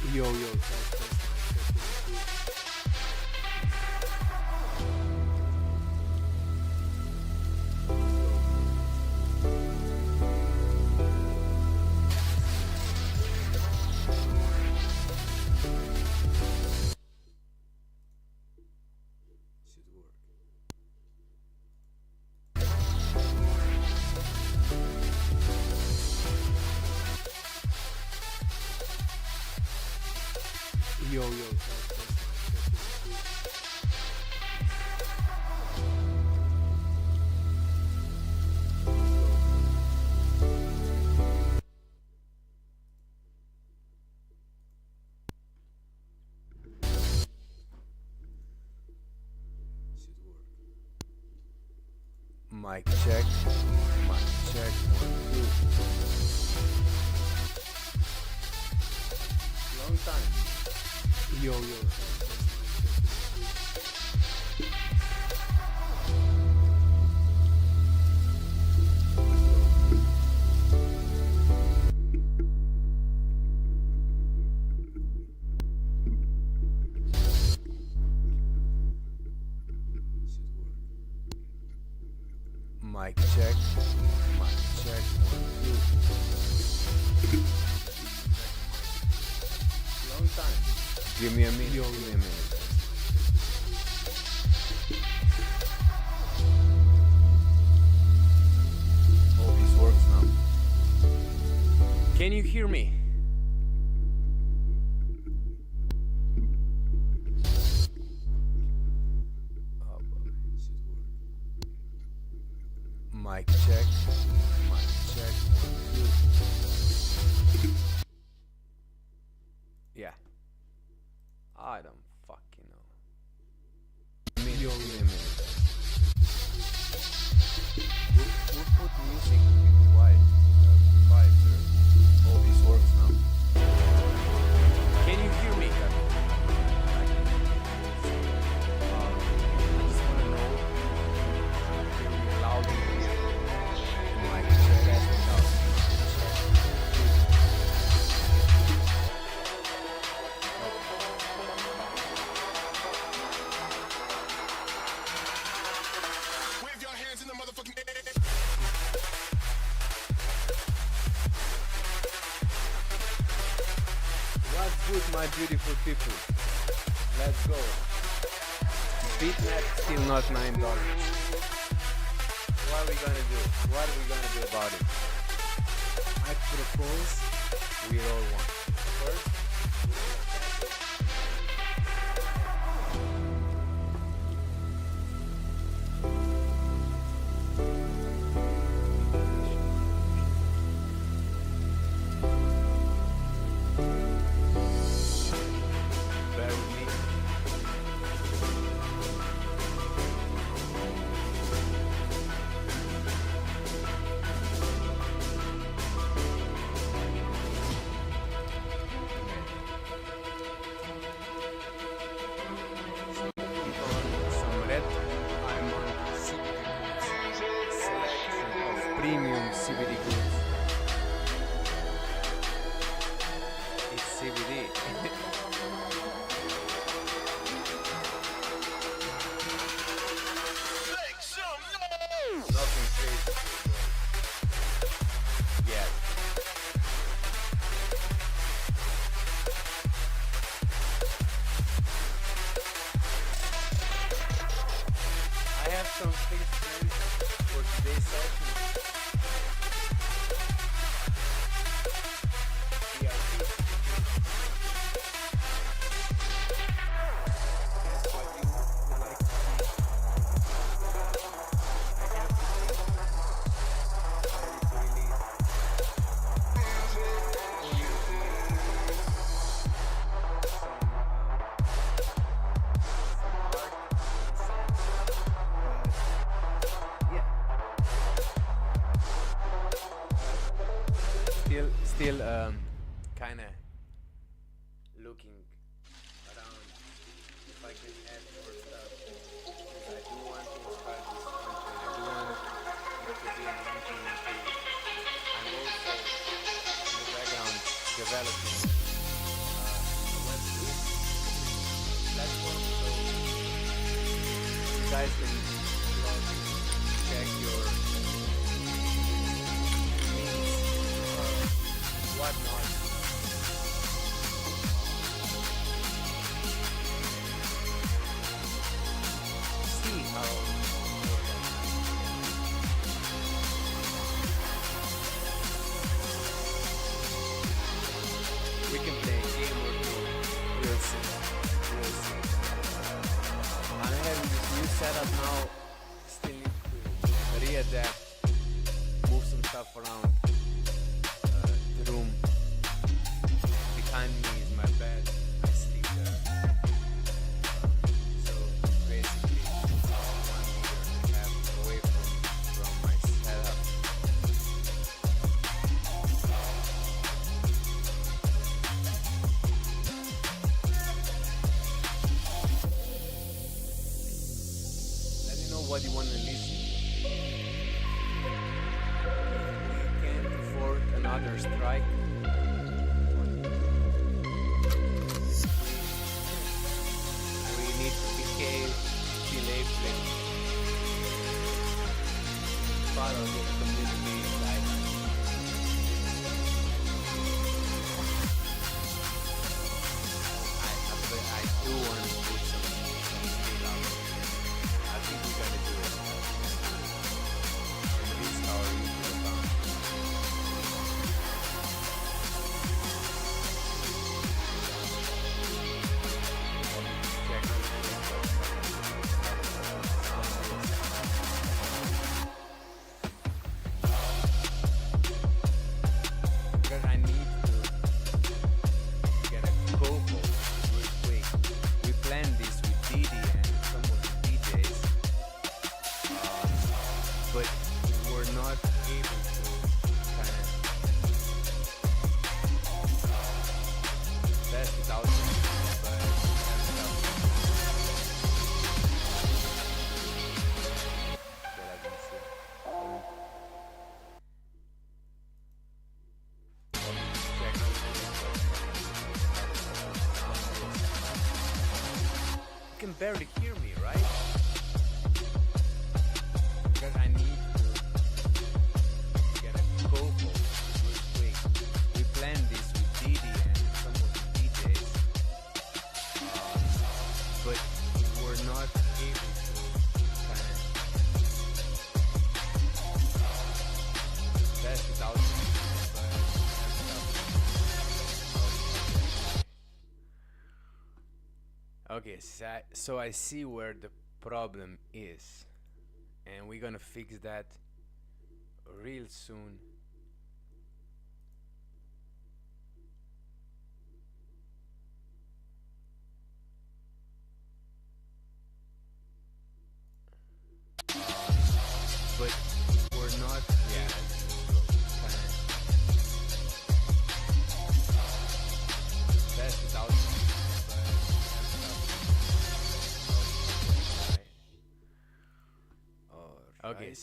Yo, test. Should work. Yo, test. Should work. Mic check. Mic check. 1, 2. Long time. Yo, test. Should work. Mic check. Mic check. 1, 2. Long time. Give me a minute. Give me a minute. Oh, this works now. Can you hear me? Oh, well, it should work. Mic check. Mic check. 1, 2. Yeah. I don't fucking know. Give me a minute. We'll put music with quieter. Oh, this works now. Can you hear me? I just wanna know. Hear me loud and clear. Mic check. Test it out. Wave your hands in the motherfucking air. What's good, my beautiful people? Let's go. Bitmap still not $9. What are we gonna do? What are we gonna do about it? I propose we roll one. First, bear with me. Some red. I'm on CBD goods. Selection of premium CBD goods. It's CBD. Make some noise. Nothing crazy. Yeah. I have some things planned for today's session. VIP. Guess what you would like to see? I have some things ready to release. For you to still kind of looking around if I can add more stuff. Because I do want to inspire this country. I do want it to be an implementation. I'm also in the background developing guys can check your whatnot. See how we can play a game or two. We'll see. We'll see. I'm having this new setup now. Still need to readapt, move some stuff around. The room behind me is my bed. I sleep there. So basically, 1 meter and a half away from my setup. Let me know what you want to listen to. We can't afford another strike. We need to behave, delay play. Part of the community like I do want to put some skill out. I think we're gonna do it. At least how you feel about it. Check because I need to get a GoPro real quick. We planned this with Didi and some of the DJs, but we're not able to kind of test it out. But that I can see. Check. You can barely hear me, right? Because I need to get a GoPro real quick. We planned this with Didi and some of the DJs, but we're not able to kind of test it out. Okay, so I see where the problem is, and we're gonna fix that real soon. But we're not, yeah, test it out. Okay,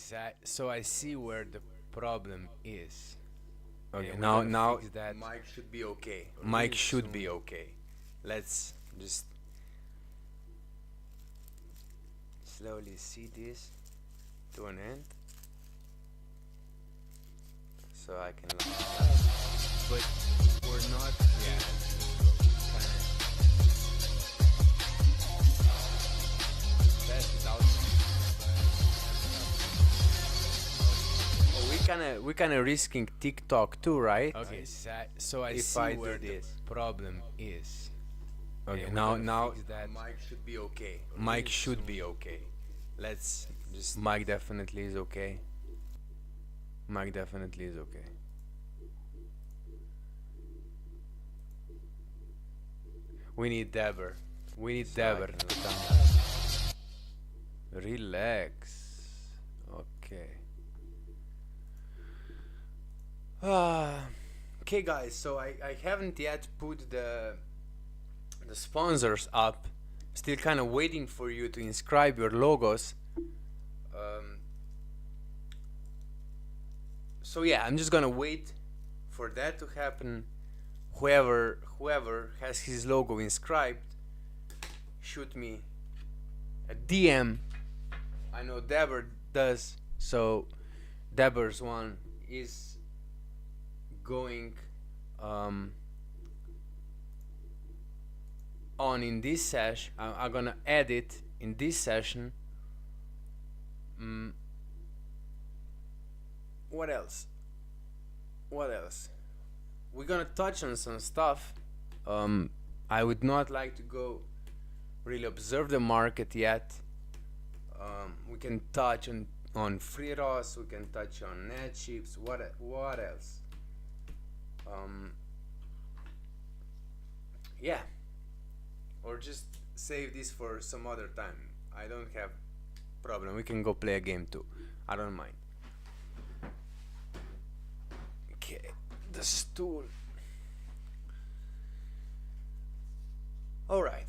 so I see where the problem is. Okay, now fix that. Mic should be okay. Mic should be okay. Let's just slowly see this to an end, so I can launch that. But we're not. Yeah. Test it out. We kinda risking TikTok too, right? Okay, so I see where the problem is. Okay, now that mic should be okay. Mic should be okay. Let's just. Mic definitely is okay. Mic definitely is okay. We need Dever. We need Dever to come. Relax. Okay. Okay guys, so I haven't yet put the sponsors up. Still kind of waiting for you to inscribe your logos. So yeah, I'm just gonna wait for that to happen. Whoever has his logo inscribed, shoot me a DM I know Debber does. So Debber's one is going on in this session. I'm gonna add it in this session. What else? What else? We're gonna touch on some stuff. I would not like to go really observe the market yet. We can touch on free ROS. We can touch on net chips. What else? Yeah. Or just save this for some other time. I don't have problem. We can go play a game too. I don't mind. Okay, the stool. All right.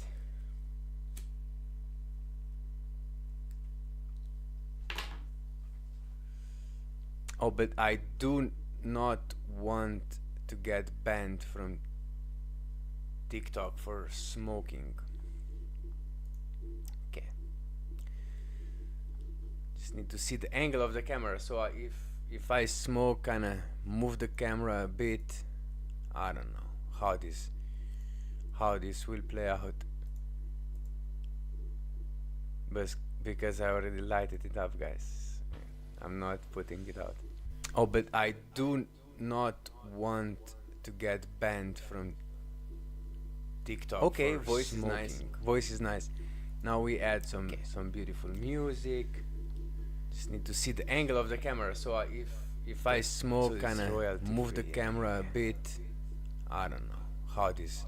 Oh, but I do not want to get banned from TikTok for smoking. Okay. Just need to see the angle of the camera. So if I smoke, kind of move the camera a bit. I don't know how this will play out. But because I already lighted it up, guys, I'm not putting it out. Oh, but I do not want to get banned from TikTok. Okay, voice is nice. Voice is nice. Now we add some beautiful music. Just need to see the angle of the camera. So if I smoke, kind of move the camera a bit. I don't know how this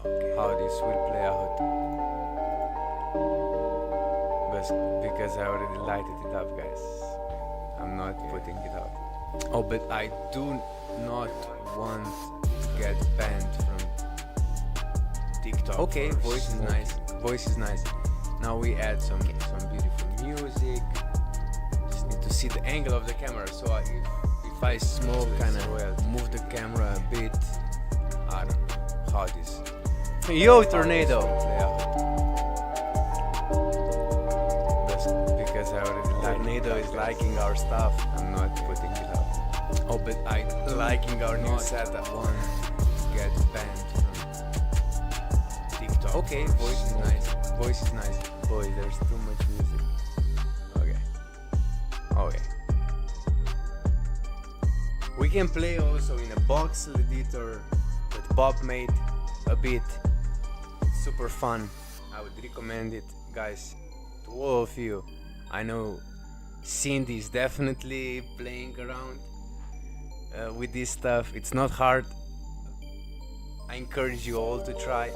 will play out. But because I already lighted it up, guys, I'm not putting it out. Oh, but I do not want to get banned from TikTok. Okay, voice is nice. Voice is nice. Now we add some beautiful music. Just need to see the angle of the camera. So if I smoke, kind of move the camera a bit. I don't know how this. Yo, tornado. Because I already tornado is liking our stuff. I'm not putting it out. Oh, but I liking our new setup. One get banned from TikTok. Okay, voice is nice. Voice is nice. Boy, there's too much music. Okay. We can play also in a voxel editor that Bob made a bit. Super fun. I would recommend it, guys, to all of you. I know Cindy is definitely playing around with this stuff. It's not hard. I encourage you all to try.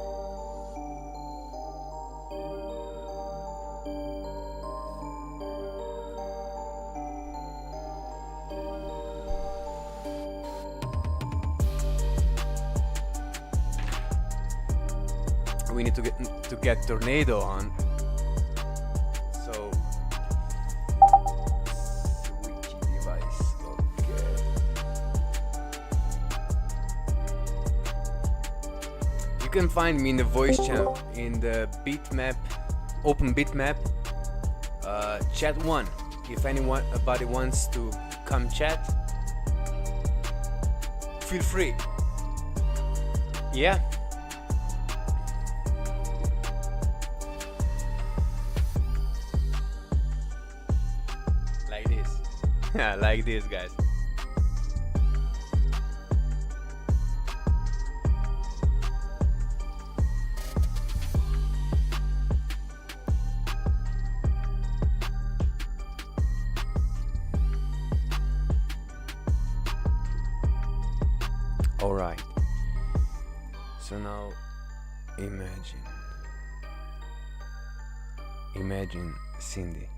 We need to get tornado on. So switch device. Okay. You can find me in the voice channel in the Bitmap, open Bitmap, chat 1. If anybody wants to come chat, feel free. Yeah. Like this, guys. All right. So now imagine Cindy.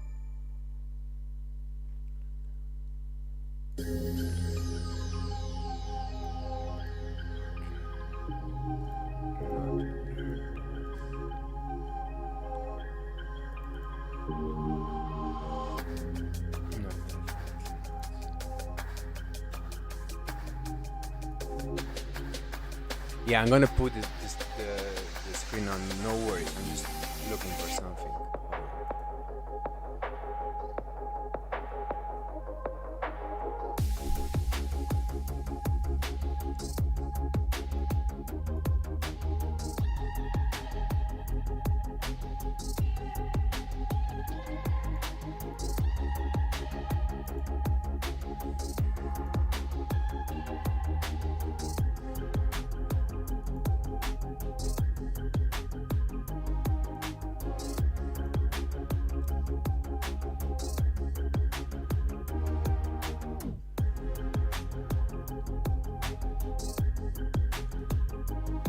Yeah, I'm gonna put the screen on. No worries, I'm just looking for something.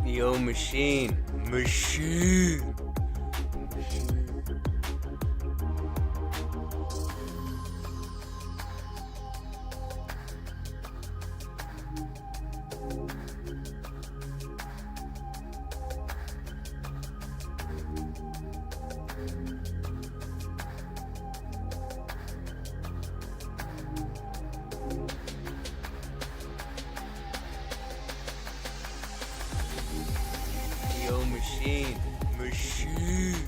Yo, machine. Machine. Yo, machine. Machine.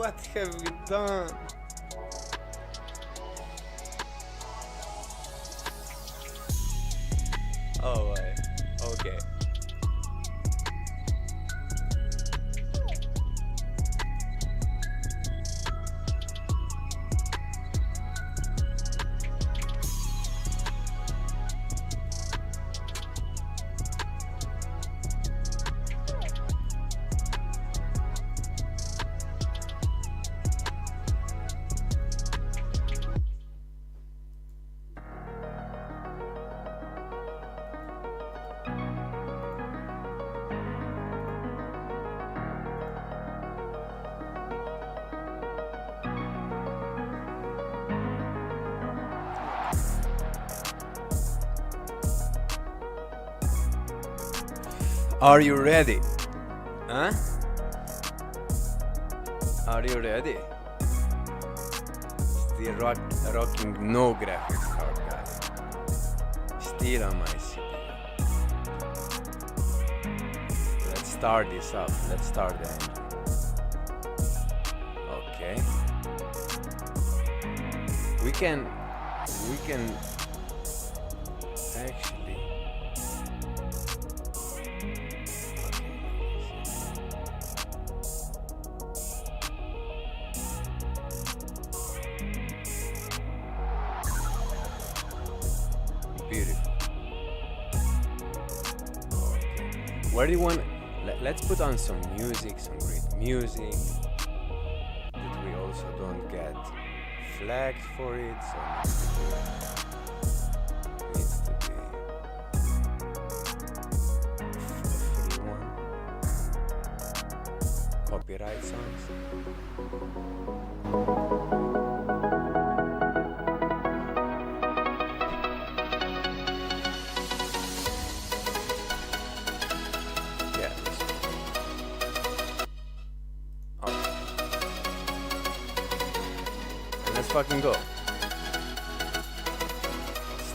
What have we done? Oh, okay. Are you ready? Huh? Are you ready? Still rocking no graphics card, guys. Still on my CPU. Let's start this up. Let's start the engine. Okay. We can actually. Beautiful. Okay. Where do you want? Let's put on some music, some great music. That we also don't get flagged for it. So needs to be a free one. Copyright songs. Let's fucking go.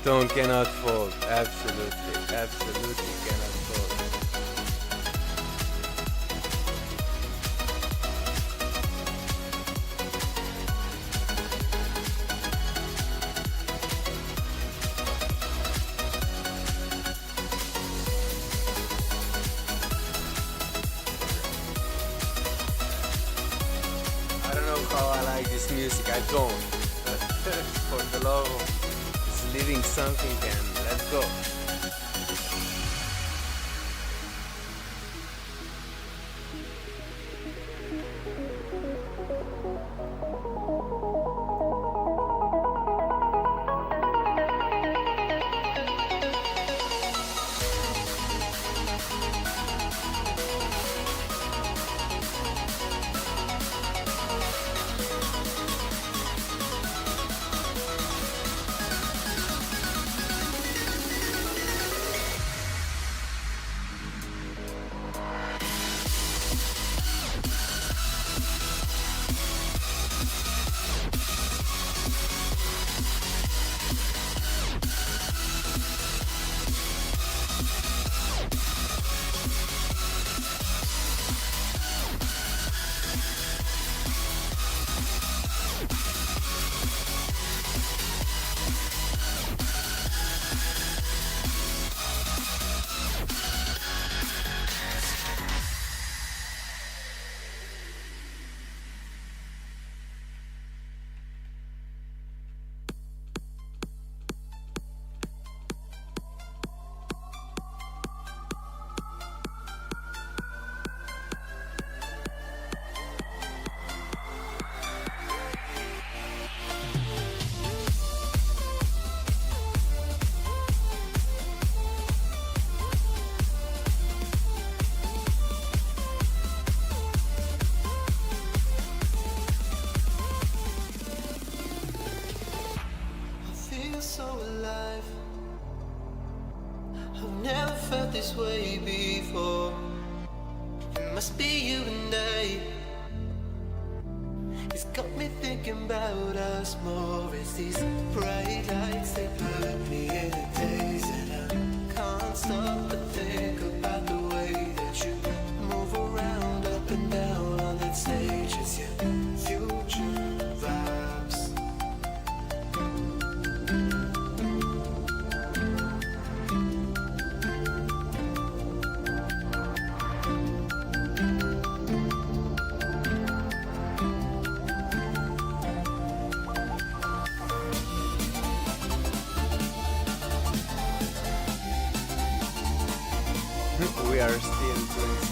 Stone cannot fold. Absolutely cannot fold. I don't know how I like this music, I don't. But for the love of living something, and let's go. felt this way before. It must be you and I. It's got me thinking about us more. It's these bright lights that put me in a daze, and I can't stop but think about the way that you move around up and down on that stage as you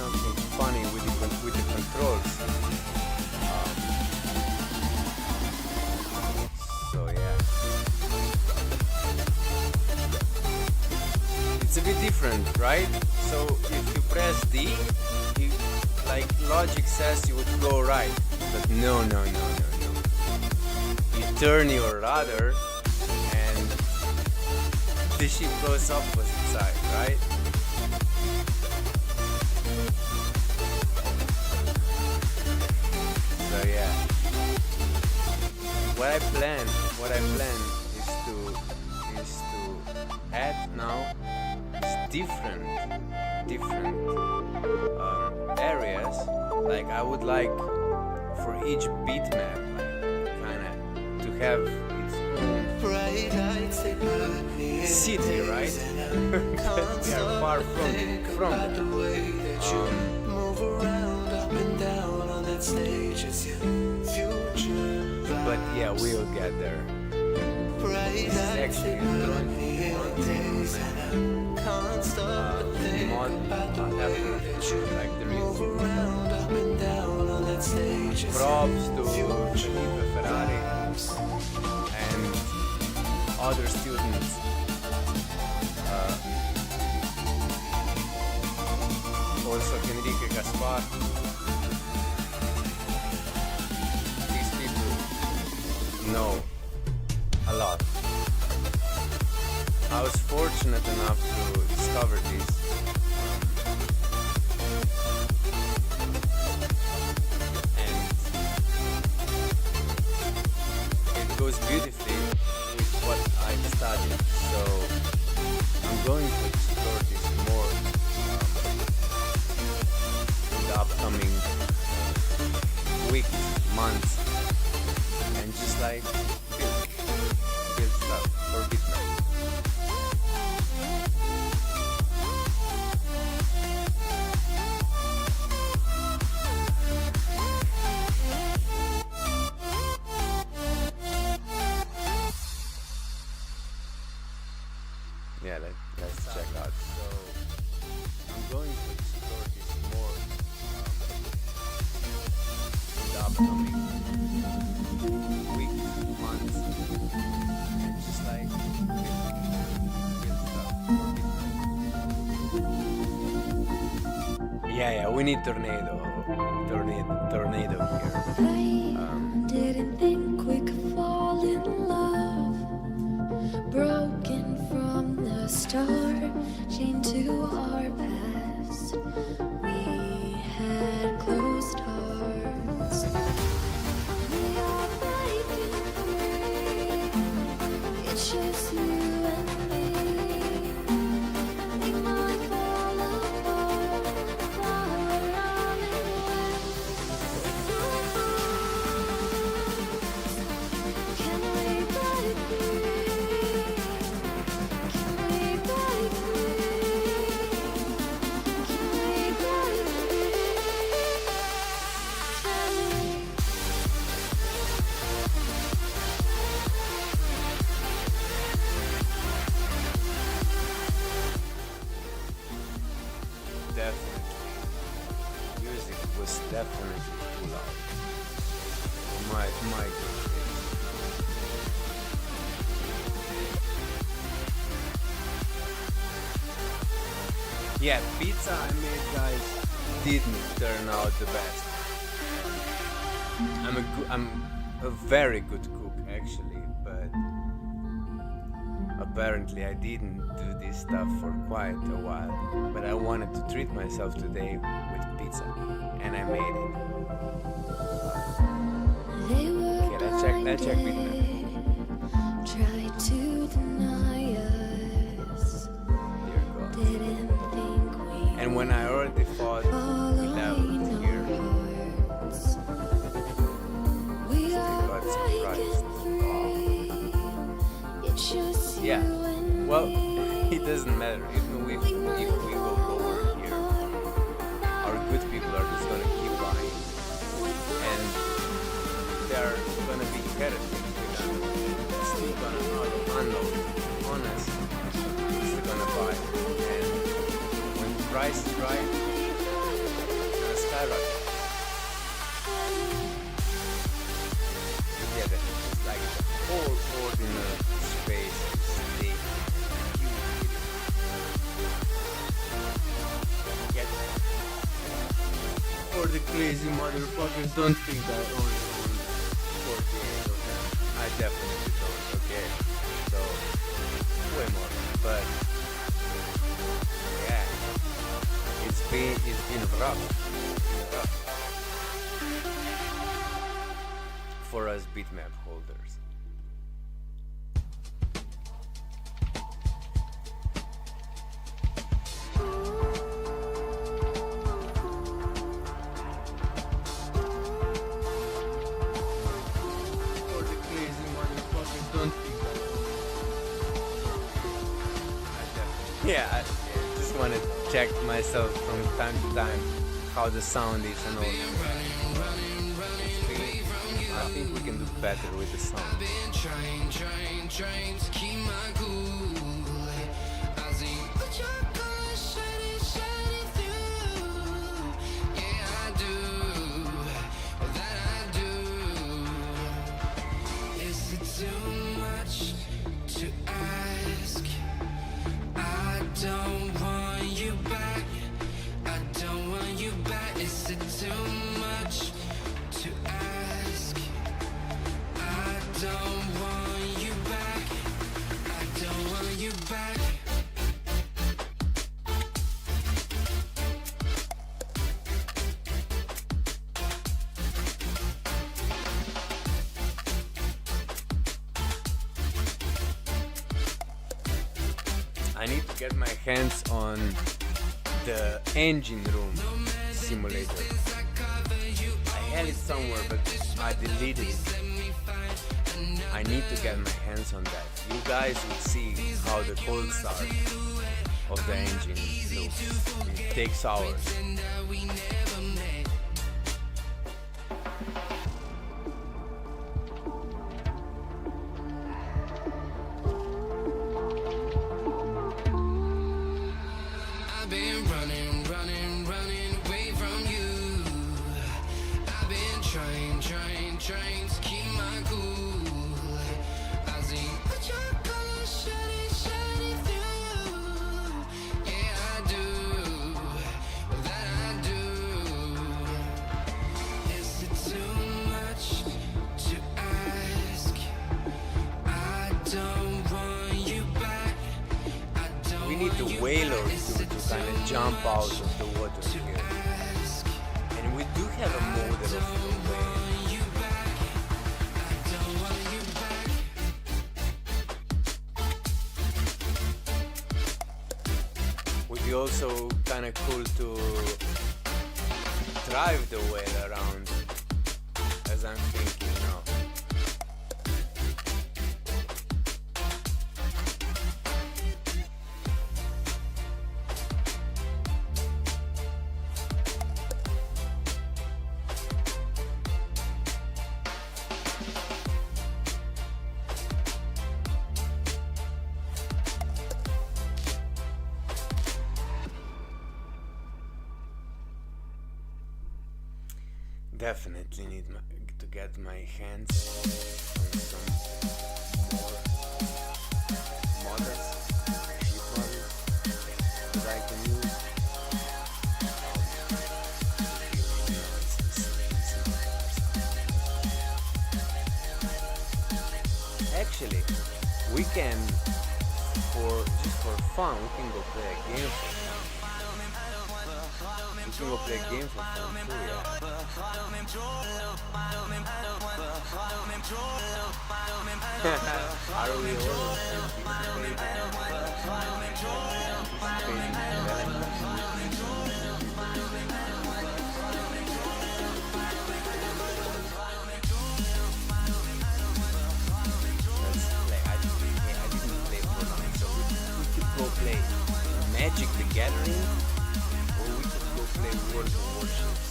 something funny with the controls. So yeah, it's a bit different, right? So if you press D, you, like logic says you would go right, but no. You turn your rudder and the ship goes opposite side, right? So yeah, what I plan is to add now is different areas. Like I would like for each bitmap, like kinda to have its own Bright lights, they put me in city, right? We are far from it. the way that you move around up and down on that stage. It's your future. But yeah, we'll get there. Bright This is lights, they actually put going me in on daze, and I can't stop but think mod about the way that you like there move is around up and down on that stage. It's props to Felipe Ferrari and other students. Also Enrique Gaspar. These people know a lot. I was fortunate enough to discover this. And it goes beautifully with what I've studied. So I'm going to explore this more in the upcoming weeks, months, and just like build stuff for Bitmap. Yeah, let's check out. So I'm going to explore this more in the upcoming weeks, months, and just like build stuff for Bitmap. Yeah, we need tornado here. Didn't think we could fall in love. Broken from the start, chained to our past. We had closed hearts. We are breaking free. It's just you and me. We might fall apart while we're running away. Can we break free? Can we break free? Can we break free? Can we? Definitely. Music was definitely too loud. My goodness. Yeah, pizza I made, guys, didn't turn out the best. I'm a very good cook actually, but apparently I didn't do this stuff for quite a while. But I wanted to treat myself today with pizza, and I made it. They were Okay, let's check Bitmap. tried to deny us. Dear God. Didn't think we And when I already fought following without here, our hearts. We are got breaking surprised. free. It's just Yeah. you and Well, me. it doesn't matter if we go lower here. Our good people are just gonna keep buying, and they're gonna be heretics with them. Still gonna unload on us. Still gonna buy, and when the price is right, skyrocket. Yeah, it's like the whole ordinary space is big, huge. Get it? Or the crazy motherfuckers don't think I only own 48 of them. I definitely don't, okay? So, way more. But, yeah. It's been rough. For us Bitmap holders. Or the crazy motherfuckers don't think that. Yeah, I just want to check myself from time to time how the sound is and all. I think we can do better with the sound. I've been trying to keep my cool. I see what your colors shining through. Yeah, I do. That I do. Is it too much to ask? I don't want you back. I don't want you back. Is it too much to ask? I don't want you back. I don't want you back. I need to get my hands on the engine room simulator. I had it somewhere, but I deleted it. I need to get my hands on that. You guys will see how the cold start of the engine looks. It takes hours. I've been running away from you. I've been trying to keep my cool. I see what your colors shining through. Yeah, I do. That I do. Is it too much to ask? I don't want you back. I don't We need the want you whaler back. Is to it kind too of jump out much of the water to here. ask? And we do have a model of the whale. Want you back. I don't want you back. Would be also kind of cool to drive the whale around, as I'm thinking now. Definitely need to get my hands on some more models, ship models that I can use. Actually, we can, just for fun, we can go play a game for fun. We can go play a game for fun too, yeah. Are we all I didn't play Fortnite, so we could go play Magic the Gathering, or we could go play World of Warships.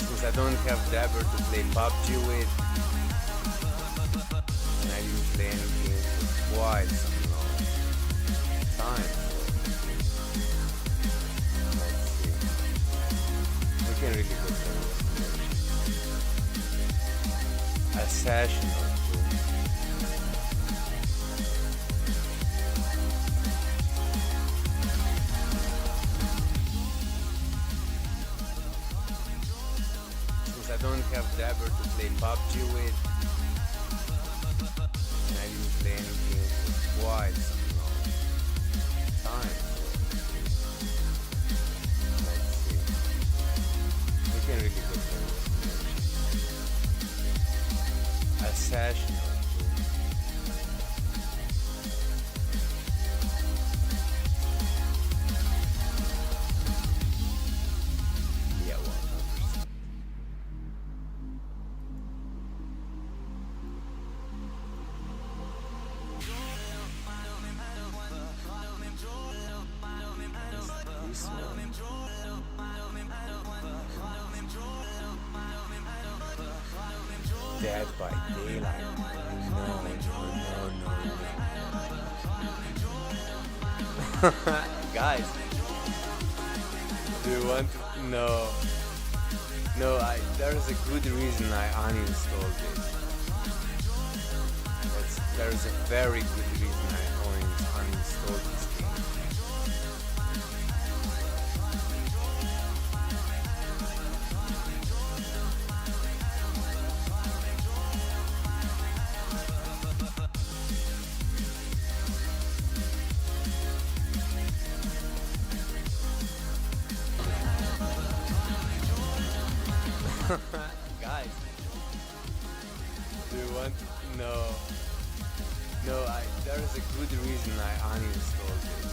Since I don't have Dabber to play PUBG with, and I didn't play any game for quite some long time. session or two. Since I don't have Dabber to play PUBG with, and I didn't play anything for quite some long time. Let's see. We can really go for a session or two. Yeah, 100%. This one. Dead by Daylight. No. Guys, do you want to? No. No, there's a good reason I uninstalled it. There's a very good reason I uninstalled this game. Guys, do you want to? No. No, there's a good reason I uninstalled it.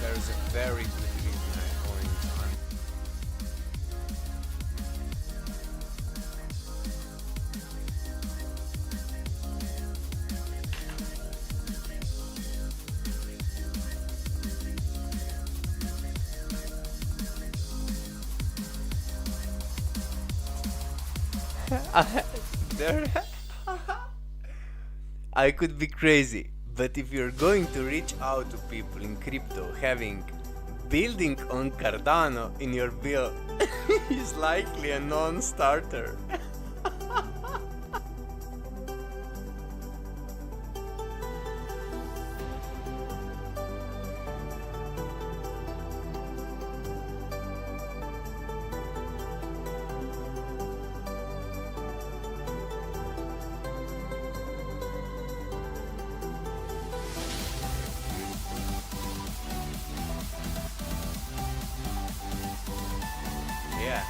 There's a very good reason I uninstalled it. There. I could be crazy, but if you're going to reach out to people in crypto having building on Cardano in your build is likely a non-starter. Yeah.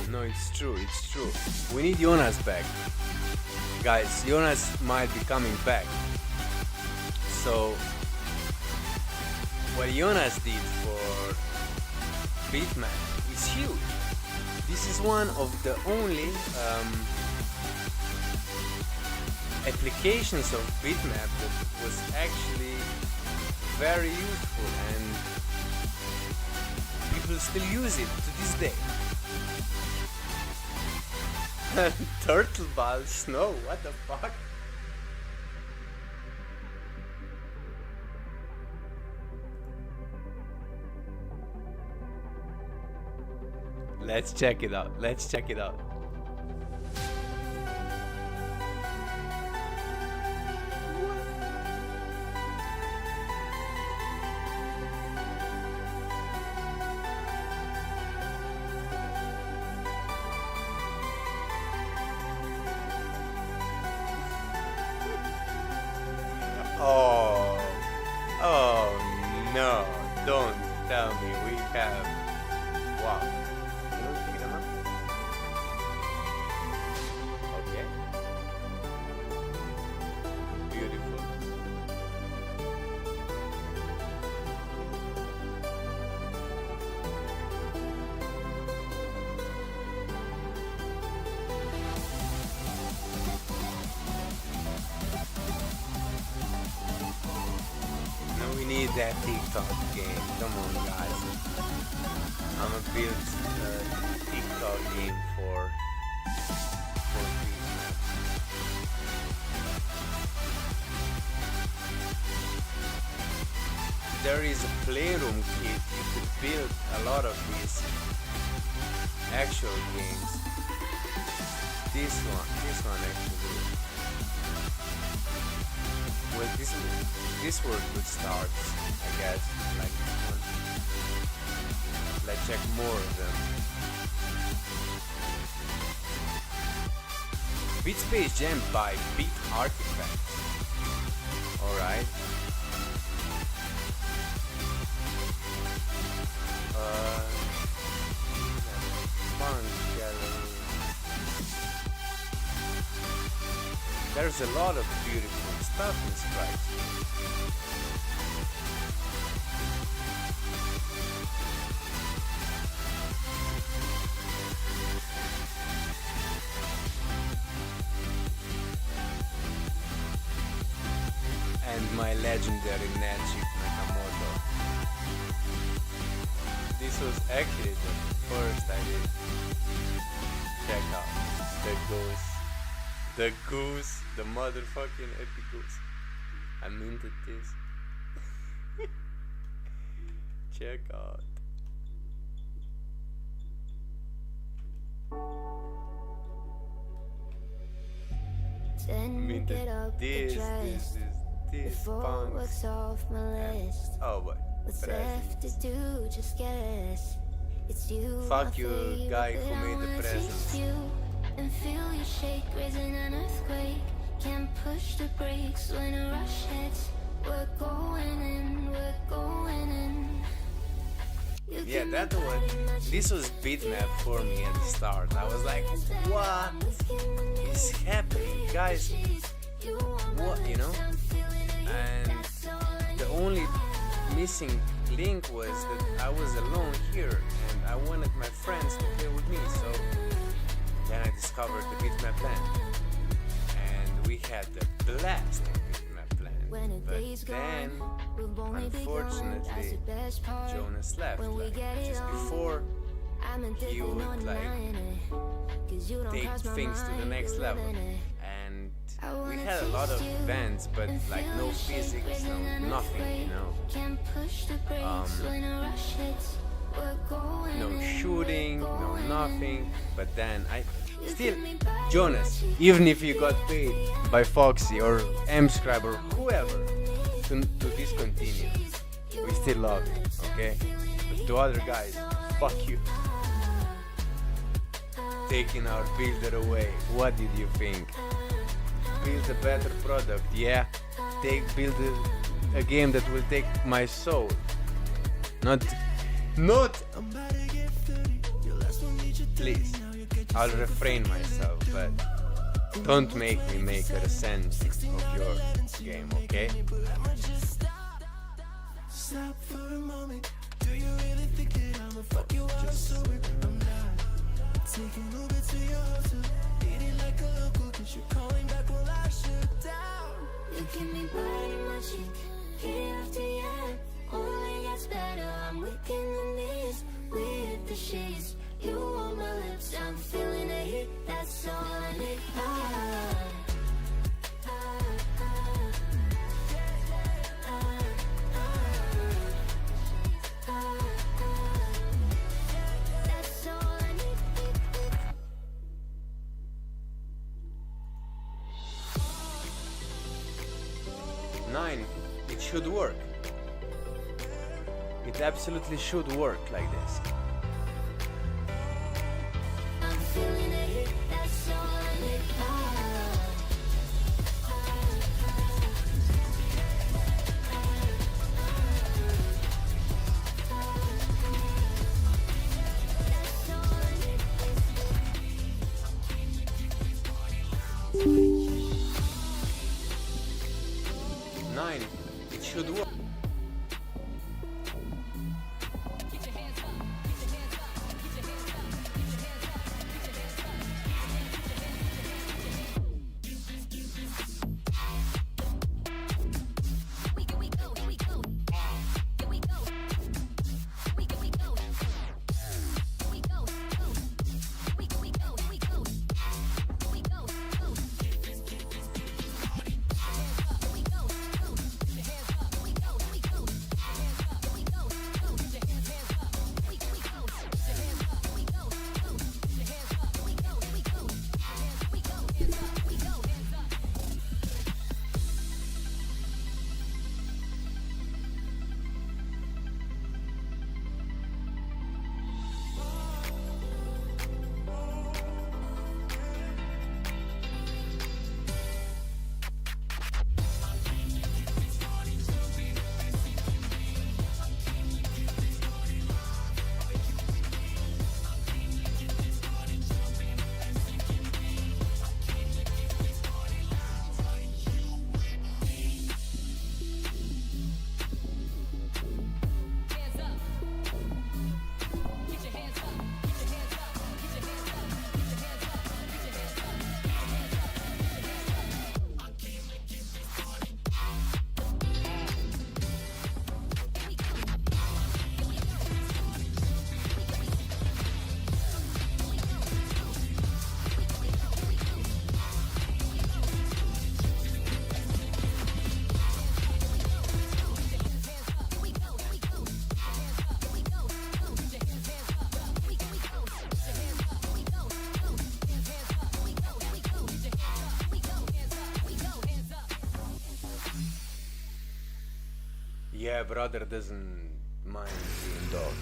No, it's true, it's true. We need Jonas back. Guys, Jonas might be coming back. So, what Jonas did for Bitmap is huge. This is one of the only applications of Bitmap that was actually very useful and people still use it to this day. Turtle ball snow, what the fuck? Let's check it out. Let's check it out. Oh no, don't tell me we have. Wow. Can we pick them up? Okay. Beautiful. We need that TikTok game. Come on, guys. I'ma build a TikTok game for Bitmap. There is a playroom kit you could built a lot of these actual games. This one actually. Well, this were good starts, I guess. Like this one. Let's check more of them. Beat Space Jam by Beat Artifacts. Alright. Fun gallery. There's a lot of beautiful stuff in Sprites. And my legendary Najib Nakamoto. This was actually the first I did. Check out the goose, the motherfucking epic goose. I minted this. Check out. Then Minted get up this before punks. what's off my list. Oh boy. What's left to Presents. do? Just guess. It's you. Fuck my you, favorite, guy but who I made the wanna presents. taste you and feel you shake, raising an earthquake. Can't push the brakes when a rush hits. We're going in, we're going in. You Yeah, give me that body one. magic. This was Bitmap for me at the start. I was like, what is happening, guys? What, you know? And the only missing link was that I was alone here and I wanted my friends to play with me, so then I discovered the Bitmap land and we had a blast on Bitmap land. When a But day's then, gone, we've only begun. That's unfortunately, the best part. Jonas left. When we Like, get it just on, before I'm he addicted would on like denying it. 'Cause you don't take cross my things to the mind, next you're level. living it. And I we wanna had a lot of taste you events, but and like feel no you shake, physics, raising no an nothing, you earthquake. know. Can't push the brakes when a rush hits. We're going No in, shooting, we're no going nothing. in. But then I You still, give me body Jonas, magic. even if you got paid by Foxy or Mscribe or whoever to discontinue, we still love you, okay? But to other guys, fuck you. Taking our builder away, what did you think? Build a better product, yeah? Build a game that will take my soul. Not. Please, I'll refrain myself, but don't make me make a cent of your game, okay? Stop for a moment. Do you really think that I'ma fuck you while I'm sober? I'm not. Taking Uber to your hotel. Eating like a local, cause you're calling back while I shut down. You give me body magic, hit after year. Only gets better, I'm weak in the knees. We hit the sheets, you on my lips. I'm feeling the heat, that's all I need. That's all I need. 9, it should work. It absolutely should work like this. I'm feeling the heat, that's all I need. That's all I need. 9, it should work. Yeah, brother doesn't mind being dogged.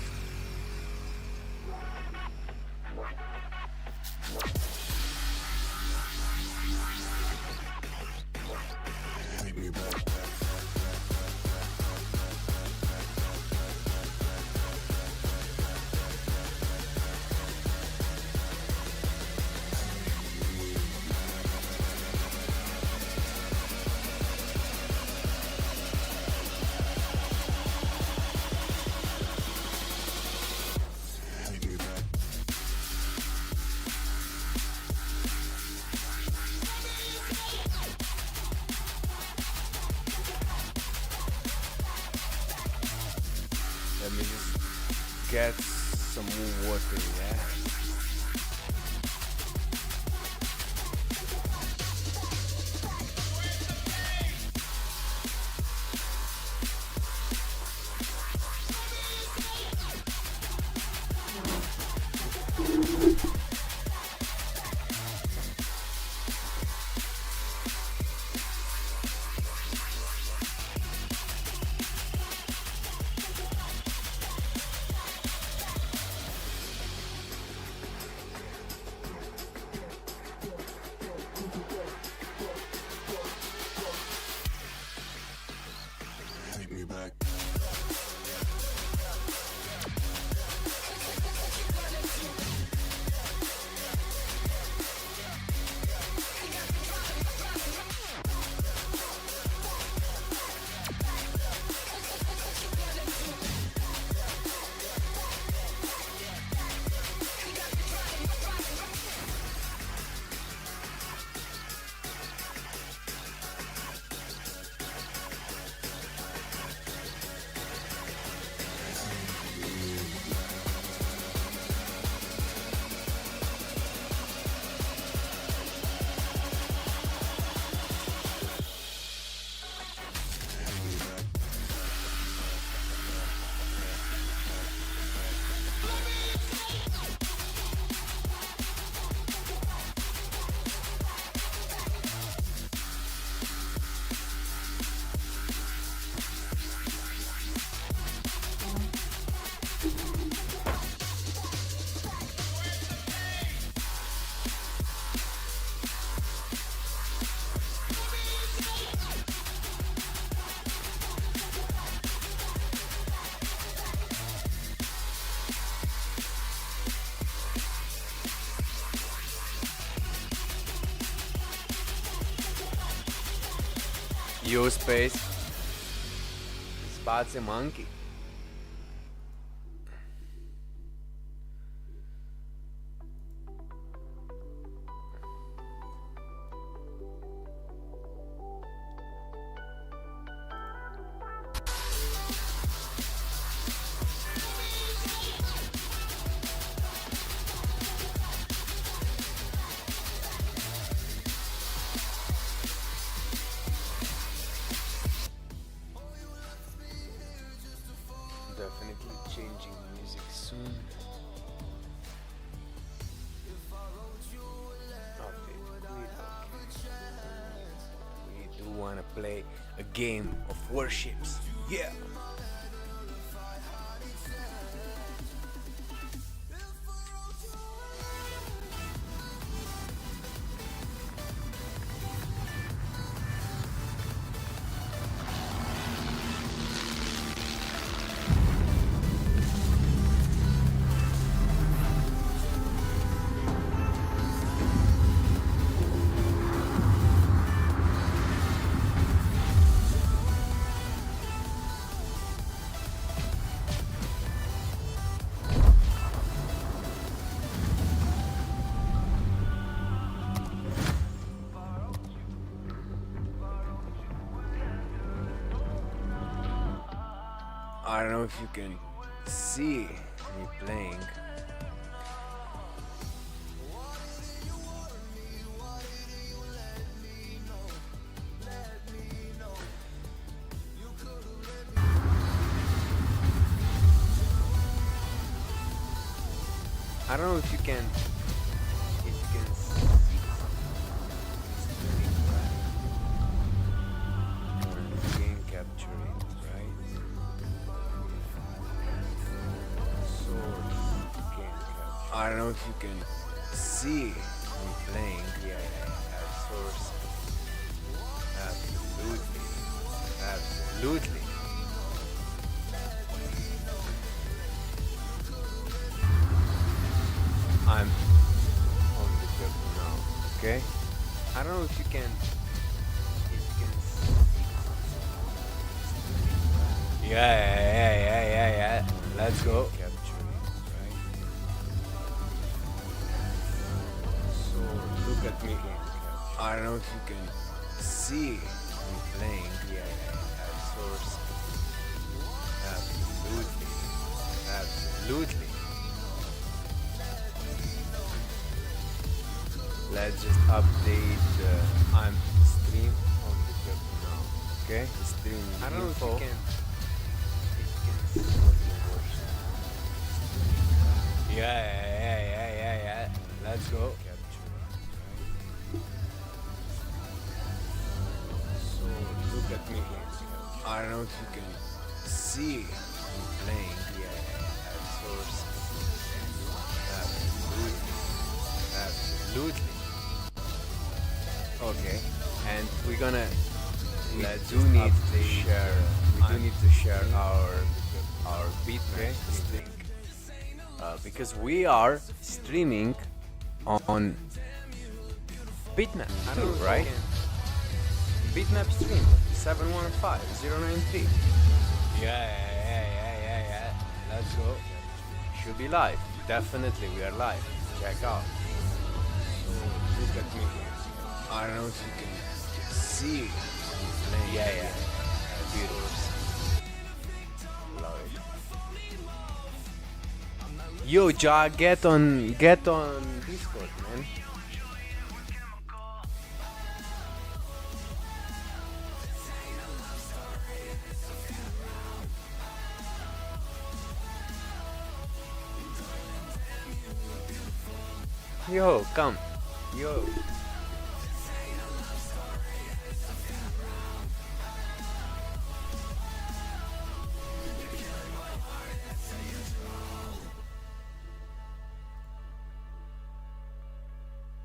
Let me just get some more water, yeah? Yo, space. Spazio monkey. Definitely changing music soon. Okay, we do want to play a game of Warships. Yeah. I don't know if you can see me playing. I don't know if you can see game capturing, right? I don't know if you can see me playing. Yeah, at source. Absolutely. Absolutely. I'm on the job now. Okay? I don't know if you can yeah. Let's go. Capturing, right? So look at me. I don't know if you can see me playing. Yeah, at source. Absolutely. Absolutely. Let's just update I'm stream on the job now. Okay? Stream I don't know if you can yeah. Let's go. So look at me. I don't know if you can see me playing. Yeah, at source. Absolutely. Okay, and we do need to share our Bitmap link because we are streaming on Bitmap too, right? Bitmap stream 715-093. Yeah. Let's go. Should be live. Definitely, we are live. Check out. So look at me. I don't know if you can see me playing. Yeah. Beautiful. Love it. Yo, Ja, get on Discord, man. Yo, come. Yo.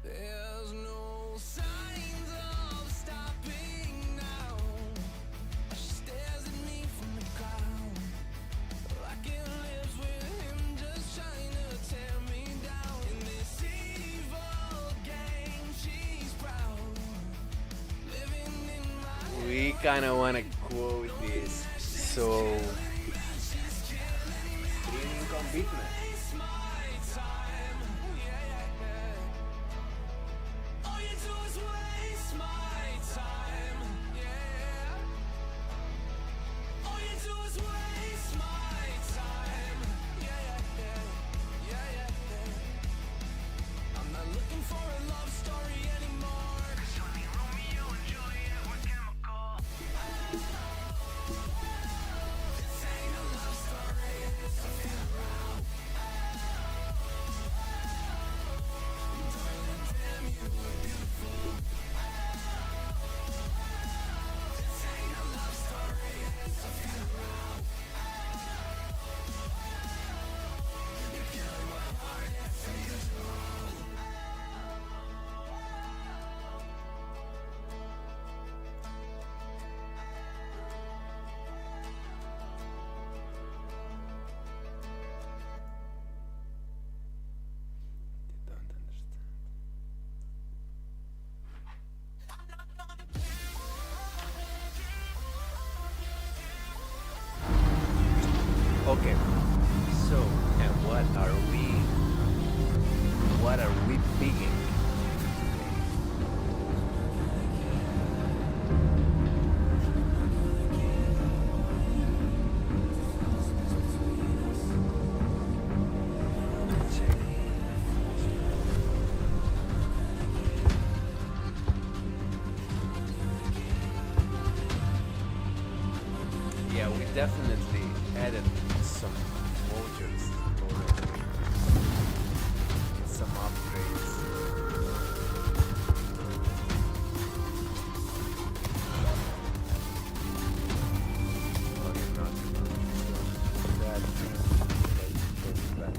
There's no signs of stopping now. She stares at me from the ground. Like it lives with him, just trying to tear me down. In this evil game, she's proud. Living in my We kind of want to quote this. So, streaming on Bitmap. all you do is waste my time. Yeah. All you do is waste my time. Yeah. I'm not looking for a love story anymore. It's only Romeo and Juliet with chemical. This ain't a love story. They don't understand. Okay, so and what are we picking? Yeah, we definitely added some modules already. Some upgrades. Okay, not that. Okay, back.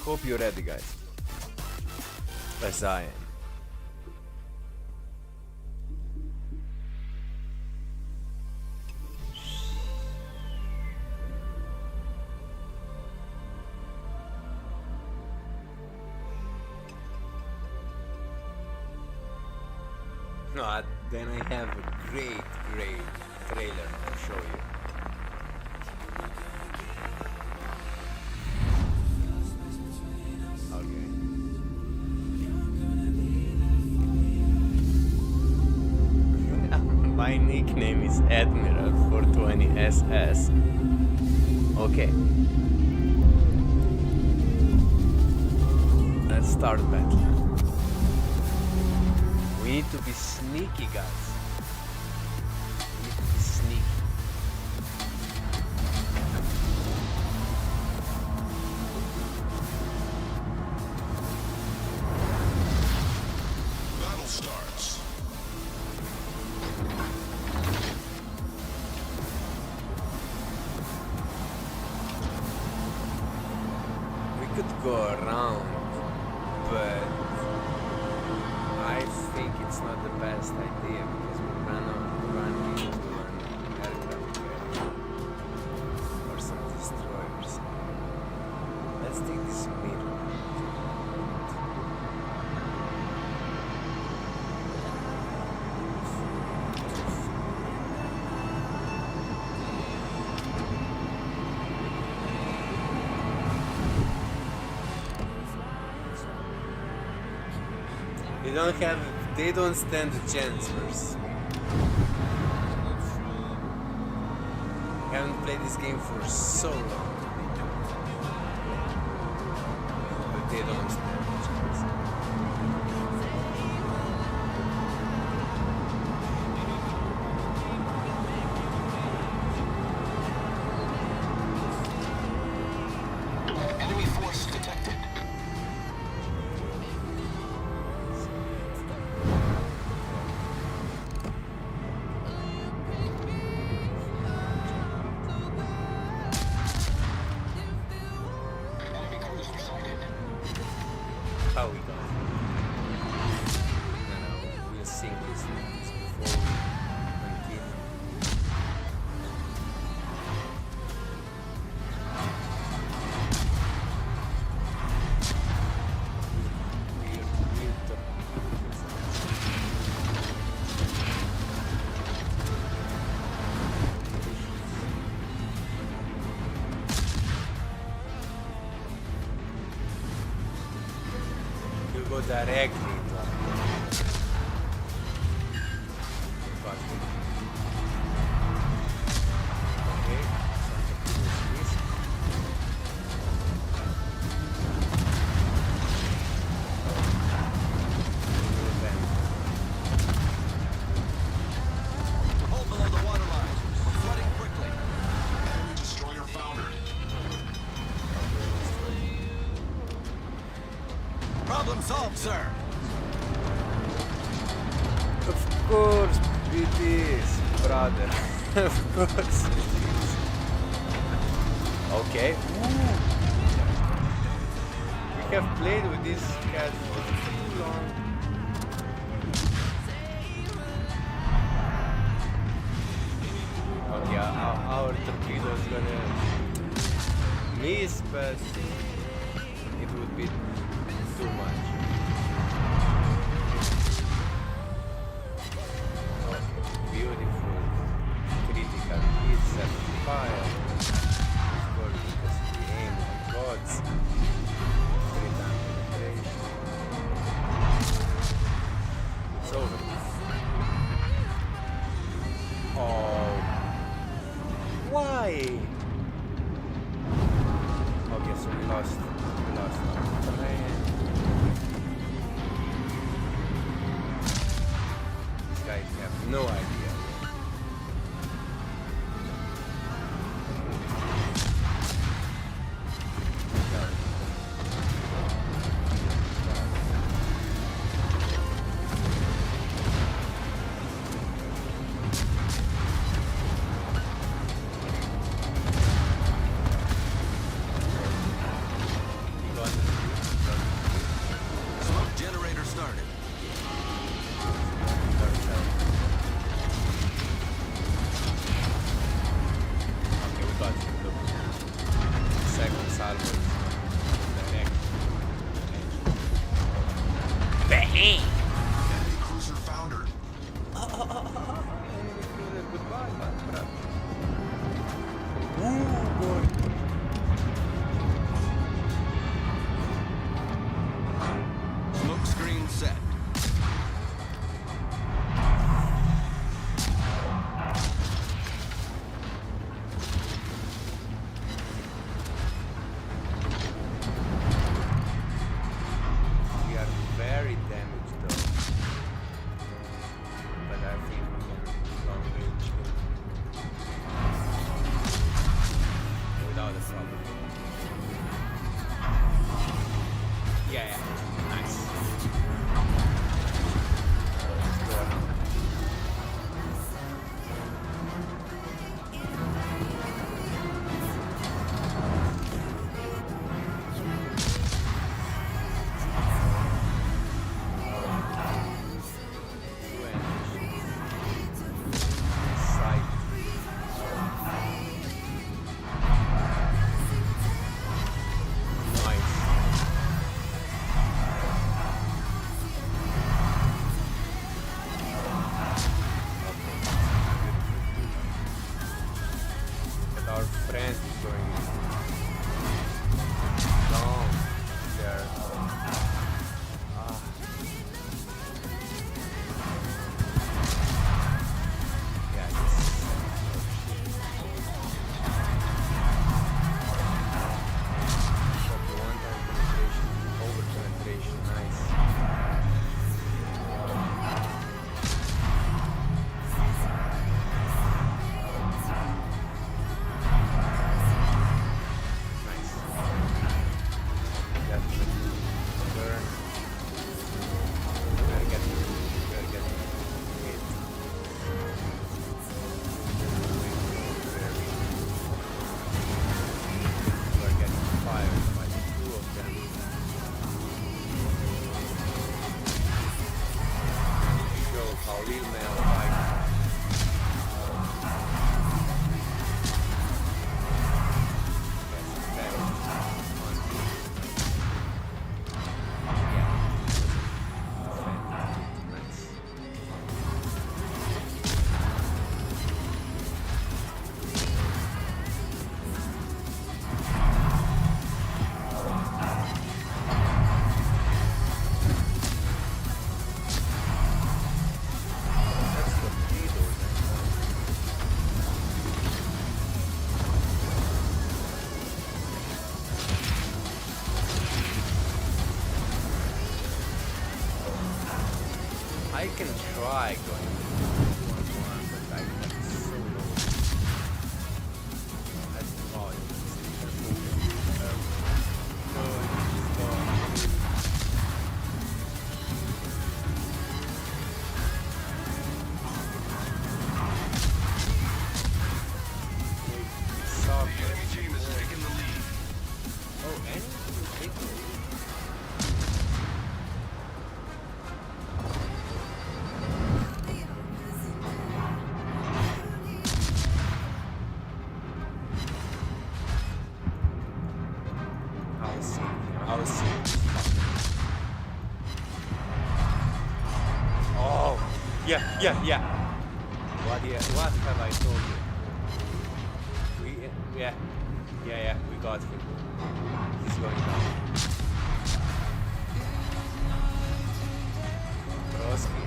Hope you're ready, guys. As I am. No, then I have a great trailer to show you. Okay. My nickname is Admiral 420SS. Okay. Let's start battle. We need to be sneaky, guys. We need to be sneaky. Battle starts. We could go around, but I think it's not the best idea because we're gonna run into an aircraft carrier or some destroyers. Let's take this middle. They don't stand a chance versus me. I haven't played this game for so long. But they don't stand a chance. Enemy force detected. Enemy cruiser sighted. How we going? No, we'll sink this things before we continue. Weird you go directly into a button. Okay, some torpedoes, please. Hold below the waterline. We're flooding quickly. Enemy destroyer foundered. Problem solved, sir. Of course it is, brother. Of course it is. Okay. Ooh. We have played with this cat for too long. Okay, our torpedo is gonna miss, but it would be too much. Okay, beautiful. Critical hits at fire. Score because we aim on gods. 3-time penetration. It's over. Oh. Why? Okay, so we lost our plane. without a problem. Yeah, yeah. Nice. Go around. Side. Nice. But our friend is going down there. Ah. Yeah, copy one time penetration, over penetration, nice. Nice. Definitely burn. We're getting hit. We're getting fired by two of them. Show how real male fight. I can try going to 1-1, but I get so low. That's all you can see. No, it's gone. It's soft. Enemy team has taken the lead. Oh, and you take the lead. I'll see. Oh, yeah. What have I told you? We got him. He's going down. Broski.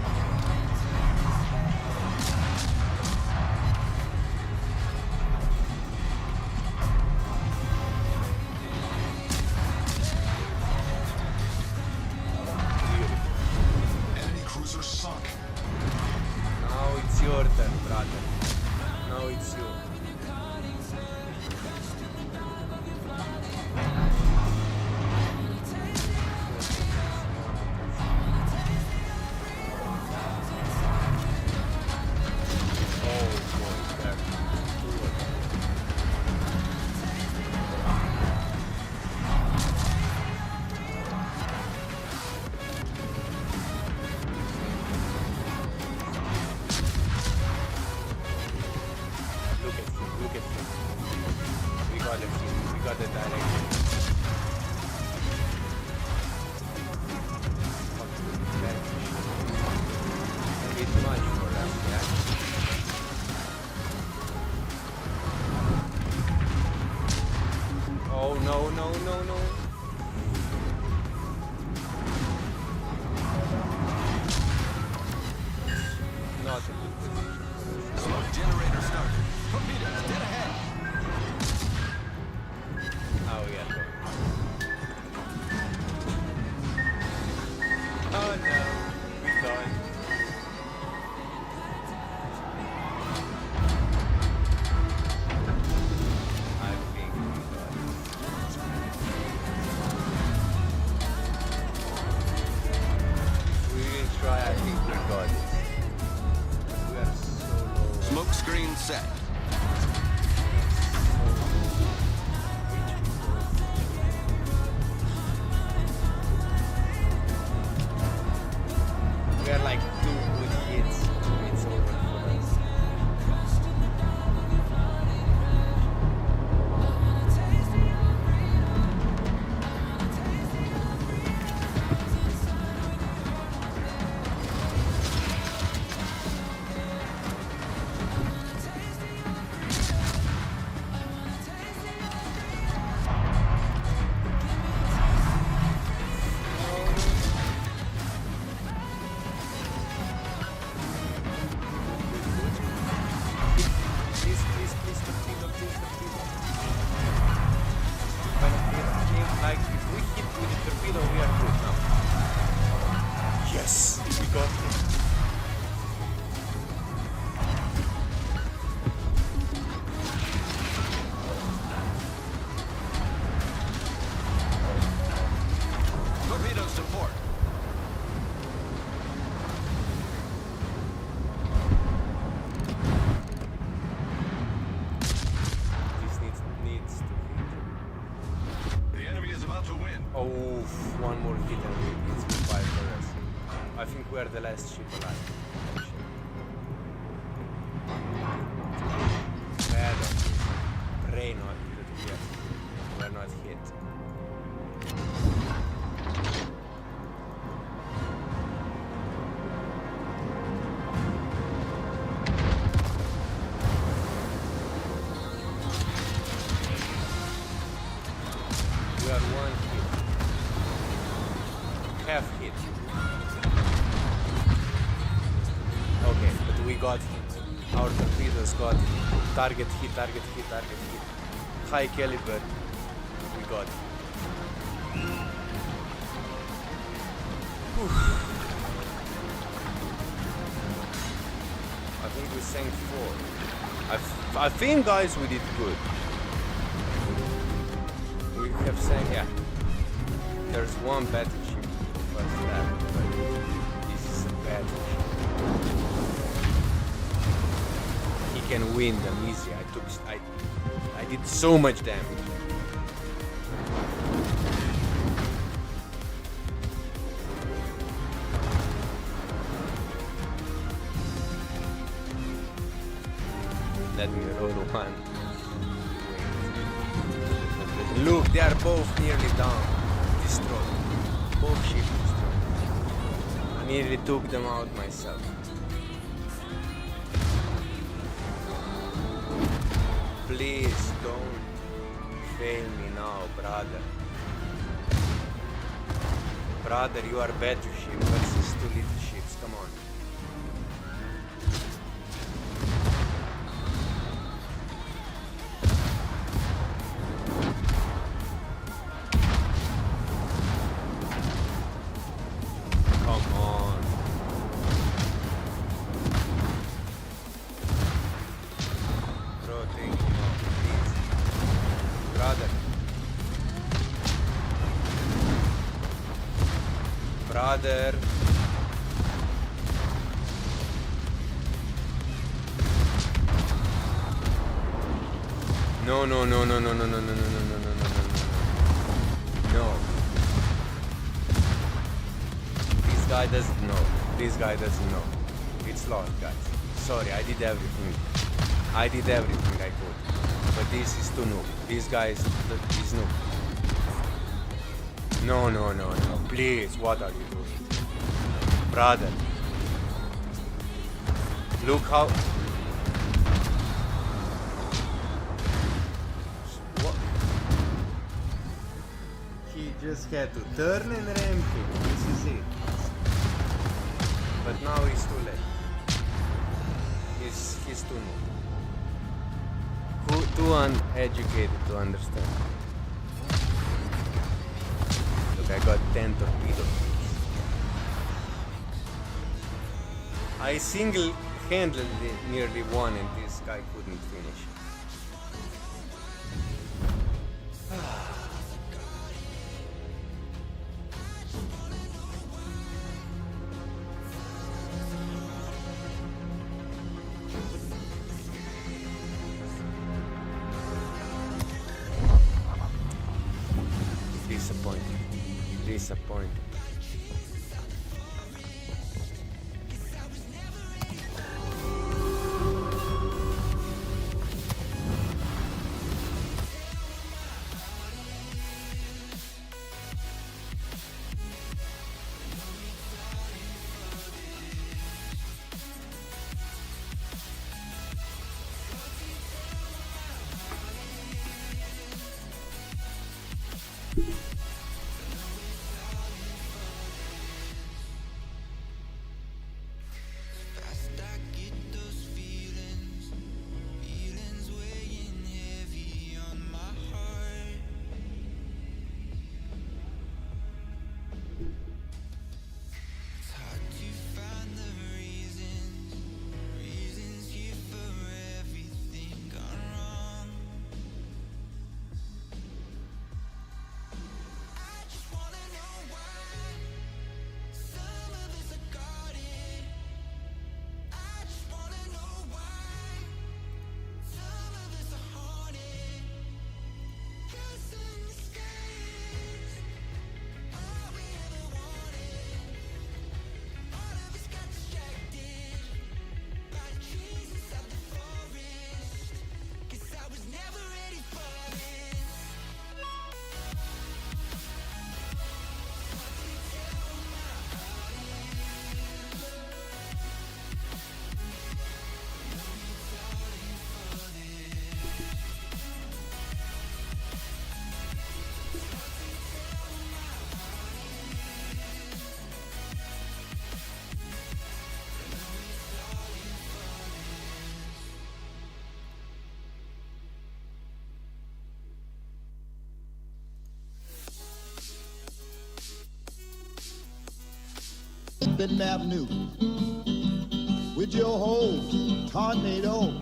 Enemy cruiser sunk. Now it's your turn, brother. Now it's you. Look at him. We got it. We got the direction. A bit much for them, yeah? Oh no. Not a good position. Smoke generator started. Torpedoes, dead ahead. Oh yeah. Oh no, we gone. I think we torpedo, we are good now. Yes, we got him. Torpedo support. This needs to hit. The enemy is about to win. Oh, one more hit and it's goodbye for us. I think we are the last ship alive. Actually. Bad of him. Pray not that we are not hit. We are one hit. Half hit. Okay, but we got him. Our torpedoes got him. Target hit, target hit, target hit. High caliber. We got him. Whew. I think we sank 4. I think, guys, we did good. We have sank, yeah. There's one battleship first left, but this is a battleship. He can win them easy. I did so much damage. Let me roll one. Look, they are both nearly down. Destroyed. Both ships destroyed. I nearly took them out myself. Please don't fail me now, brother. Brother, you are battleship versus 2 little ships. Come on. Come on. Bro, take him out, please. Brother. Brother. No, no, no, no, no, no, no, no, no, no, no, no, no, no, no. No. This guy doesn't know. This guy doesn't know. It's lost, guys. Sorry, I did everything. I did everything I could. But this is too noob. This guy is noob. No, no, no, no. Please, what are you doing? Brother. Look how... What? He just had to turn and ram him. This is it. But now it's too late. He's too noob. Too uneducated to understand. Look, I got 10 torpedoes. I single-handedly nearly won and this guy couldn't finish. Disappointed. Bitmap News with your host, Tornado.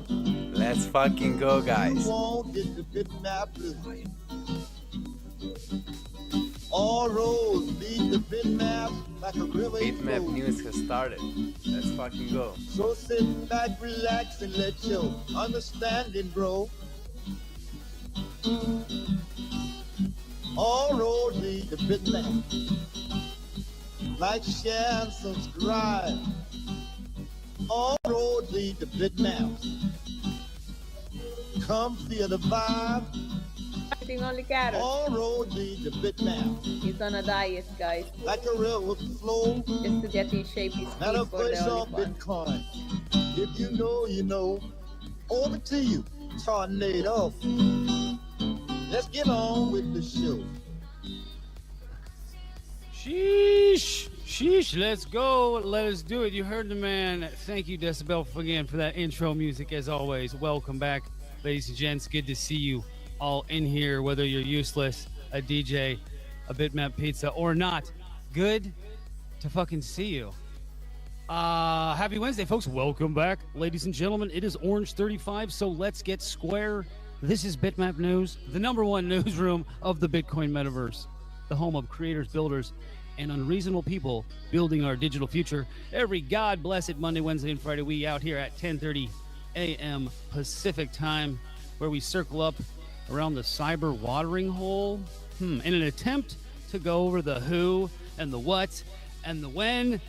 Let's fucking go, You guys. won't get the Bitmap News. All roads lead to Bitmap like a river. Bitmap News has started. Let's fucking go. So sit back, relax, and let your understanding grow. All roads lead to Bitmap. Like, share, and subscribe. All roads lead to Bitmap. Come feel the vibe. Eating only carrots. All roads lead to Bitmap. He's on a diet, guys, Like a river flow. just to get in shape his Not a feet for place the on OnlyFans. Bitcoin. If you know, you know. Over to you, Tornado. Let's get on with the show. Sheesh. Sheesh. Let's go. Let us do it. You heard the man. Thank you, Decibel, again for that intro music, as always. Welcome back, ladies and gents. Good to see you all in here, whether you're useless, a DJ, a Bitmap pizza, or not. Good to fucking see you. Happy Wednesday, folks. Welcome back, ladies and gentlemen. It is Orange 35, so let's get square. This is Bitmap News, the number one newsroom of the Bitcoin metaverse, the home of creators, builders, and unreasonable people building our digital future. Every God-blessed Monday, Wednesday, and Friday, we out here at 10:30 a.m. Pacific time, where we circle up around the cyber watering hole in an attempt to go over the who and the what and the when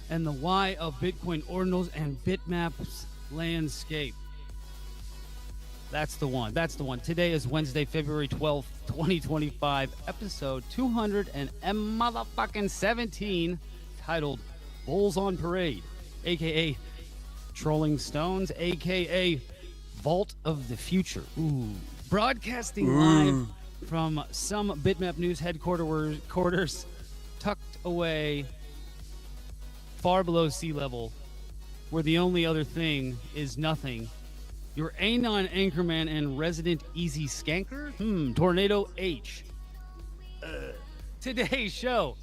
and the why of Bitcoin ordinals and Bitmap's landscape. That's the one. That's the one. Today is Wednesday, February 12th, 2025, episode 217, titled Bulls on Parade, a.k.a. Trolling Stones, a.k.a. Vault of the Future. Ooh. Broadcasting live from some Bitmap News headquarters tucked away far below sea level, where the only other thing is nothing. Your Anon anchorman and resident easy skanker? Tornado H. Today's show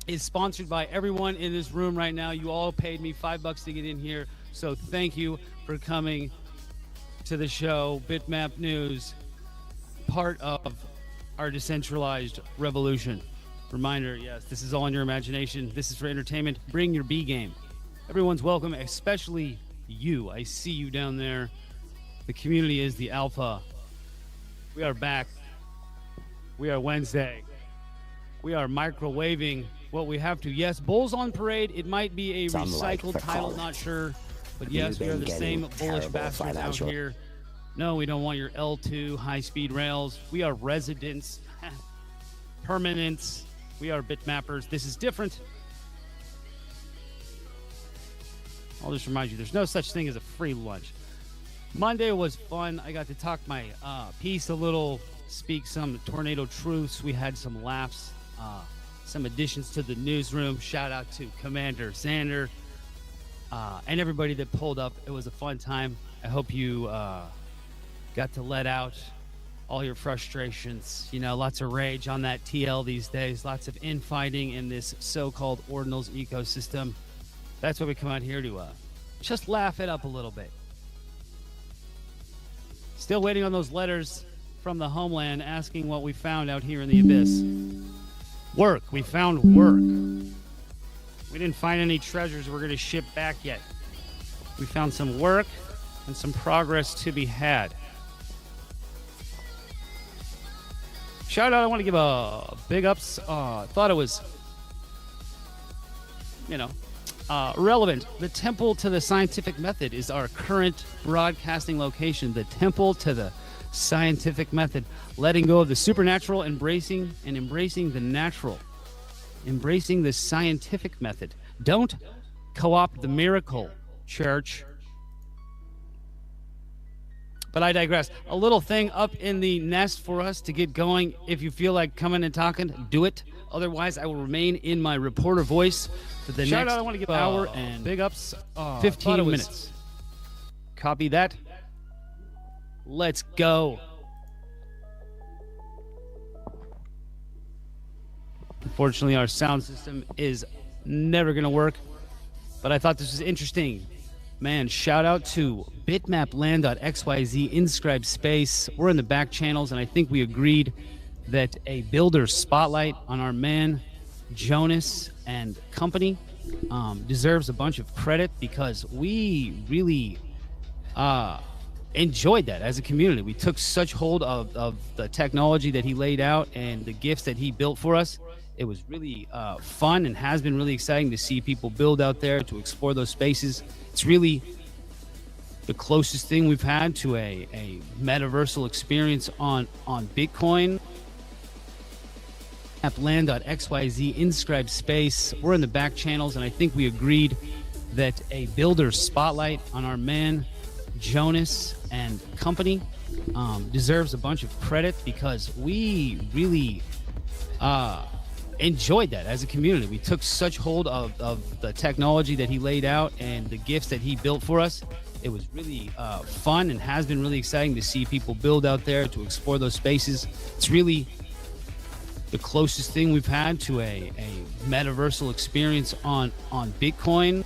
is sponsored by everyone in this room right now. You all paid me $5 to get in here, so thank you for coming to the show. Bitmap News, part of our decentralized revolution. Reminder, yes, this is all in your imagination. This is for entertainment. Bring your B game. Everyone's welcome, especially you. I see you down there. The community is the alpha. We are back. We are Wednesday. We are microwaving what we have to. Yes, Bulls on Parade. It might be a recycled title, not sure. But yes, we are the same bullish bastards out here. No, we don't want your L2 high-speed rails. We are residents, permanents. We are bitmappers. This is different. I'll just remind you, there's no such thing as a free lunch. Monday was fun. I got to talk my piece a little, speak some tornado truths. We had some laughs, some additions to the newsroom. Shout out to Commander Xander and everybody that pulled up. It was a fun time. I hope you got to let out all your frustrations. You know, lots of rage on that TL these days. Lots of infighting in this so-called ordinals ecosystem. That's why we come out here to just laugh it up a little bit. Still waiting on those letters from the homeland asking what we found out here in the abyss. Work. We found work. We didn't find any treasures we're going to ship back yet. We found some work and some progress to be had. Shout out, I want to give a big ups. Thought it was, relevant. The Temple to the Scientific Method is our current broadcasting location. The Temple to the Scientific Method. Letting go of the supernatural, embracing the natural. Embracing the scientific method. Don't co-opt the miracle, church. But I digress. A little thing up in the nest for us to get going. If you feel like coming and talking, do it. Otherwise, I will remain in my reporter voice for the next I want to give hour and big ups. 15 minutes. Copy that. Let's go. Unfortunately, our sound system is never gonna work. But I thought this was interesting. Man, shout out to bitmapland.xyz inscribe space. We're in the back channels, and I think we agreed that a builder spotlight on our man Jonas and company deserves a bunch of credit, because we really enjoyed that as a community. We took such hold of the technology that he laid out and the gifts that he built for us. It was really fun, and has been really exciting to see people build out there, to explore those spaces. It's really the closest thing we've had to a metaversal experience on Bitcoin. Land.xyz inscribe space. We're in the back channels, and I think we agreed that a builder spotlight on our man Jonas and company deserves a bunch of credit, because we really enjoyed that as a community. We took such hold of the technology that he laid out and the gifts that he built for us. It was really fun, and has been really exciting to see people build out there, to explore those spaces. It's really the closest thing we've had to a metaversal experience on Bitcoin.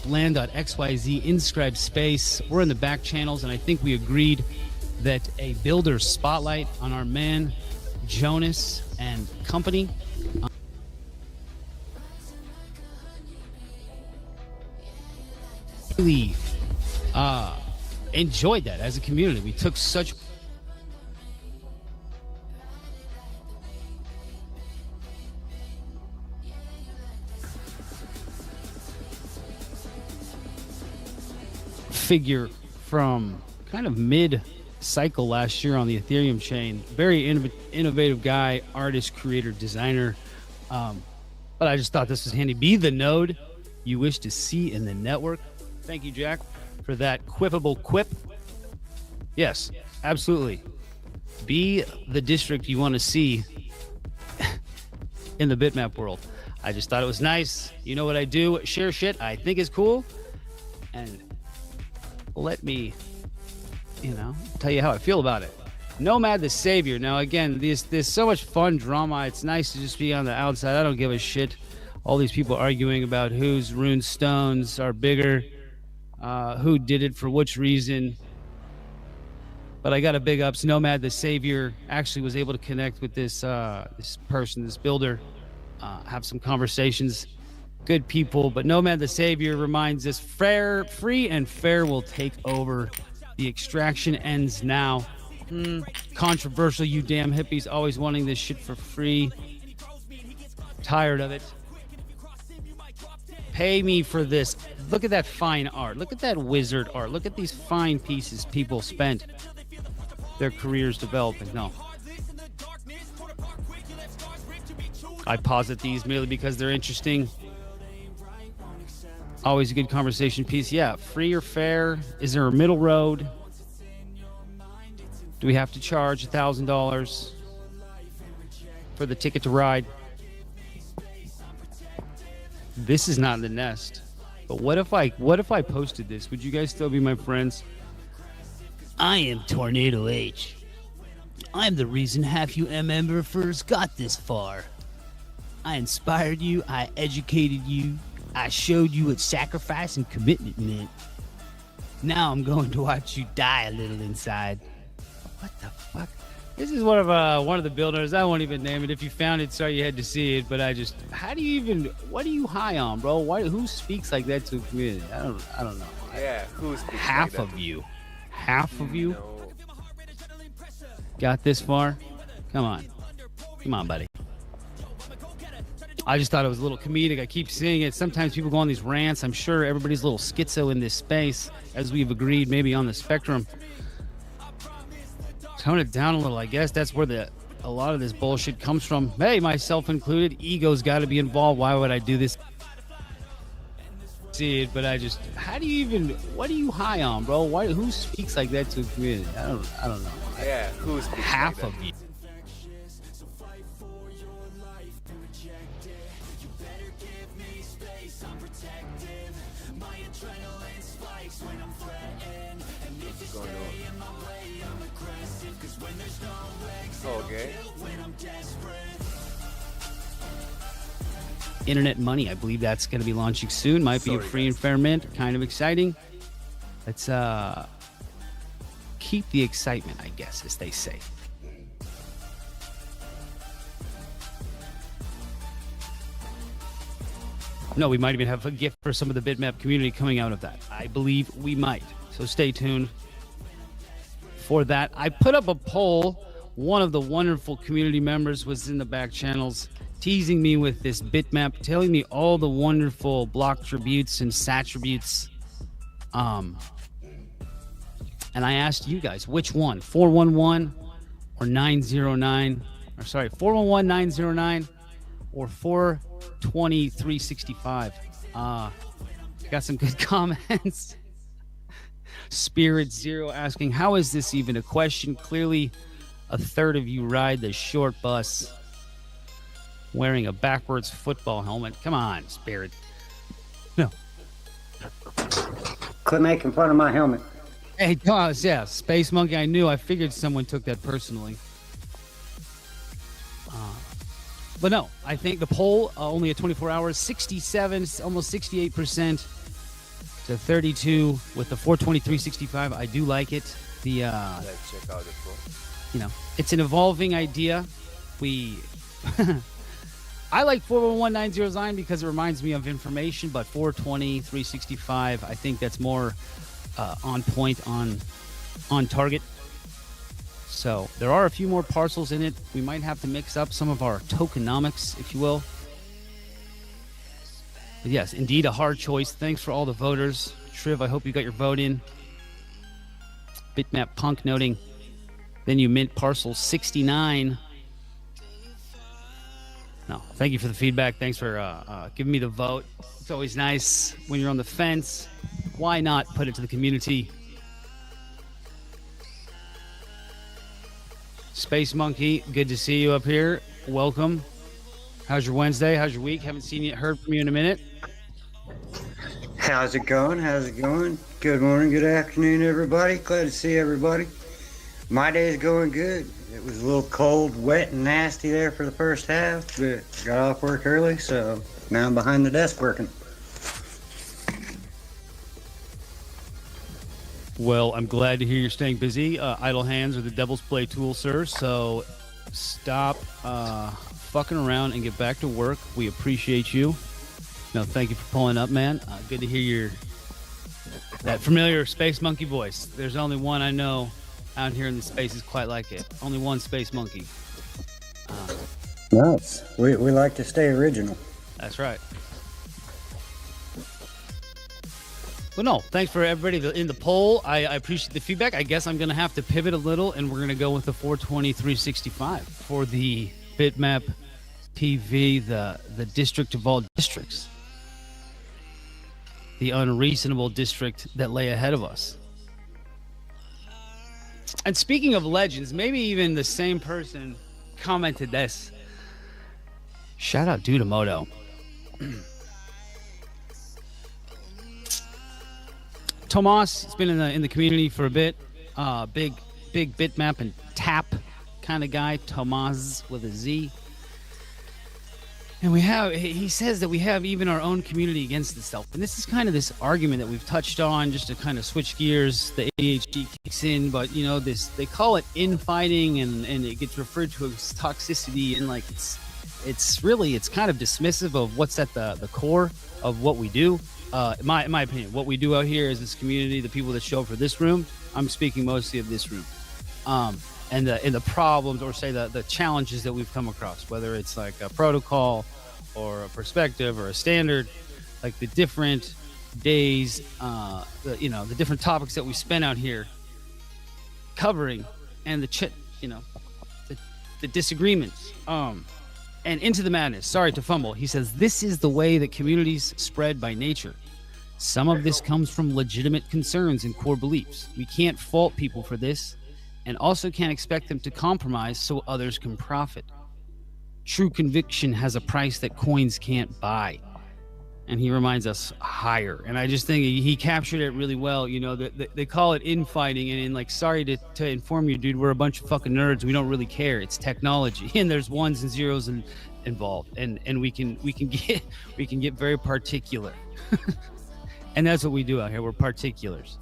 Land.xyz inscribe space. We're in the back channels, and I think we agreed that a builder spotlight on our man Jonas and company really enjoyed that as a community. We took such figure from kind of mid cycle last year on the Ethereum chain. Very innovative guy, artist, creator, designer. But I just thought this was handy. Be the node you wish to see in the network. Thank you, Jack, for that quippable quip. Yes, absolutely. Be the district you want to see in the Bitmap world. I just thought it was nice. You know what I do? Share shit I think is cool, and let me, tell you how I feel about it. Nomad the Savior. Now, again, there's so much fun drama. It's nice to just be on the outside. I don't give a shit. All these people arguing about whose rune stones are bigger, who did it for which reason. But I got a big ups. Nomad the Savior actually was able to connect with this person, this builder, have some conversations. Good people. But Nomad the Savior reminds us, free and fair will take over. The extraction ends now. Controversial, you damn hippies, always wanting this shit for free. Tired of it. Pay me for this. Look at that fine art. Look at that wizard art. Look at these fine pieces people spent their careers developing. No. I posit these merely because they're interesting. Always a good conversation piece. Yeah, free or fair? Is there a middle road? Do we have to charge $1,000 for the ticket to ride? This is not in the nest. But what if I posted this? Would you guys still be my friends? I am Tornado H. I'm the reason half you MMers first got this far. I inspired you. I educated you. I showed you what sacrifice and commitment meant. Now I'm going to watch you die a little inside. What the fuck? This is one of the builders. I won't even name it. If you found it, sorry you had to see it. But what are you high on, bro? Who speaks like that to a community? I don't know. Yeah, who speaks Half like of you. Half of you got this far? Come on, buddy. I just thought it was a little comedic. I keep seeing it. Sometimes people go on these rants. I'm sure everybody's a little schizo in this space, as we've agreed, maybe on the spectrum. Tone it down a little. I guess that's where a lot of this bullshit comes from. Hey, myself included. Ego's got to be involved. Why would I do this? See it, but what are you high on, bro? Who speaks like that to a community? I don't know. Yeah, who speaks Half like of you. Okay. internet money. I believe that's going to be launching soon. Might be a free and fair mint. Kind of exciting. Let's keep the excitement, I guess, as they say. No, we might even have a gift for some of the Bitmap community coming out of that. I believe we might. So stay tuned for that. I put up a poll. One of the wonderful community members was in the back channels teasing me with this bitmap, telling me all the wonderful block tributes and sattributes. And I asked you guys, which one? 411 or 909? Or sorry, 411 909 or 420 365. Got some good comments. Spirit Zero asking, how is this even a question? Clearly, a third of you ride the short bus wearing a backwards football helmet. Come on, Spirit. No. Quit making fun of my helmet. Hey, Thomas, yeah, Space Monkey, I knew. I figured someone took that personally. But no, I think the poll, only at 24 hours, 67, almost 68% to 32 with the 423.65. I do like it. The Let's check out the poll. you know, it's an evolving idea. I like 411-909 because it reminds me of information, but 420-365, I think that's more on point, on target. So there are a few more parcels in it. We might have to mix up some of our tokenomics, if you will. But yes, indeed a hard choice. Thanks for all the voters. Triv, I hope you got your vote in. Bitmap Punk noting, then you mint parcel 69. No, thank you for the feedback. Thanks for giving me the vote. It's always nice when you're on the fence. Why not put it to the community? Space Monkey, good to see you up here. Welcome. How's your Wednesday? How's your week? Haven't seen you, heard from you in a minute. How's it going? How's it going? Good morning, good afternoon, everybody. Glad to see everybody. My day is going good. It was a little cold, wet, and nasty there for the first half, but got off work early, so now I'm behind the desk working. Well, I'm glad to hear you're staying busy. Idle hands are the devil's play tool, sir. So stop fucking around and get back to work. We appreciate you. No, thank you for pulling up, man. Good to hear that familiar Space Monkey voice. There's only one I know out here in the spaces quite like it. Only one Space Monkey. Nice. We like to stay original. That's right. Well, no, thanks for everybody in the poll. I appreciate the feedback. I guess I'm going to have to pivot a little, and we're going to go with the 423.65 for the Bitmap PV, the district of all districts, the unreasonable district that lay ahead of us. And speaking of legends, maybe even the same person commented this. Shout out Dudamoto. Tomas has been in the community for a bit. Big bitmap and tap kind of guy. Tomas with a Z. And he says that we have even our own community against itself. And this is kind of this argument that we've touched on just to kind of switch gears. The ADHD kicks in, but you know, they call it infighting and it gets referred to as toxicity, and like it's kind of dismissive of what's at the core of what we do. In my opinion, what we do out here is this community, the people that show up for this room. I'm speaking mostly of this room, and the problems, or say the challenges that we've come across, whether it's like a protocol or a perspective or a standard, like the different days, the different topics that we spend out here covering, and the disagreements, and into the madness. Sorry to fumble. He says, this is the way that communities spread by nature. Some of this comes from legitimate concerns and core beliefs. We can't fault people for this, and also can't expect them to compromise so others can profit. True conviction has a price that coins can't buy. and he reminds us higher. And I just think he captured it really well. You know, they call it infighting, and in like, sorry to inform you, dude, we're a bunch of fucking nerds. We don't really care. It's technology, and there's ones and zeros involved, and we can get very particular, and that's what we do out here. We're particulars.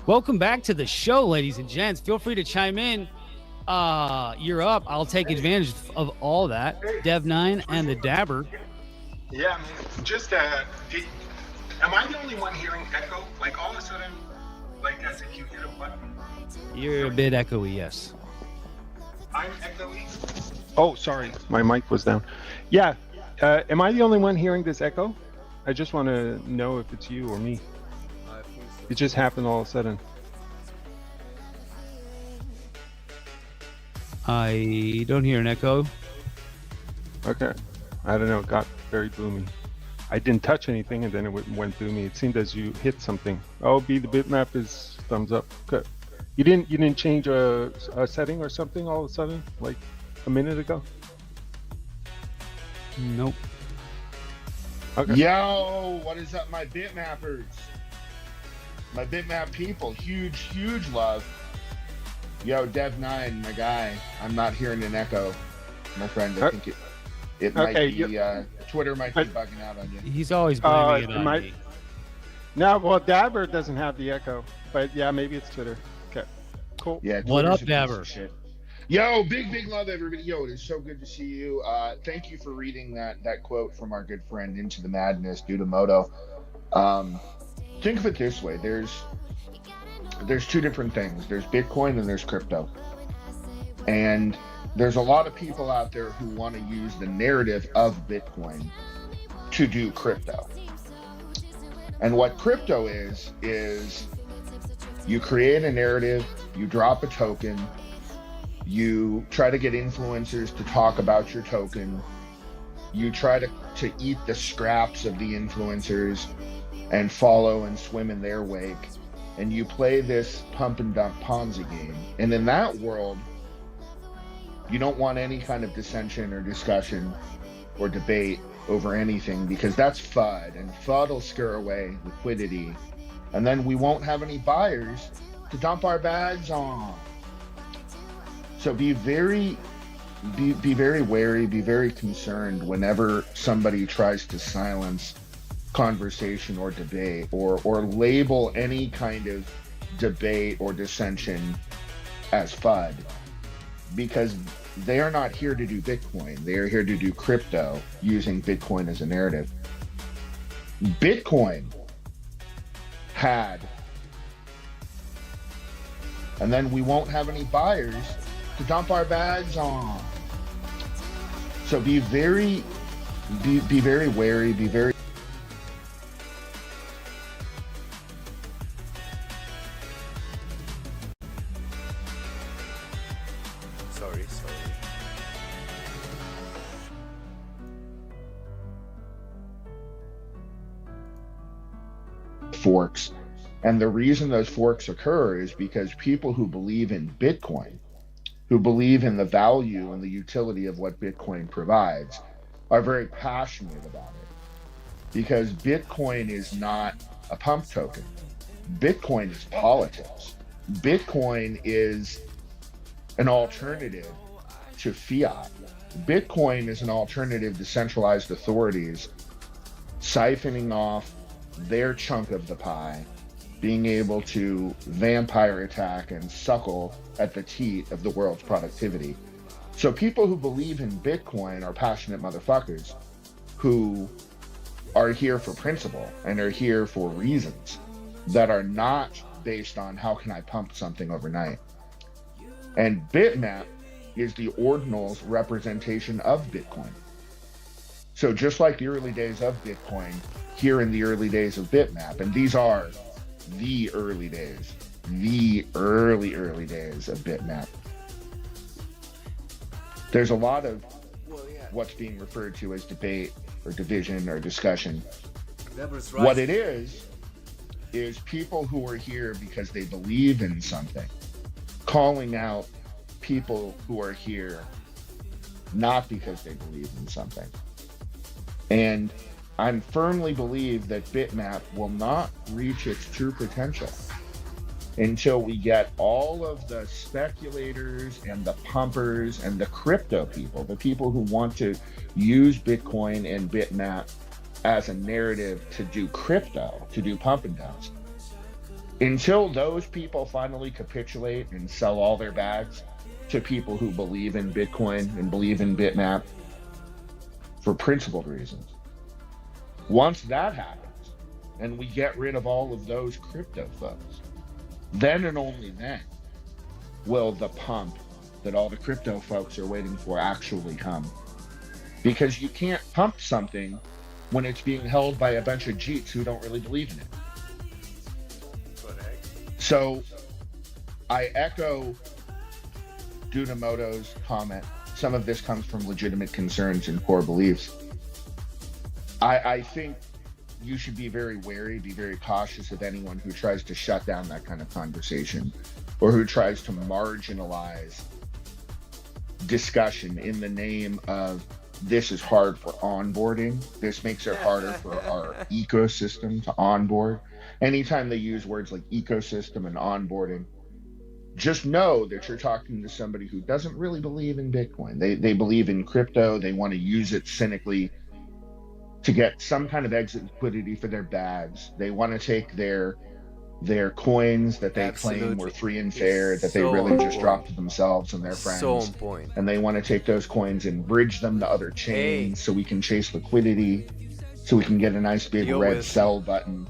Welcome back to the show, ladies and gents. Feel free to chime in. You're up. I'll take advantage of all that. Dev9 and the Dabber. Yeah, man. Just, am I the only one hearing echo? Like, all of a sudden, like, as if you hit a button? You're a bit echoey, yes. I'm echoey? Oh, sorry. My mic was down. Yeah. Am I the only one hearing this echo? I just want to know if it's you or me. I think so. It just happened all of a sudden. I don't hear an echo. Okay. I don't know. It got very boomy. I didn't touch anything, and then it went boomy. It seemed as you hit something. Oh, the bitmap is thumbs up. Okay. You didn't change a setting or something all of a sudden, like a minute ago? Nope. Okay. Yo, what is up, my bitmappers? My bitmap people, huge love. Yo, Dev9, my guy. I'm not hearing an echo, my friend. I think it might be Twitter might be bugging out on you. He's always blaming it on me. No, well, Dabber doesn't have the echo, but yeah, maybe it's Twitter. Okay, cool. Yeah. What Twitter's up, a piece Dabber? of shit. Yo, big love, everybody. Yo, it is so good to see you. Thank you for reading that quote from our good friend Into the Madness, Dudamoto. Think of it this way: there's two different things. There's Bitcoin and there's crypto. And there's a lot of people out there who want to use the narrative of Bitcoin to do crypto. And what crypto is you create a narrative, you drop a token, you try to get influencers to talk about your token, you try to eat the scraps of the influencers and follow and swim in their wake, and you play this pump and dump Ponzi game. And in that world, you don't want any kind of dissension or discussion or debate over anything, because that's FUD, and FUD will scare away liquidity, and then we won't have any buyers to dump our bags on. So be very wary, be very concerned whenever somebody tries to silence conversation or debate, or label any kind of debate or dissension as FUD, because they are not here to do Bitcoin. They are here to do crypto, using Bitcoin as a narrative. Bitcoin had, and then we won't have any buyers to dump our bags on. So be very wary, be very Sorry. forks. And the reason those forks occur is because people who believe in Bitcoin, who believe in the value and the utility of what Bitcoin provides, are very passionate about it. Because Bitcoin is not a pump token. Bitcoin is politics. Bitcoin is an alternative to fiat. Bitcoin is an alternative to centralized authorities siphoning off their chunk of the pie, being able to vampire attack and suckle at the teat of the world's productivity. So people who believe in Bitcoin are passionate motherfuckers who are here for principle and are here for reasons that are not based on how can I pump something overnight. And Bitmap is the ordinal's representation of Bitcoin. So just like the early days of Bitcoin, here in the early days of Bitmap, and these are the early days, the early days of Bitmap. There's a lot of what's being referred to as debate or division or discussion. Deborah's right. What it is people who are here because they believe in something, calling out people who are here not because they believe in something. And I'm firmly believe that Bitmap will not reach its true potential until we get all of the speculators and the pumpers and the crypto people, the people who want to use Bitcoin and Bitmap as a narrative to do crypto, to do pump and dumps. Until those people finally capitulate and sell all their bags to people who believe in Bitcoin and believe in Bitmap for principled reasons. Once that happens and we get rid of all of those crypto folks, then and only then will the pump that all the crypto folks are waiting for actually come. Because you can't pump something when it's being held by a bunch of Jeets who don't really believe in it. So I echo Dunamoto's comment. Some of this comes from legitimate concerns and core beliefs. I think you should be very wary, be very cautious of anyone who tries to shut down that kind of conversation or who tries to marginalize discussion in the name of this is hard for onboarding. This makes it harder for our ecosystem to onboard. Anytime they use words like ecosystem and onboarding, just know that you're talking to somebody who doesn't really believe in Bitcoin. They believe in crypto. They want to use it cynically to get some kind of exit liquidity for their bags. They want to take their coins that they claim were free and fair, that they really just dropped to themselves and their friends. So on point. And they want to take those coins and bridge them to other chains so we can chase liquidity, so we can get a nice big red sell button,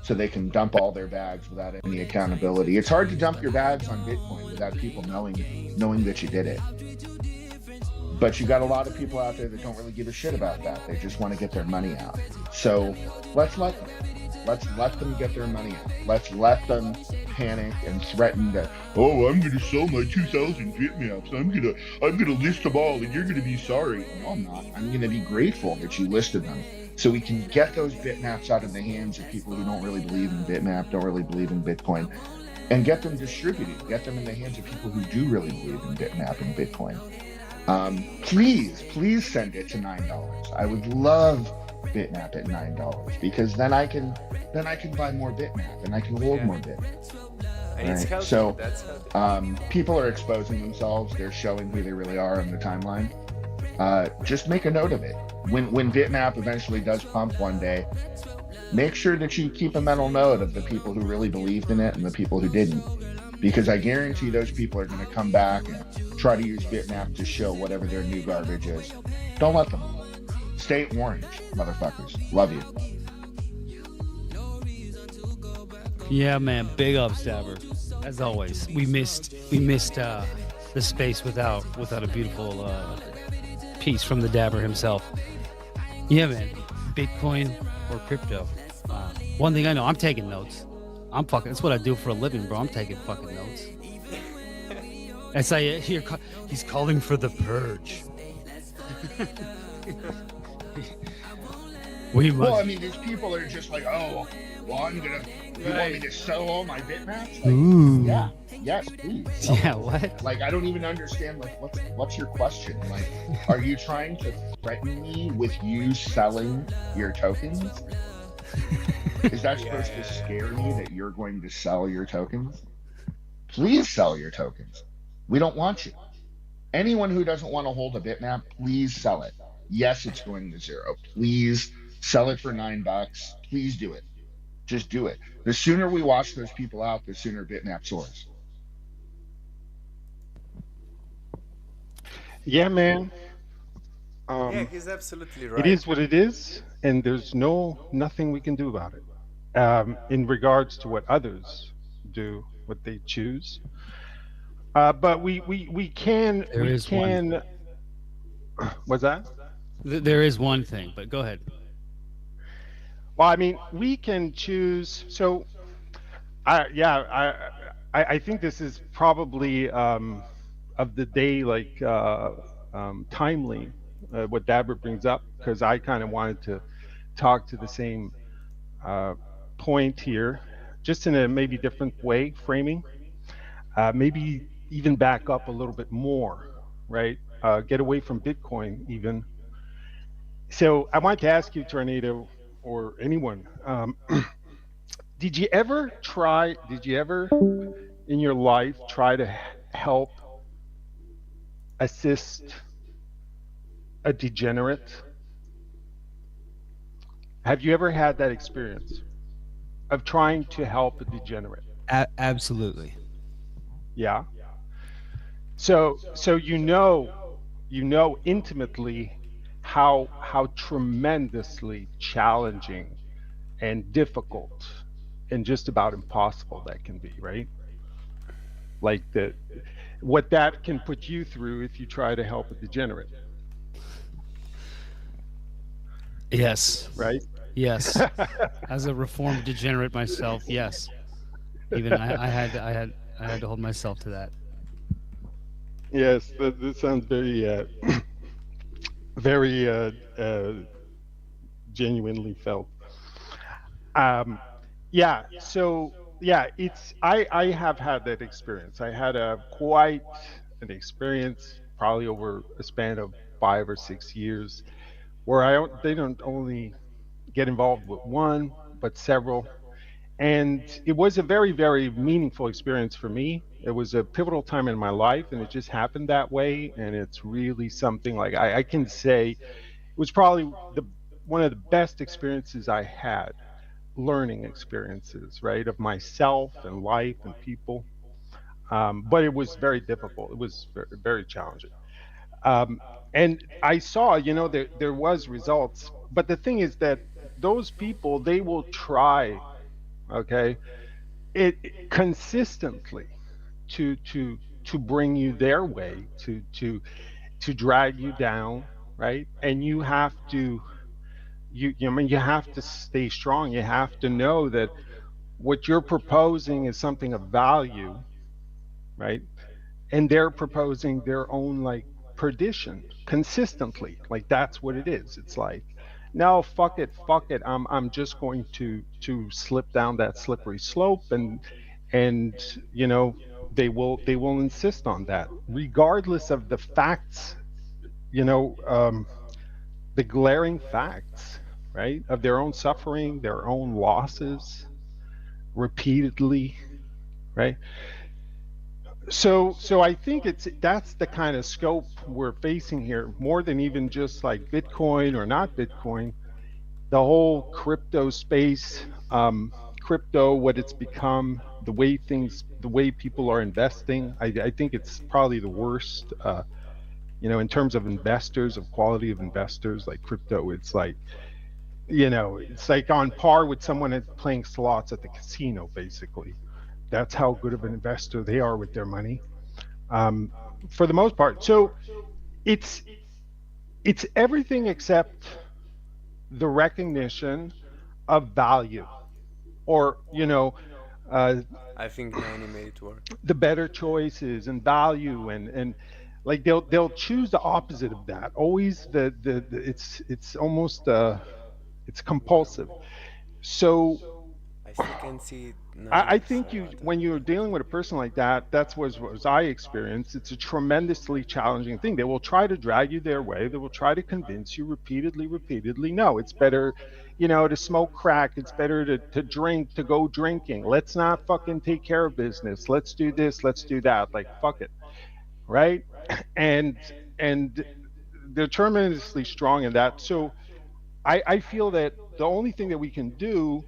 so they can dump all their bags without any accountability. It's hard to dump your bags on Bitcoin without people knowing that you did it. But you got a lot of people out there that don't really give a shit about that. They just want to get their money out. So let's let them get their money out. Let's let them panic and threaten that, oh, I'm gonna sell my 2,000 Bitmaps. I'm gonna list them all and you're gonna be sorry. No, I'm not. I'm gonna be grateful that you listed them. So we can get those Bitmaps out of the hands of people who don't really believe in Bitmap, don't really believe in Bitcoin, and get them distributed, get them in the hands of people who do really believe in Bitmap and Bitcoin. Please send it to $9. I would love Bitmap at $9 because then I can buy more Bitmap and I can hold more Bitmap. And it's healthy. So That's healthy. people are exposing themselves. They're showing who they really are on the timeline. Just make a note of it. When Bitmap eventually does pump one day, make sure that you keep a mental note of the people who really believed in it and the people who didn't. Because I guarantee those people are going to come back and try to use Bitmap to show whatever their new garbage is. Don't let them. Stay orange, motherfuckers. Love you. Yeah, man. Big up, Stabber. As always, we missed the space without a beautiful piece from the Dabber himself. Yeah, man. Bitcoin or crypto. One thing I know, I'm taking notes. That's what I do for a living, bro. I'm taking fucking notes. As I hear, he's calling for the purge. Well, I mean, these people are just like, oh, well, you want me to sell all my Bitmaps? Like, ooh. Yeah, yes, please. Yeah, what? Like, I don't even understand, like, what's your question? Like, are you trying to threaten me with you selling your tokens? Is that supposed to scare me that you're going to sell your tokens? Please sell your tokens. We don't want you. Anyone who doesn't want to hold a Bitmap, please sell it. Yes, it's going to zero. Please sell it for $9. Please do it. Just do it. The sooner we wash those people out, the sooner Bitmap soars. Yeah, man. Yeah, he's absolutely right. It is what it is, and there's nothing we can do about it. In regards to what others do, what they choose. But we can. There we is can. one. What's that? There is one thing, but go ahead. Well, I mean, we can choose. So, I think this is probably of the day, like timely, what Dabber brings up, because I kind of wanted to talk to the same point here, just in a maybe different way, framing. Maybe even back up a little bit more, right? Get away from Bitcoin even, So I wanted to ask you, Tornado, or anyone, did you ever in your life try to help assist a degenerate? Have you ever had that experience of trying to help a degenerate? Absolutely. Yeah. So you know intimately how tremendously challenging and difficult and just about impossible that can be, right? Like the what that can put you through if you try to help a degenerate, Yes. right? Yes. As a reformed degenerate myself, yes. Even I had to hold myself to that. Yes, that sounds very very genuinely felt. Um, yeah. So yeah, it's I have had that experience. I had a quite an experience, probably over a span of 5 or 6 years, where they don't only get involved with one, but several. And it was a very, very meaningful experience for me. It was a pivotal time in my life, and it just happened that way. And it's really something like I can say it was probably the one of the best experiences I had, learning experiences, right, of myself and life and people. But it was very difficult. It was very, very challenging. Um, and I saw, there was results. But the thing is that those people, they will try, okay, it consistently to bring you their way, to drag you down, right? And you have to I mean, you have to stay strong. You have to know that what you're proposing is something of value, right? And they're proposing their own like perdition consistently. Like that's what it is. It's like, no, fuck it. I'm just going to slip down that slippery slope, and you know they will insist on that regardless of the facts, you know, the glaring facts, right, of their own suffering, their own losses repeatedly, right? So I think that's the kind of scope we're facing here, more than even just like Bitcoin or not Bitcoin, the whole crypto space, crypto, what it's become, the way people are investing. I think it's probably the worst, in terms of investors, of quality of investors, like crypto. It's like, it's like on par with someone playing slots at the casino, basically. That's how good of an investor they are with their money, um, for the most part. So it's it's everything except the recognition of value, or uh, I think 90 made it work. the better choices and value, and like they'll choose the opposite of that. Always it's almost it's compulsive. So I still can see I think 90% of when you're dealing with a person like that, that's what I experienced. It's a tremendously challenging thing. They will try to drag you their way. They will try to convince you repeatedly, repeatedly. No, it's better, to smoke crack. It's better to drink, to go drinking. Let's not fucking take care of business. Let's do this. Let's do that. Like, fuck it. Right. And, and they're tremendously strong in that. So I feel that the only thing that we can do,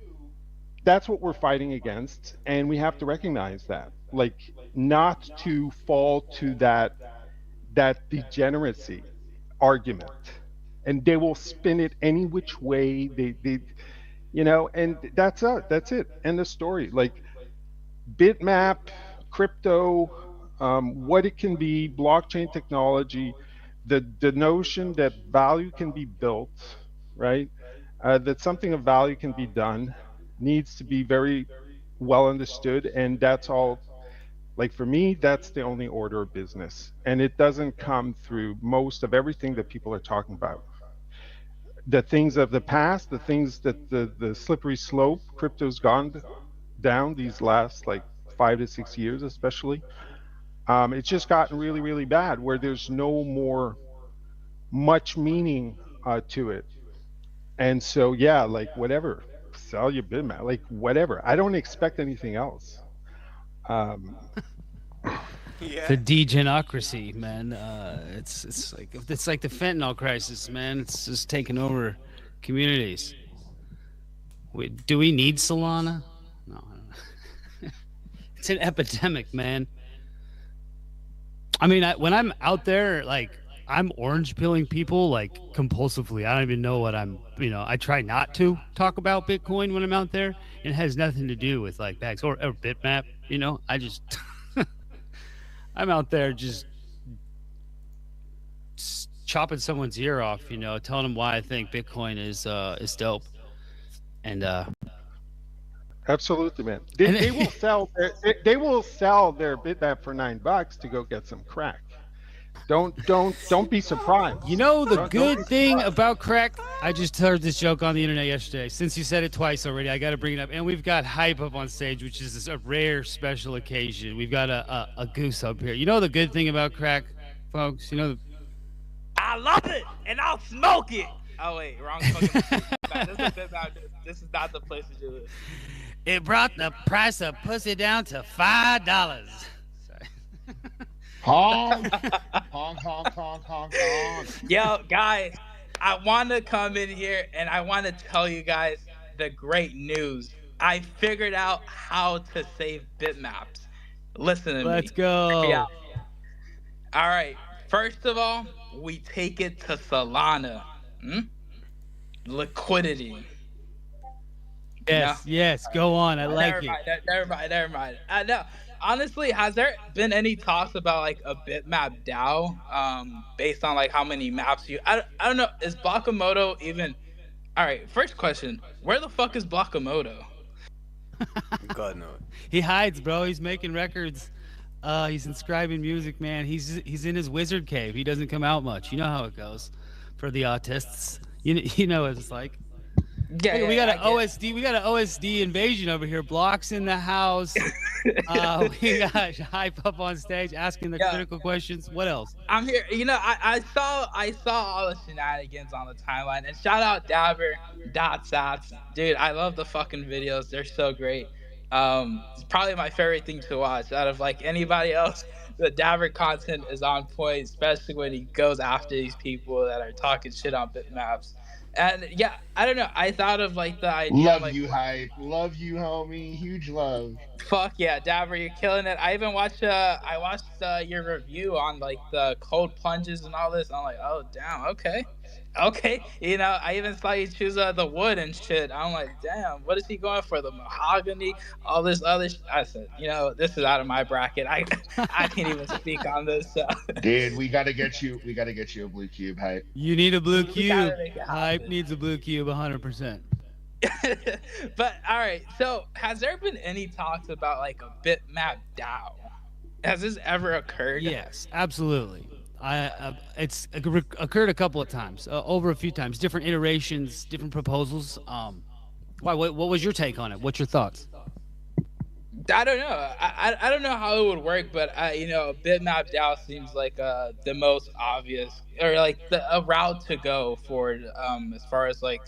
that's what we're fighting against, and we have to recognize that, like, not to fall to that degeneracy argument, and they will spin it any which way they and that's it, end the story. Like, Bitmap, crypto, what it can be, blockchain technology, the notion that value can be built, right? That something of value can be done, needs to be very well understood, and that's all. Like, for me, that's the only order of business, and it doesn't come through most of everything that people are talking about. The things of the past, the things that the slippery slope crypto's gone down these last like 5 to 6 years, especially. It's just gotten really, really bad, where there's no more much meaning to it. And so, yeah, like whatever, sell your Bitmap, like whatever. I don't expect anything else. Um, The degenocracy, man. It's like the fentanyl crisis, man. It's just taking over communities. Do we need Solana? No, I don't know. It's an epidemic, man. I mean, when I'm out there, like I'm orange pilling people like compulsively. I don't even know what I'm. I try not to talk about Bitcoin when I'm out there. It has nothing to do with like bags or Bitmap. I just I'm out there just chopping someone's ear off. Telling them why I think Bitcoin is dope. And Absolutely, man. And They will sell. They will sell their Bitmap for $9 to go get some crack. Don't be surprised. the Don't good be thing surprised. about crack, I just heard this joke on the internet yesterday. Since you said it twice already, I got to bring it up. And we've got Hype up on stage, which is a rare special occasion. We've got a goose up here. The good thing about crack, folks? I love it, and I'll smoke it. Oh wait, wrong fucking. This is a bit about this. This is not the place to do this. It brought the price of pussy down to $5. Sorry. Honk, honk, honk, honk, honk, honk. Yo, guys, I want to come in here and I want to tell you guys the great news. I figured out how to save bitmaps. Listen to me. Let's go. Yeah. All right. First of all, we take it to Solana. Liquidity. Yes. Go on. I like it. Never mind. No, honestly, has there been any talks about like a bitmap DAO, based on like how many maps you? I don't know. Is Blockamoto even? All right. First question: where the fuck is Blockamoto? God no. He hides, bro. He's making records. He's inscribing music, man. He's in his wizard cave. He doesn't come out much. You know how it goes for the autists. You know what it's like. Yeah, We got an OSD. We got an OSD invasion over here. Blocks in the house. We got Hype up on stage asking the critical questions. What else? I'm here. I saw all the shenanigans on the timeline, and shout out Dabber Sats, dude. I love the fucking videos. They're so great. It's probably my favorite thing to watch out of like anybody else. The Dabber content is on point, especially when he goes after these people that are talking shit on bitmaps. And yeah, I don't know. I thought of like the idea. Love like, you, Hype. Love you, homie. Huge love. Fuck yeah, Dabber, you're killing it. I even watched your review on like the cold plunges and all this. I'm like, oh damn, okay. I even saw you choose the wood and shit. I'm like, damn, what is he going for? The mahogany, all this other. I said, this is out of my bracket. I can't even speak on this. So. Dude, we gotta get you. We gotta get you a blue cube, Hype. You need a blue cube. gotta make it Hype happen. needs a blue cube, 100%. But all right, so has there been any talks about like a bitmap DAO? Has this ever occurred? Yes, absolutely. It's occurred a couple of times, over a few times, different iterations, different proposals. What was your take on it? What's your thoughts? I don't know. I don't know how it would work, but a bitmap DAO seems like the most obvious or like a route to go for it, as far as like,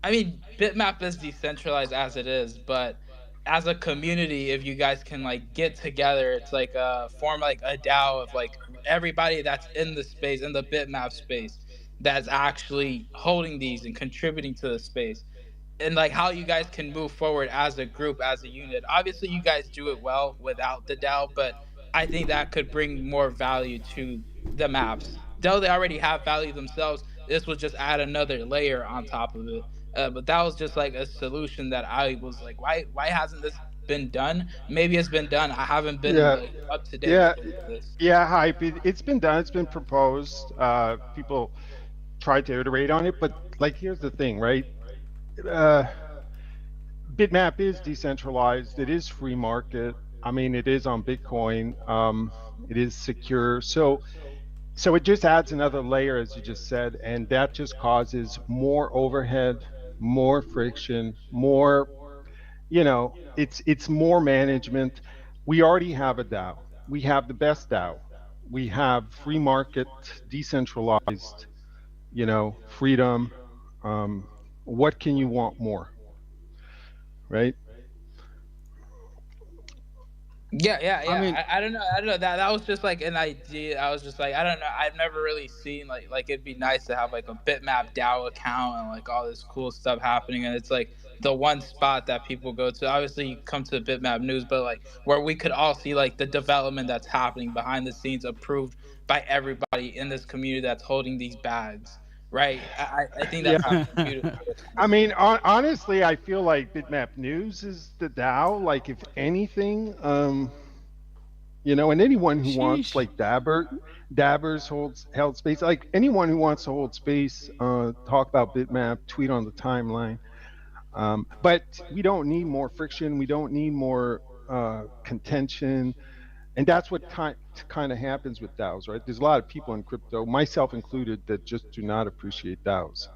I mean, bitmap is decentralized as it is, but as a community, if you guys can like get together, it's like form like a DAO of like everybody that's in the space, in the bitmap space, that's actually holding these and contributing to the space, and like how you guys can move forward as a group, as a unit. Obviously you guys do it well without the DAO, but I think that could bring more value to the maps. Though they already have value themselves, this will just add another layer on top of it. But that was just like a solution that I was like, why hasn't this been done? Maybe it's been done. I haven't been like, up to date with this. Hype. It's been done. It's been proposed. People tried to iterate on it, but like, here's the thing, right? Bitmap is decentralized. It is free market. I mean, it is on Bitcoin. It is secure. So it just adds another layer, as you just said, and that just causes more overhead, more friction, more, it's more management. We already have a DAO. We have the best DAO. We have free market, decentralized, freedom. What can you want more, right? Yeah, yeah, I yeah. mean, I don't know. I don't know. That was just like an idea. I was just like, I don't know. I've never really seen like it'd be nice to have like a Bitmap DAO account and like all this cool stuff happening. And it's like the one spot that people go to. Obviously, you come to the Bitmap news, but like where we could all see like the development that's happening behind the scenes, approved by everybody in this community that's holding these bags. Right. I think Yeah. that's something beautiful to kind of I see. mean, honestly, I feel like Bitmap News is the DAO. Like, if anything, and anyone who wants, sheesh. like Dabbers holds held space. Like anyone who wants to hold space, talk about Bitmap, tweet on the timeline. But we don't need more friction. We don't need more contention, and that's what kind of happens with DAOs, right? There's a lot of people in crypto, myself included, that just do not appreciate DAOs.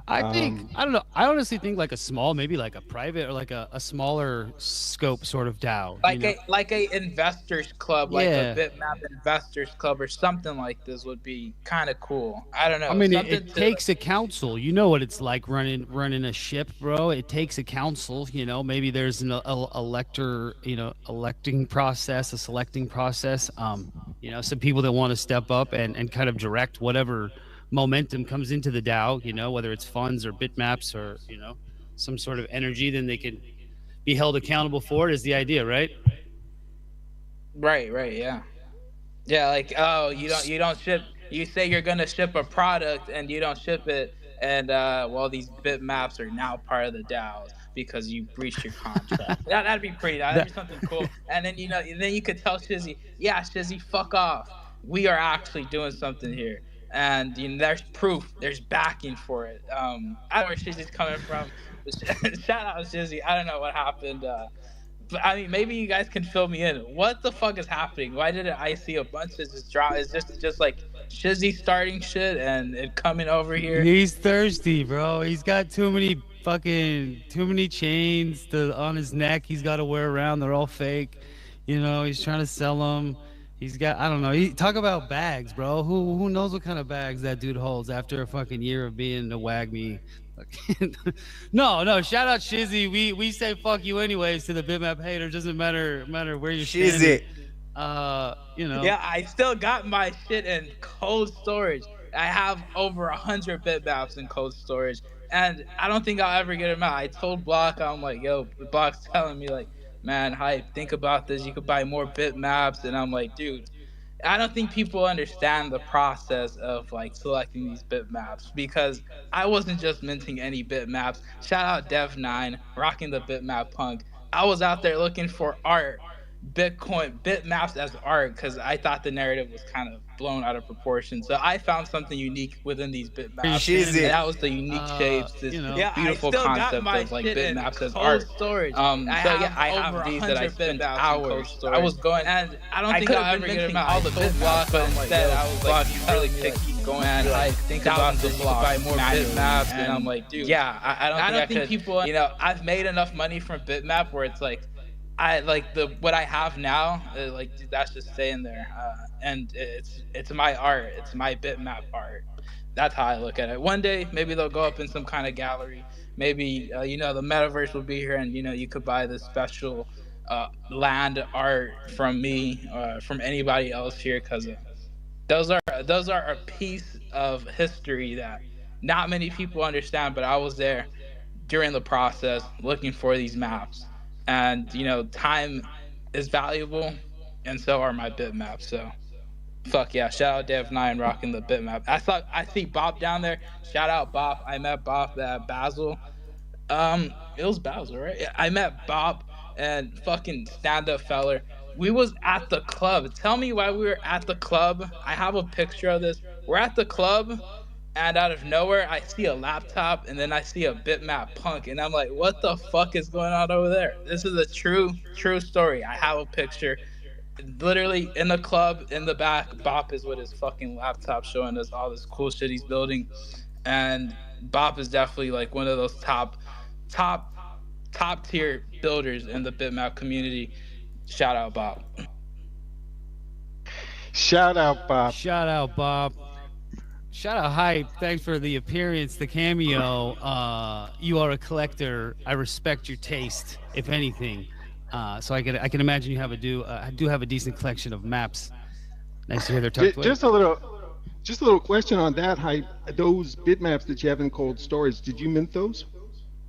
I think Um, I don't know. I honestly think like a small, maybe like a private or like a smaller scope sort of DAO. Like a investors club, like a Yeah. Bitmap investors club or something like this would be kind of cool. I don't I know, mean, something it to like, takes a council. You know what it's like running a ship, bro. It takes a council. Maybe there's an elector, electing process, a selecting process. Some people that want to step up and kind of direct whatever momentum comes into the DAO. Whether it's funds or bitmaps or some sort of energy, then they can be held accountable for it. Is the idea, right? right, yeah. Yeah, like, oh, you don't ship. You say you're gonna ship a product and you don't ship it, and well, these bitmaps are now part of the DAOs because you breached your contract. That'd be pretty. That'd That be something cool. And then then you could tell Shizzy, yeah, Shizzy, fuck off. We are actually doing something here, and there's proof. There's backing for it. I don't know where Shizzy's coming from. Shout out Shizzy. I don't know what happened. But I mean, maybe you guys can fill me in. What the fuck is happening? Why didn't I see a bunch of just drama? Is just like Shizzy starting shit and it coming over here? He's thirsty, bro. He's got too many chains on his neck. He's got to wear around. They're all fake. He's trying to sell them. He's got I don't know. Talk about bags, bro. Who knows what kind of bags that dude holds after a fucking year of being a wagme. No, no. Shout out Shizzy. We say fuck you anyways to the Bitmap haters. Doesn't matter where you're standing. Shizzy. Yeah, I still got my shit in cold storage. I have over 100 bitmaps in cold storage, and I don't think I'll ever get them out. I told Block, I'm like, yo, Block's telling me like, man, hype, think about this. You could buy more bitmaps, and I'm like, dude, I don't think people understand the process of like selecting these bitmaps because I wasn't just minting any bitmaps. Shout out Dev9, rocking the bitmap punk. I was out there looking for art, Bitcoin bitmaps as art because I thought the narrative was kind of blown out of proportion. So I found something unique within these bitmaps, and Shizzy. that was the unique shapes, this Yeah, beautiful I still concept of like bitmaps as art. storage. So yeah, I have these that I spent hours. I was going, and I don't think I'll ever get them out. All the bitmaps, but instead I was like, you really picky, going and like think about this, you could buy more bitmaps, and I'm like, dude, yeah, I don't think people, I've made enough money from bitmap where it's like. I like what I have now, like dude, that's just staying there, and it's my art, it's my bitmap art. That's how I look at it. One day, maybe they'll go up in some kind of gallery. Maybe the metaverse will be here, and you could buy this special land art from me, from anybody else here, because those are a piece of history that not many people understand. But I was there during the process looking for these maps, and time is valuable, and so are my bitmaps. So fuck yeah, shout out Dev9 rocking the bitmap. I see Bob down there. Shout out Bob. I met Bob at Basel. It was Basel, right? Yeah, I met Bob and fucking stand up feller. We was at the club. Tell me why we were at the club. I have a picture of this. We're at the club, and out of nowhere, I see a laptop, and then I see a bitmap punk, and I'm like, what the fuck is going on over there? This is a true story. I have a picture. Literally in the club, in the back, Bop is with his fucking laptop showing us all this cool shit he's building. And Bop is definitely like one of those top, top tier builders in the bitmap community. Shout out Bop. Shout out, Bob. Shout out, Bob. Shout out hype. Thanks for the appearance, the cameo. You are a collector. I respect your taste, if anything. So I can imagine you have do have a decent collection of maps. Nice to hear they're tucked away. Just a little question on that. Hype. Those bitmaps that you have in cold storage, did you mint those?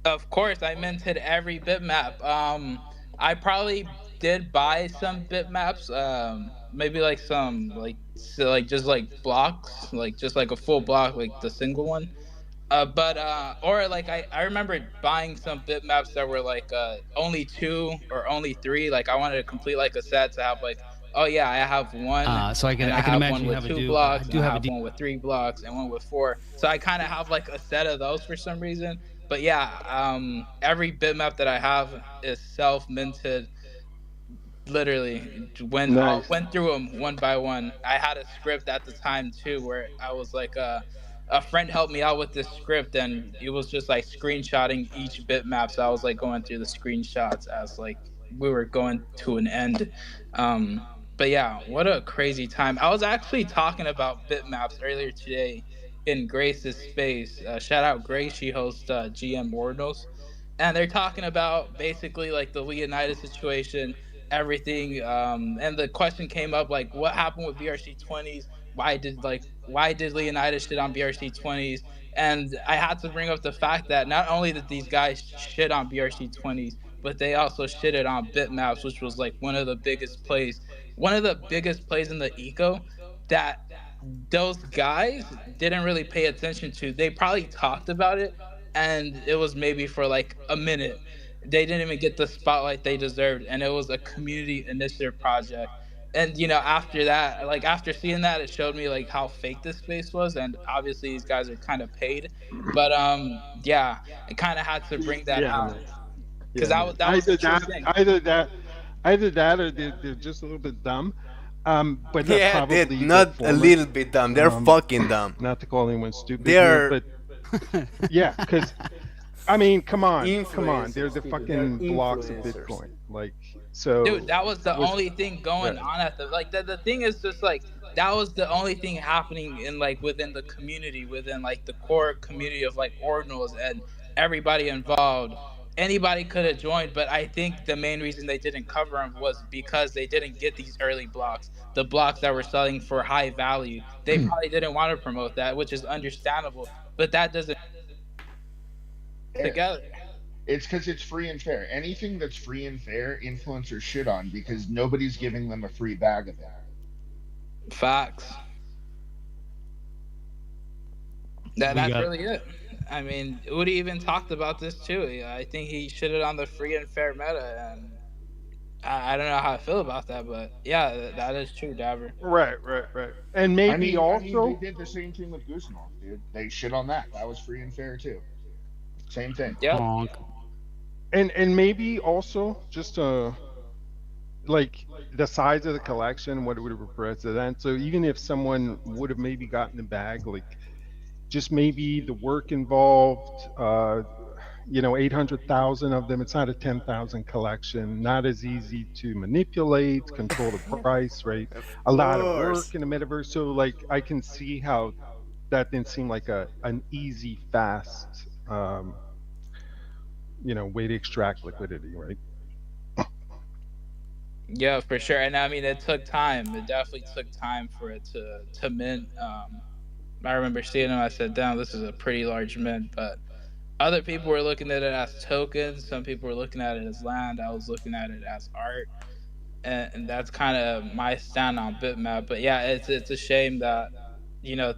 Of course, I minted every bitmap. I probably did buy some bitmaps. Maybe like some like just like blocks, like just like a full block, like the single one. But or like I remember buying some bitmaps that were like only two or only three. Like I wanted to complete like a set to have like, oh yeah, I have one, So I can and I I can have imagine one you with have a two do. I blocks, and do I have a have one with three blocks and one with four. So I kind of have like a set of those for some reason. But yeah, every bitmap that I have is self minted. Literally Nice. went through them one by one. I had a script at the time too where I was like a friend helped me out with this script, and it was just like screenshotting each bitmap. So I was like going through the screenshots as like we were going to an end. But yeah, what a crazy time. I was actually talking about bitmaps earlier today in Grace's space. Shout out Grace, she hosts GM Ordinals, and they're talking about basically like the Leonidas situation, everything. And the question came up like, what happened with BRC 20s? Why did Leonidas shit on BRC 20s? And I had to bring up the fact that not only did these guys shit on BRC 20s, but they also shitted on bitmaps, which was like one of the biggest plays in the eco that those guys didn't really pay attention to. They probably talked about it, and it was maybe for like a minute. They didn't even get the spotlight they deserved, and it was a community initiative project. And after that, like after seeing that, it showed me like how fake this space was, and obviously these guys are kind of paid. But yeah, I kind of had to bring that Yeah, out man. because Yeah, man. that was a true thing. Either that, or they're just a little bit dumb. But not Yeah, they're probably the not a former. little bit dumb. They're Um, fucking dumb. not to call anyone stupid here, They're but yeah, because I mean, come on, they're influencers, the people. They're fucking blocks of influencers. Bitcoin. Like, Dude, so that was the what's only thing going right? on at the thing is just like that was the only thing happening in like within the community, within like the core community of like ordinals and everybody involved. Anybody could have joined, but I think the main reason they didn't cover them was because they didn't get these early blocks, the blocks that were selling for high value. They probably didn't want to promote that, which is understandable, but that doesn't It, together. it's because it's free and fair. Anything that's free and fair, influencers shit on because nobody's giving them a free bag of it. Facts. We That's got really it. I mean, Udi even talked about this too. Yeah, I think he shitted on the free and fair meta, and I don't know how I feel about that, but yeah, that is true, Dabber. Right. And I maybe mean, I mean, they also, did the same thing with Goosenolf, dude. They shit on that. That was free and fair too. Same thing. Yep. honk. and maybe also just like the size of the collection, what it would represent. So even if someone would have maybe gotten the bag, like just maybe the work involved, 800,000 of them. It's not a 10,000 collection, not as easy to manipulate, control the price, right? Of A lot of work course. in the metaverse. So like I can see how that didn't seem like an easy, fast, way to extract liquidity, right? Yeah, for sure. And I mean, it took time. It definitely took time for it to mint. I remember seeing them. I said, "Damn, this is a pretty large mint." But other people were looking at it as tokens. Some people were looking at it as land. I was looking at it as art, and that's kind of my stand on Bitmap. But yeah, it's a shame that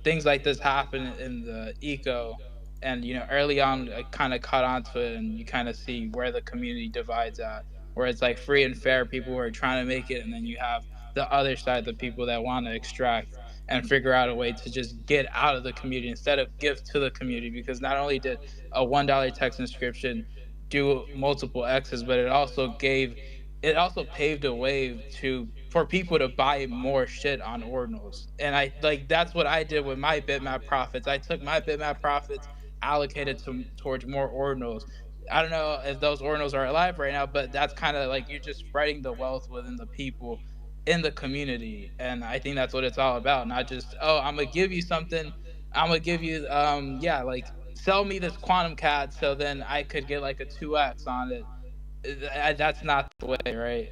things like this happen in the eco, and early on I kind of caught on to it, and you kind of see where the community divides at, where it's like free and fair people who are trying to make it, and then you have the other side, the people that want to extract and figure out a way to just get out of the community instead of give to the community, because not only did a $1 text inscription do multiple X's, but it also paved a way to for people to buy more shit on ordinals. And I like that's what I did with my bitmap profits. I took my bitmap profits, allocated towards more ordinals. I don't know if those ordinals are alive right now, but that's kind of like you're just spreading the wealth within the people in the community. And I think that's what it's all about. Not just, oh, I'm gonna give you something, I'm gonna give you like sell me this quantum CAD so then I could get like a 2x on it. That's not the way, right?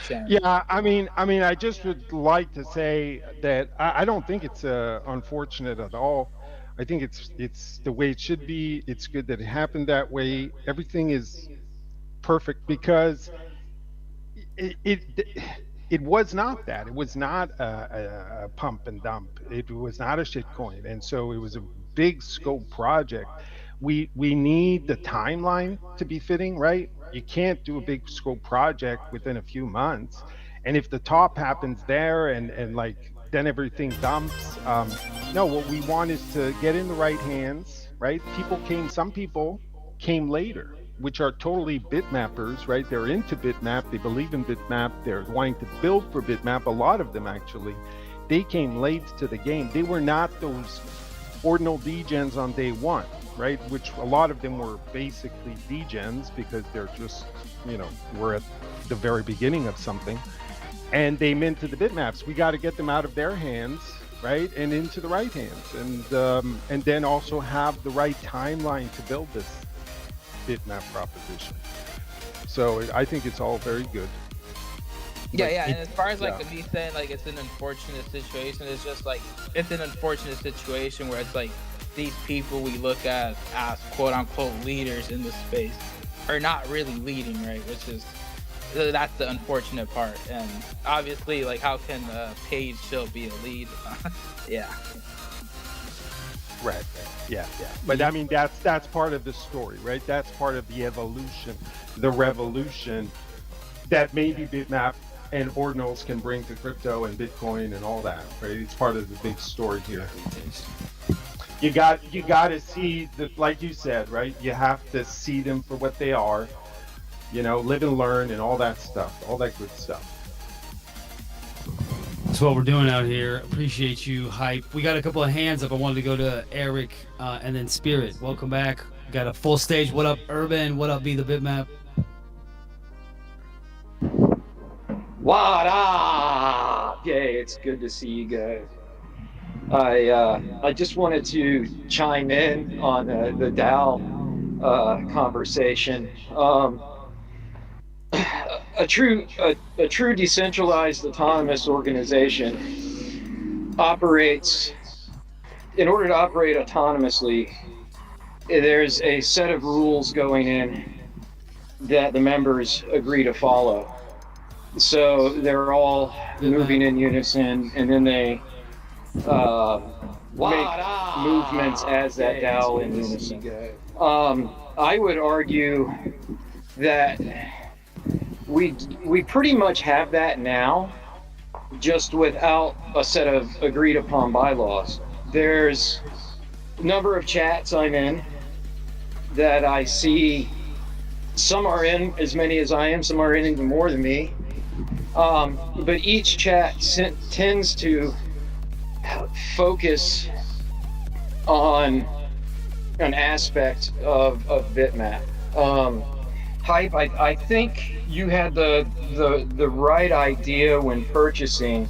Shannon. Yeah, I just would like to say that I don't think it's unfortunate at all. I think it's the way it should be. It's good that it happened that way. Everything is perfect because it it was not that. It was not a pump and dump. It was not a shitcoin, and so it was a big scope project. We need the timeline to be fitting, right? You can't do a big scope project within a few months, and if the top happens there and like then everything dumps. No, what we want is to get in the right hands, right? Some people came later, which are totally bitmappers, right? They're into Bitmap, they believe in Bitmap, they're wanting to build for Bitmap. A lot of them actually, they came late to the game. They were not those ordinal degens on day one, right? Which a lot of them were basically degens because they're just, we're at the very beginning of something. And they minted the bitmaps. We got to get them out of their hands, right, and into the right hands, and then also have the right timeline to build this bitmap proposition. So I think it's all very good. Yeah. And as far as like me saying like it's an unfortunate situation, it's just like it's an unfortunate situation where it's like these people we look at as quote unquote leaders in this space are not really leading, right? Which is that's the unfortunate part. And obviously, like, how can Paige still be a lead? Yeah. Right. Yeah. But I mean, that's part of the story, right? That's part of the evolution, the revolution that maybe Bitmap and ordinals can bring to crypto and Bitcoin and all that, right? It's part of the big story here. You got to see like you said, right? You have to see them for what they are. Live and learn and all that stuff, all that good stuff. That's what we're doing out here. Appreciate you, Hype. We got a couple of hands up. I wanted to go to Eric and then Spirit. Welcome back. Got a full stage. What up, Urban? What up, Be the Bitmap? What up? Yay, it's good to see you guys. I just wanted to chime in on the DAO conversation. A true decentralized autonomous organization operates, in order to operate autonomously, there's a set of rules going in that the members agree to follow. So they're all moving in unison, and then they make movements as that DAO in unison. I would argue that we pretty much have that now, just without a set of agreed upon bylaws. There's a number of chats I'm in that I see. Some are in as many as I am, some are in even more than me. But each chat tends to focus on an aspect of Bitmap. Hype, I think you had the right idea when purchasing.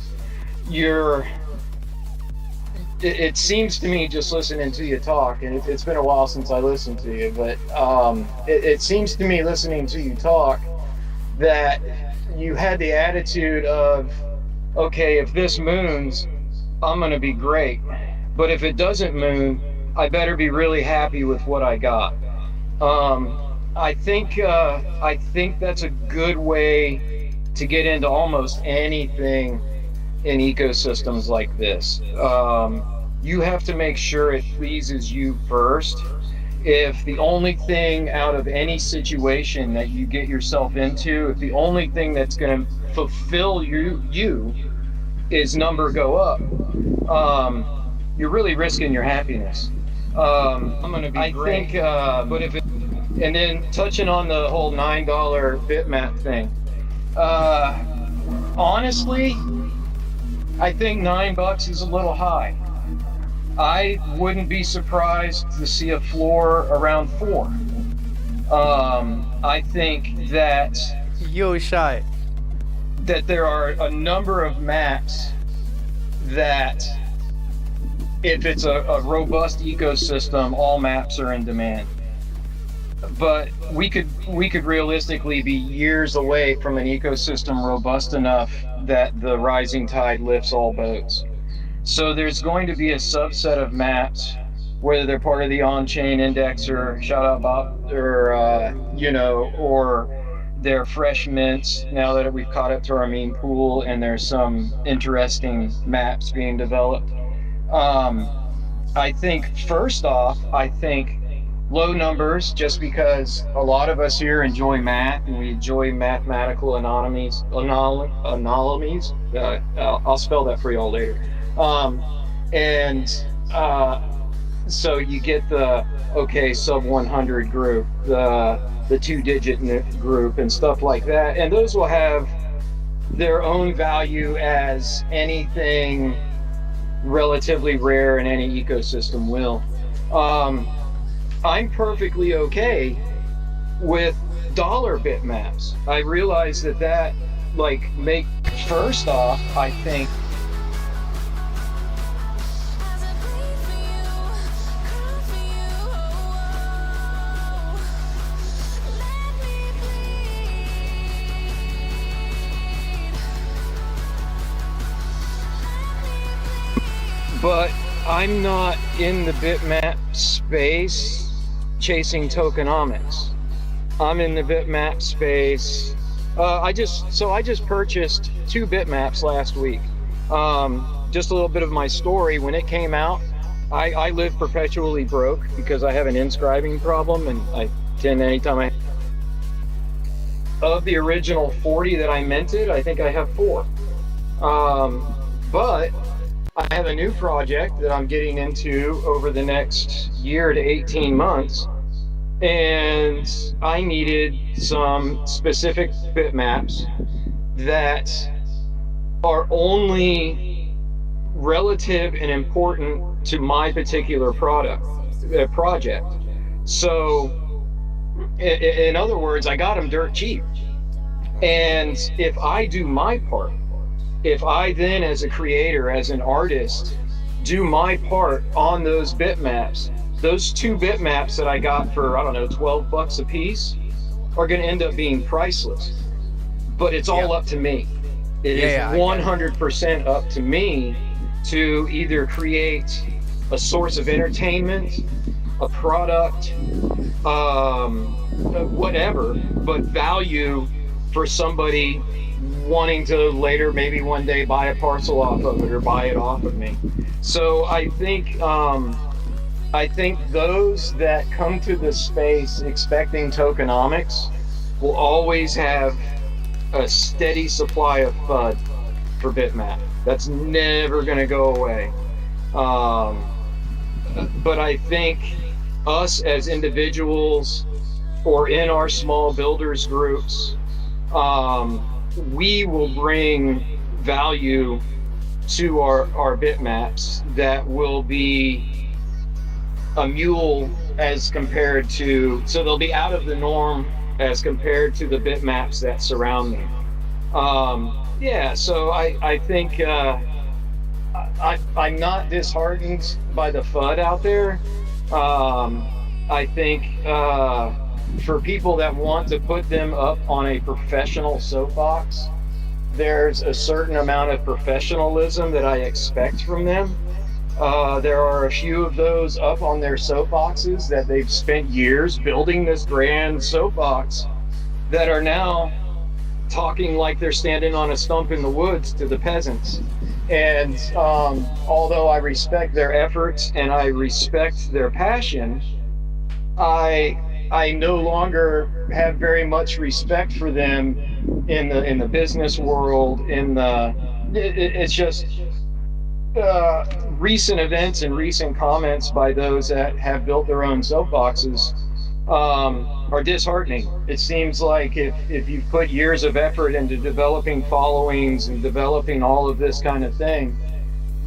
It seems to me, just listening to you talk, and it's been a while since I listened to you, but it seems to me, listening to you talk, that you had the attitude of, okay, if this moons, I'm gonna be great, but if it doesn't moon, I better be really happy with what I got. I think that's a good way to get into almost anything in ecosystems like this. You have to make sure it pleases you first. If the only thing out of any situation that you get yourself into, if the only thing that's going to fulfill you is number go up, you're really risking your happiness. I'm going to be great. But if it, and then touching on the whole $9 bitmap thing, honestly, I think $9 is a little high. I wouldn't be surprised to see a floor around 4. I think that that there are a number of maps that if it's a robust ecosystem, all maps are in demand. But we could realistically be years away from an ecosystem robust enough that the rising tide lifts all boats. So there's going to be a subset of maps, whether they're part of the on-chain indexer, shout out Bob, or or they're fresh mints now that we've caught up to our meme pool, and there's some interesting maps being developed. I think first off, low numbers, just because a lot of us here enjoy math and we enjoy mathematical anomalies. I'll spell that for y'all later. So you get the sub 100 group, the 2-digit group, and stuff like that, and those will have their own value as anything relatively rare in any ecosystem will. I'm perfectly okay with dollar bitmaps. I realize that first off, I think but I'm not in the bitmap space chasing tokenomics. I'm in the bitmap space. I just purchased 2 bitmaps last week. Just a little bit of my story. When it came out, I live perpetually broke because I have an inscribing problem, and I tend anytime of the original 40 that I minted, I think I have 4. But I have a new project that I'm getting into over the next year to 18 months, and I needed some specific bitmaps that are only relative and important to my particular project. So, in other words, I got them dirt cheap. And if I do my part, if I then, as a creator, as an artist, do my part on those bitmaps, those 2 bitmaps that I got for, I don't know, $12 a piece are going to end up being priceless. But it's all up to me. It is 100% up to me to either create a source of entertainment, a product, whatever, but value for somebody wanting to later, maybe one day, buy a parcel off of it or buy it off of me. So I think those that come to the space expecting tokenomics will always have a steady supply of FUD for Bitmap. That's never going to go away. But I think us as individuals or in our small builders groups, we will bring value to our bitmaps that will be a mule as compared to, so they'll be out of the norm as compared to the bitmaps that surround them. So I think I'm not disheartened by the FUD out there. I think for people that want to put them up on a professional soapbox, there's a certain amount of professionalism that I expect from them. There are a few of those up on their soapboxes that they've spent years building this grand soapbox that are now talking like they're standing on a stump in the woods to the peasants. And although I respect their efforts and I respect their passion, I no longer have very much respect for them in the business world. It's just recent events and recent comments by those that have built their own soapboxes are disheartening. It seems like if you put years of effort into developing followings and developing all of this kind of thing,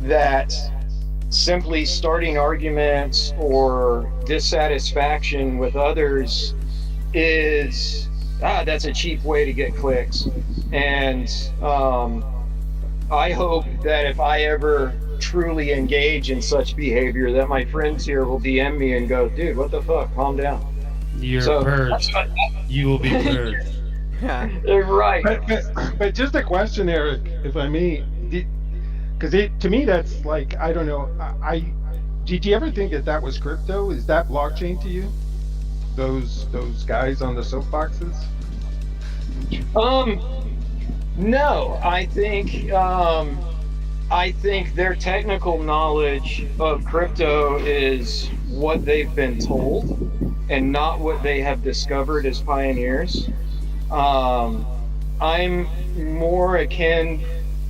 that simply starting arguments or dissatisfaction with others is that's a cheap way to get clicks. And I hope that if I ever truly engage in such behavior that my friends here will DM me and go, dude, what the fuck, calm down. You're So, purged. You will be purged. Yeah. Right. But just a question, Eric, if I may, because to me that's like, I don't know. Did you ever think that that was crypto? Is that blockchain to you? Those guys on the soapboxes? No, I think their technical knowledge of crypto is what they've been told and not what they have discovered as pioneers. I'm more akin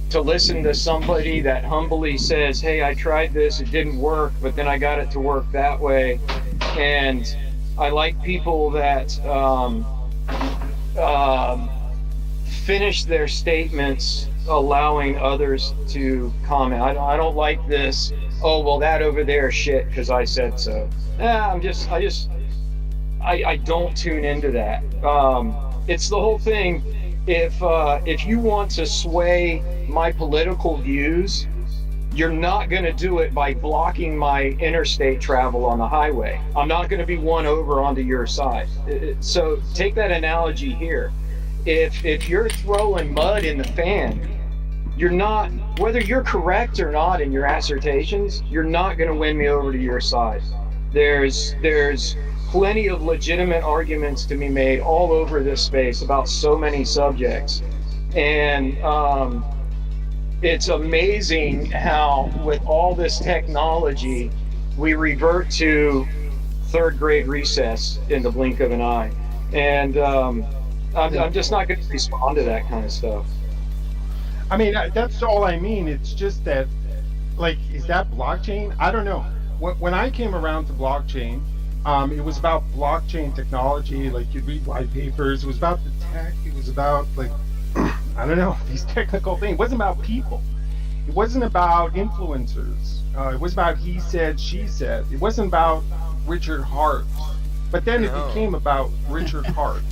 to listen to somebody that humbly says, hey, I tried this, it didn't work, but then I got it to work that way. And I like people that finish their statements allowing others to comment. I don't like this, oh, well, that over there is shit because I said so. I don't tune into that. It's the whole thing. If you want to sway my political views, you're not going to do it by blocking my interstate travel on the highway. I'm not going to be won over onto your side. So take that analogy here. If you're throwing mud in the fan, you're not, whether you're correct or not in your assertions, you're not going to win me over to your side. There's plenty of legitimate arguments to be made all over this space about so many subjects. And it's amazing how with all this technology, we revert to third grade recess in the blink of an eye. And I'm just not going to respond to that kind of stuff. I mean, that's all I mean. It's just that, like, is that blockchain? I don't know. When I came around to blockchain, it was about blockchain technology. Like, you'd read white papers. It was about the tech. It was about, like, I don't know, these technical things. It wasn't about people. It wasn't about influencers. It was about he said, she said. It wasn't about Richard Hart. But then it became about Richard Hart,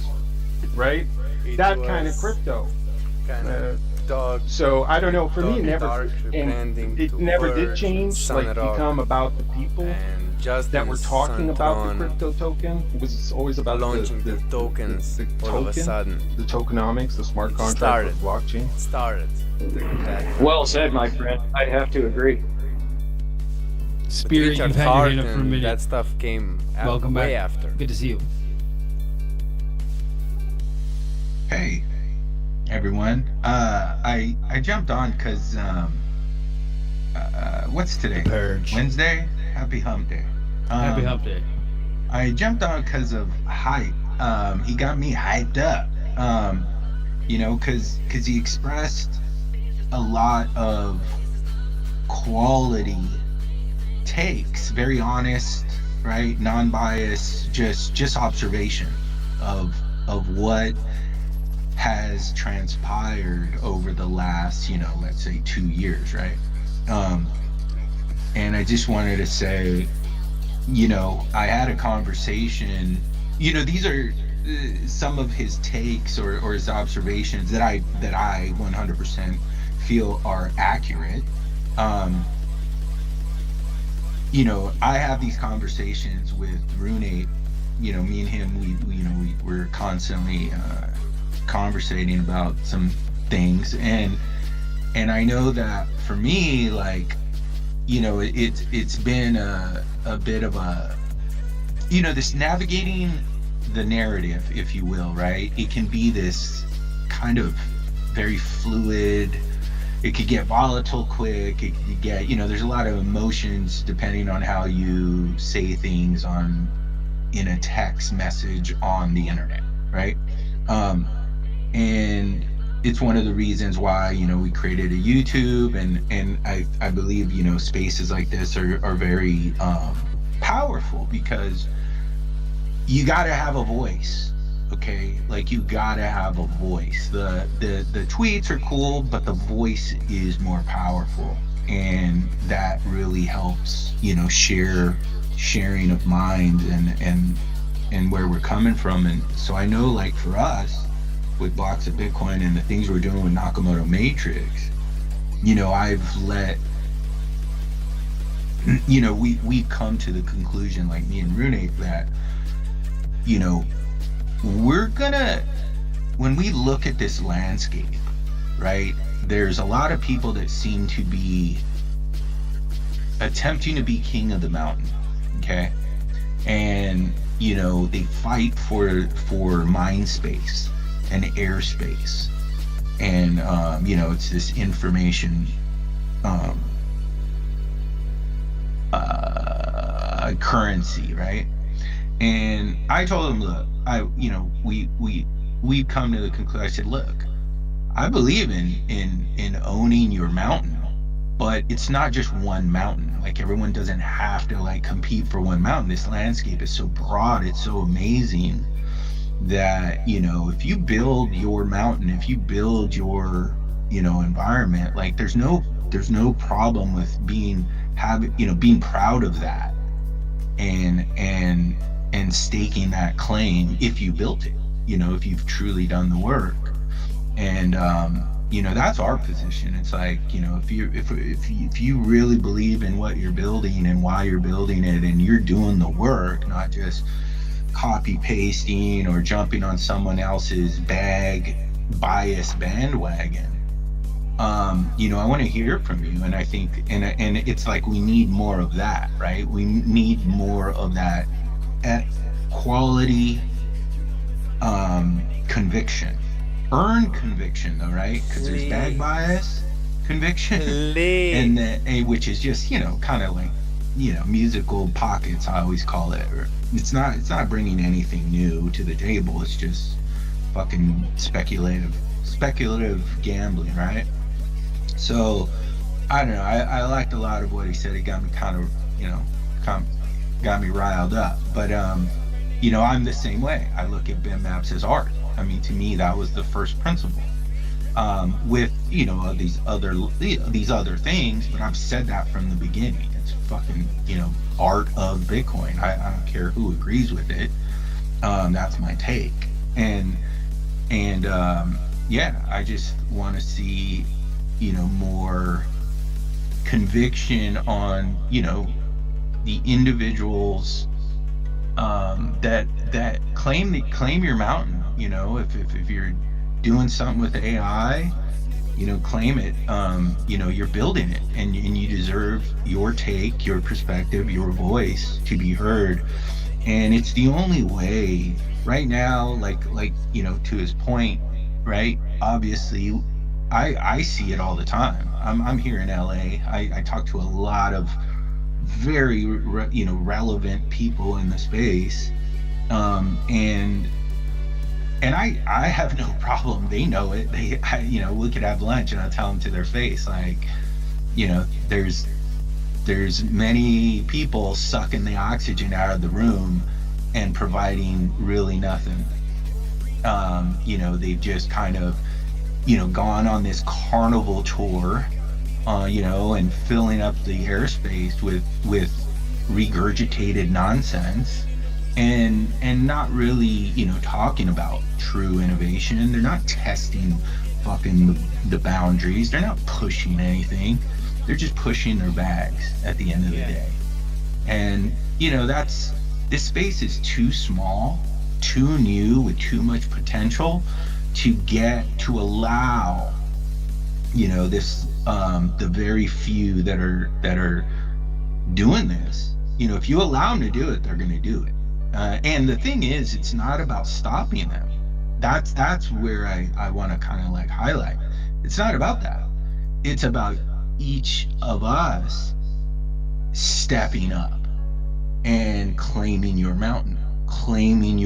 right? That kind of crypto. Kind of dog. So I don't know. For me, it never did birds, change. Like become about the people that were talking about the crypto token. It was always about launching the tokens. the all of a token, sudden, the tokenomics, the smart contract, the blockchain. Started. Well said, my friend. I have to agree. Spirit, Richard you've had your Hart hand up for a and minute. that stuff came Welcome way back. after. Good to see you. Hey, everyone. I jumped on because what's today? Purge. Wednesday. Happy Hump Day. Happy Hump Day. I jumped on because of hype. He got me hyped up. You know, because he expressed a lot of quality takes, very honest, right, non-biased, just observation of what has transpired over the last, you know, let's say 2 years, right? And I just wanted to say, you know, I had a conversation, you know, these are some of his takes or his observations that I 100% feel are accurate. You know, I have these conversations with Runate. You know, me and him, we're constantly conversating about some things, and I know that for me, like, you know, it's been a bit of a, you know, this navigating the narrative, if you will, right? It can be this kind of very fluid. It could get volatile quick. It could get, you know, there's a lot of emotions depending on how you say things in a text message on the internet, right? And it's one of the reasons why, you know, we created a YouTube, and I believe, you know, spaces like this are very powerful, because you got to have a voice. Okay, like, you gotta have a voice. The tweets are cool, but the voice is more powerful, and that really helps, you know, sharing of mind and where we're coming from. And so I know, like, for us with Blocks of Bitcoin and the things we're doing with Nakamoto Matrix, you know, I've let you know, we've come to the conclusion, like me and Rune, that, you know, we're gonna, when we look at this landscape, right, there's a lot of people that seem to be attempting to be king of the mountain, okay? And, you know, they fight for mind space and airspace. And, you know, it's this information currency, right? And I told him, look, we've come to the conclusion. I said, look, I believe in owning your mountain, but it's not just one mountain. Like, everyone doesn't have to like compete for one mountain. This landscape is so broad, it's so amazing that, you know, if you build your mountain, if you build your, you know, environment, like there's no problem with being proud of that and staking that claim if you built it, you know, if you've truly done the work. And you know, that's our position. It's like, you know, if you really believe in what you're building and why you're building it, and you're doing the work, not just copy pasting or jumping on someone else's bias bandwagon, you know, I want to hear from you. And I think, and it's like, we need more of that, right? We need more of that at quality conviction. Earned conviction, though, right? Because there's bag bias conviction, and which is just, you know, kind of like, you know, musical pockets, I always call it. It's not bringing anything new to the table. It's just fucking speculative gambling, right? So I don't know. I liked a lot of what he said. It got me kind of, you know, got me riled up. But you know, I'm the same way. I look at bitmaps as art. I mean, to me, that was the first principle. With, you know, these other things, but I've said that from the beginning. It's fucking, you know, art of Bitcoin. I don't care who agrees with it. That's my take. And yeah, I just want to see, you know, more conviction on, you know, the individuals that claim your mountain. You know, if you're doing something with AI, you know, claim it. You know, you're building it, and you deserve your take, your perspective, your voice to be heard. And it's the only way right now, like, you know, to his point, right? Obviously, I see it all the time. I'm here in LA. I talk to a lot of very, you know, relevant people in the space. And I have no problem. They know it. You know, we could have lunch and I'll tell them to their face, like, you know, there's many people sucking the oxygen out of the room and providing really nothing. You know, they've just kind of, you know, gone on this carnival tour, you know, and filling up the airspace with regurgitated nonsense, and not really, you know, talking about true innovation. They're not testing fucking the boundaries. They're not pushing anything. They're just pushing their bags at the end of the day. And, you know, this space is too small, too new, with too much potential to allow, you know, this the very few that are doing this. You know, if you allow them to do it, they're going to do it. And the thing is, it's not about stopping them. That's where I want to kind of like highlight. It's not about that. It's about each of us stepping up and claiming your mountain, claiming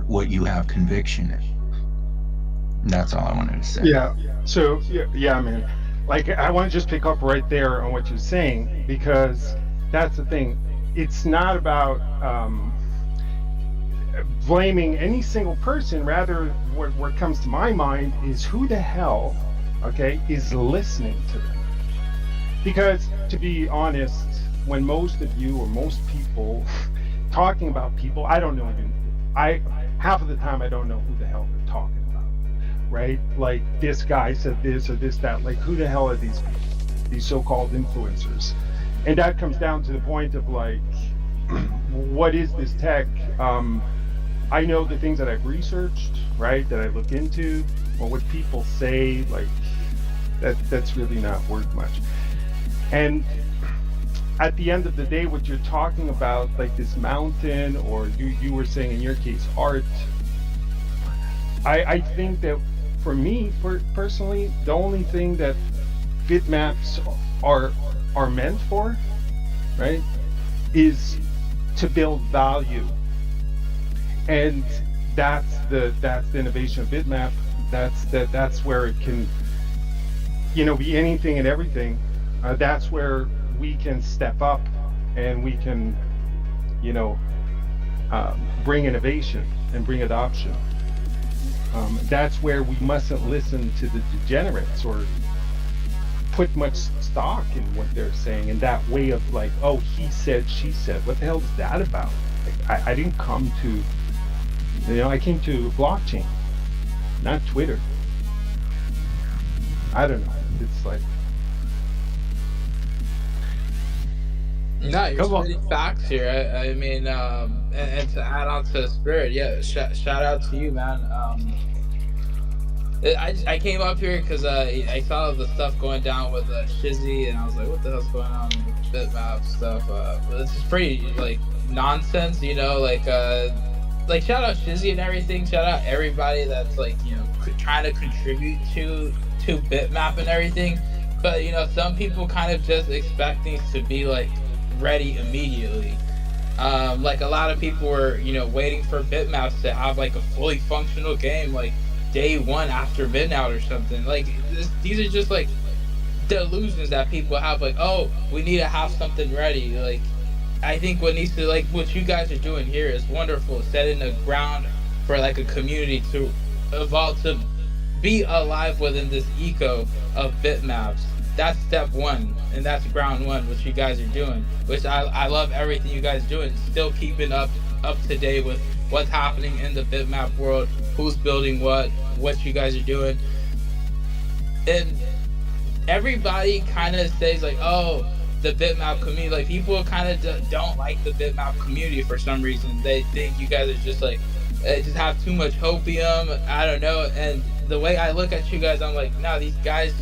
what you have conviction in. And that's all I wanted to say. Yeah. So yeah, man. Like, I want to just pick up right there on what you're saying, because that's the thing. It's not about blaming any single person. Rather, what comes to my mind is who the hell, okay, is listening to them. Because, to be honest, when most of you or most people talking about people, I don't know. Half of the time I don't know who the hell they're talking about, right? Like, this guy said this or this, that. Like, who the hell are these people? These so-called influencers. And that comes down to the point of like, what is this tech? I know the things that I've researched, right? That I look into, or what people say, like that's really not worth much. And at the end of the day, what you're talking about, like this mountain, or you were saying in your case, art. I think that for me, personally, the only thing that bitmaps are meant for, right, is to build value, and that's the innovation of Bitmap. That's where it can, be anything and everything. That's where we can step up and we can, bring innovation and bring adoption. That's where we mustn't listen to the degenerates or put much stock in what they're saying, in that way of like, oh, he said, she said. What the hell is that about? Like, I didn't come to, I came to blockchain, not Twitter. I don't know. It's like, No, you're spitting facts here. I mean, and to add on to the spirit, yeah, shout out to you, man. I came up here because I saw the stuff going down with Shizzy, and I was like, what the hell's going on with Bitmap stuff? This is pretty, like, nonsense, like shout out Shizzy and everything. Shout out everybody that's, like, trying to contribute to Bitmap and everything. But, some people kind of just expect things to be, like, ready immediately. Like, a lot of people were, waiting for Bitmaps to have, like, a fully functional game, like, day one after midnight or something. Like, these are just, like, delusions that people have, like, oh, we need to have something ready. Like, I think what needs to, like, what you guys are doing here is wonderful, setting the ground for, like, a community to evolve, to be alive within this eco of bitmaps. That's step one, and that's ground one, which you guys are doing, which I love everything you guys doing, still keeping up to date with what's happening in the bitmap world, who's building what you guys are doing. And everybody kind of says, like, oh, the bitmap community, like, people kind of don't like the bitmap community for some reason. They think you guys are just, like, just have too much hopium, I don't know. And the way I look at you guys, I'm like, no, these guys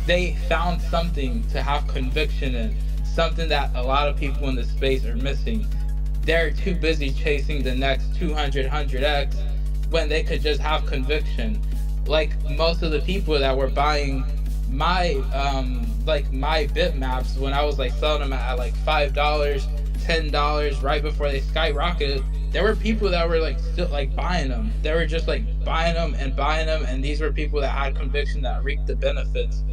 they found something to have conviction in, something that a lot of people in the space are missing. They're too busy chasing the next 200, 100x when they could just have conviction. Like, most of the people that were buying my my bitmaps when I was, like, selling them at like $5, $10 right before they skyrocketed, there were people that were, like, still, like, buying them. They were just, like, buying them, and these were people that had conviction, that reaped the benefits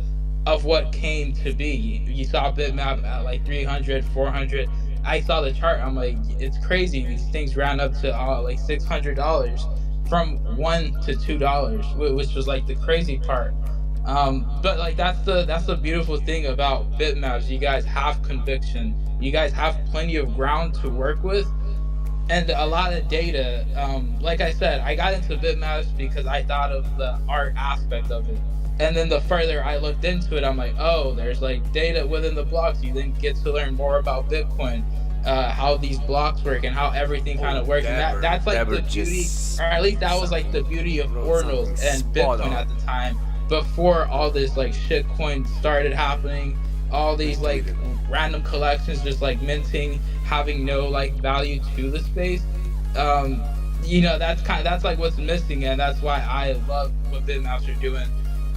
of what came to be. You saw Bitmap at like 300, 400. I saw the chart. I'm like, it's crazy. These things ran up to like $600 from $1 to $2, which was, like, the crazy part. But, like, that's the beautiful thing about Bitmaps. You guys have conviction. You guys have plenty of ground to work with, and a lot of data. Like I said, I got into Bitmaps because I thought of the art aspect of it. And then the further I looked into it, I'm like, oh, there's, like, data within the blocks. You then get to learn more about Bitcoin, how these blocks work, and how everything kind of works. And that's like the beauty, or at least that was, like, the beauty of Ordinals and Bitcoin at the time, before all this, like, shitcoin started happening. All these, like, random collections just, like, minting, having no, like, value to the space. That's like what's missing, and that's why I love what Bitmaps are doing.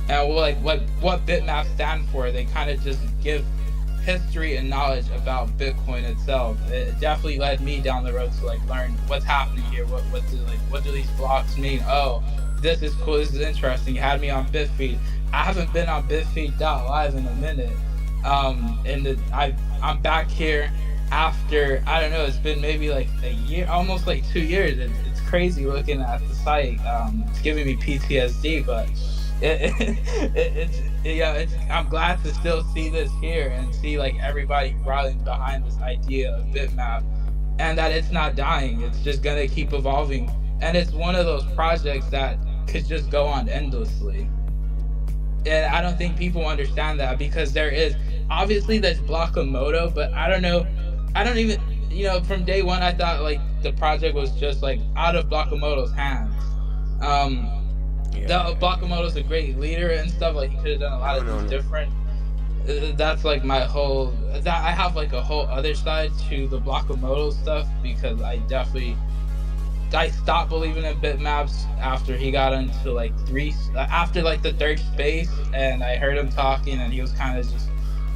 And, like, what Bitmaps stand for, they kind of just give history and knowledge about Bitcoin itself. It definitely led me down the road to, like, learn what's happening here. What do these blocks mean? Oh, this is cool. This is interesting. You had me on Bitfeed. I haven't been on Bitfeed.live in a minute. I'm back here after, I don't know, it's been maybe like a year, almost like 2 years. It's crazy looking at the site. It's giving me PTSD, but I'm glad to still see this here and see, like, everybody rallying behind this idea of Bitmap, and that it's not dying. It's just gonna keep evolving, and it's one of those projects that could just go on endlessly. And I don't think people understand that, because there is obviously there's Blockamoto, but I don't know. I don't even, from day one I thought like the project was just like out of Blockamoto's hands. Um, the Yeah. Blockamoto's a great leader and stuff. Like he could have done a lot No, of no, things no. different. That's like my whole. That I have like a whole other side to the Blockamoto stuff because I stopped believing in bitmaps after he got into like after like the third space, and I heard him talking, and he was kind of just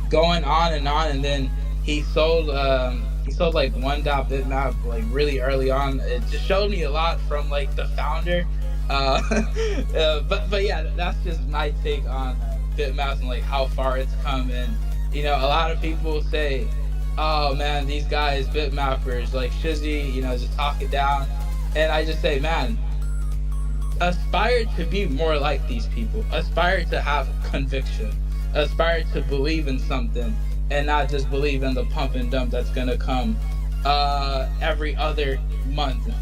going on, and then he sold like one dot bitmap like really early on. It just showed me a lot from like the founder. But yeah, that's just my take on bitmaps and like how far it's come. And a lot of people say, "Oh man, these guys bitmappers like Shizzy, just talking down." And I just say, man, aspire to be more like these people. Aspire to have conviction. Aspire to believe in something and not just believe in the pump and dump that's gonna come every other month.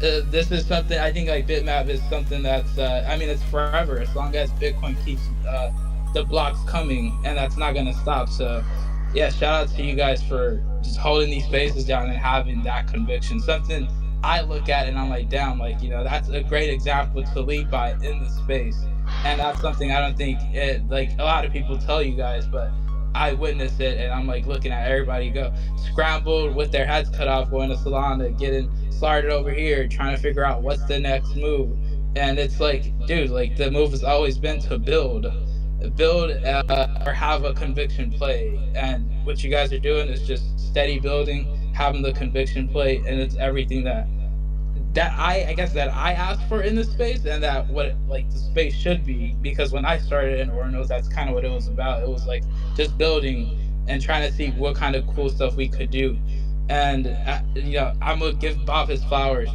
This is something I think like Bitmap is something that's it's forever as long as Bitcoin keeps the blocks coming, and that's not gonna stop. So yeah, shout out to you guys for just holding these spaces down and having that conviction. Something I look at and I'm like, damn, like that's a great example to lead by in the space, and that's something I don't think like a lot of people tell you guys, but I witnessed it, and I'm like looking at everybody go scrambled with their heads cut off, going to Solana, getting started over here, trying to figure out what's the next move, and it's like, dude, like the move has always been to build or have a conviction play, and what you guys are doing is just steady building, having the conviction play, and it's everything that I guess that I asked for in this space, and that what like the space should be. Because when I started in Ornos, that's kind of what it was about. It was like just building and trying to see what kind of cool stuff we could do. And I'm gonna give Bob his flowers.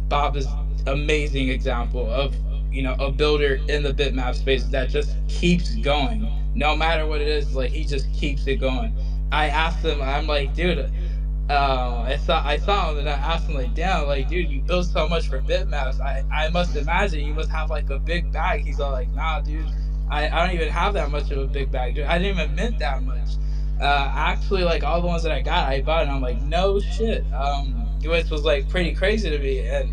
Bob is amazing example of a builder in the bitmap space that just keeps going no matter what it is. Like he just keeps it going. I asked him, I'm like, dude, I saw him and I asked him like, damn, like, dude, you build so much for bitmaps. I must imagine you must have like a big bag. He's all like, nah, dude, I don't even have that much of a big bag, dude. I didn't even mint that much. Actually, like all the ones that I got, I bought, and I'm like, no shit. Which was like pretty crazy to me, and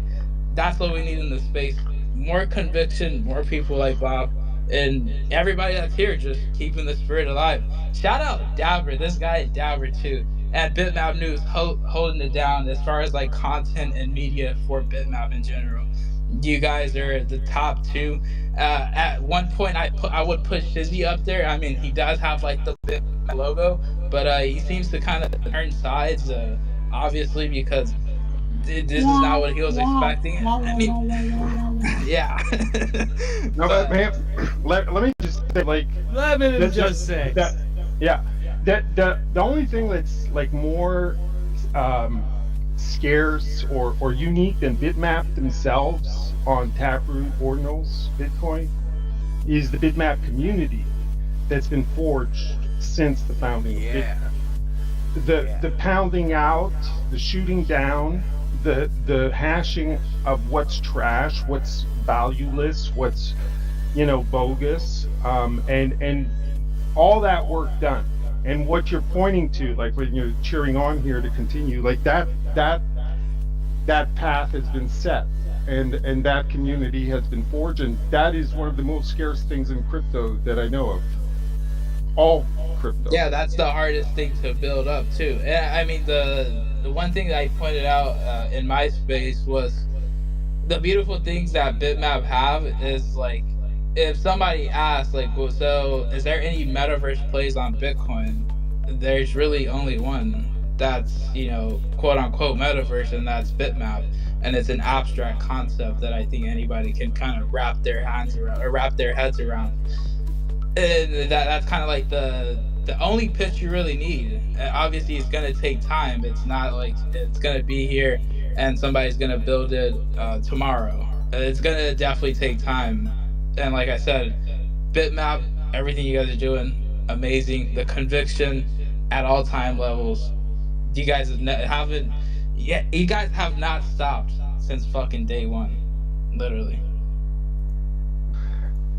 that's what we need in the space: more conviction, more people like Bob, and everybody that's here just keeping the spirit alive. Shout out Dabber, this guy Dabber too, and Bitmap News holding it down as far as like content and media for Bitmap in general. You guys are the top two. At one point, I would put Shizzy up there. I mean, he does have like the Bitmap logo, but he seems to kind of turn sides, obviously because this is not what he was expecting. I mean, yeah. No, but man, let me just say, like, Let me just say that, yeah, that the only thing that's like more scarce or unique than Bitmap themselves on Taproot, Ordinals, Bitcoin is the Bitmap community that's been forged since the founding of Bitmap. The pounding out, the shooting down, the hashing of what's trash, what's valueless, what's bogus, and all that work done. And what you're pointing to, like when you're cheering on here to continue, like that path has been set, and that community has been forged, and that is one of the most scarce things in crypto that I know of. All crypto. Yeah, that's the hardest thing to build up too. And I mean, the one thing that I pointed out in my space was the beautiful things that Bitmap have is like, if somebody asks like, well, so is there any metaverse plays on Bitcoin? There's really only one that's quote unquote metaverse, and that's Bitmap. And it's an abstract concept that I think anybody can kind of wrap their hands around or wrap their heads around. And that's kind of like the only pitch you really need. Obviously, it's gonna take time. It's not like it's gonna be here and somebody's gonna build it tomorrow. It's gonna definitely take time. And like I said, Bitmap, everything you guys are doing, amazing. The conviction at all time levels. You guys haven't. Yeah, you guys have not stopped since fucking day one, literally.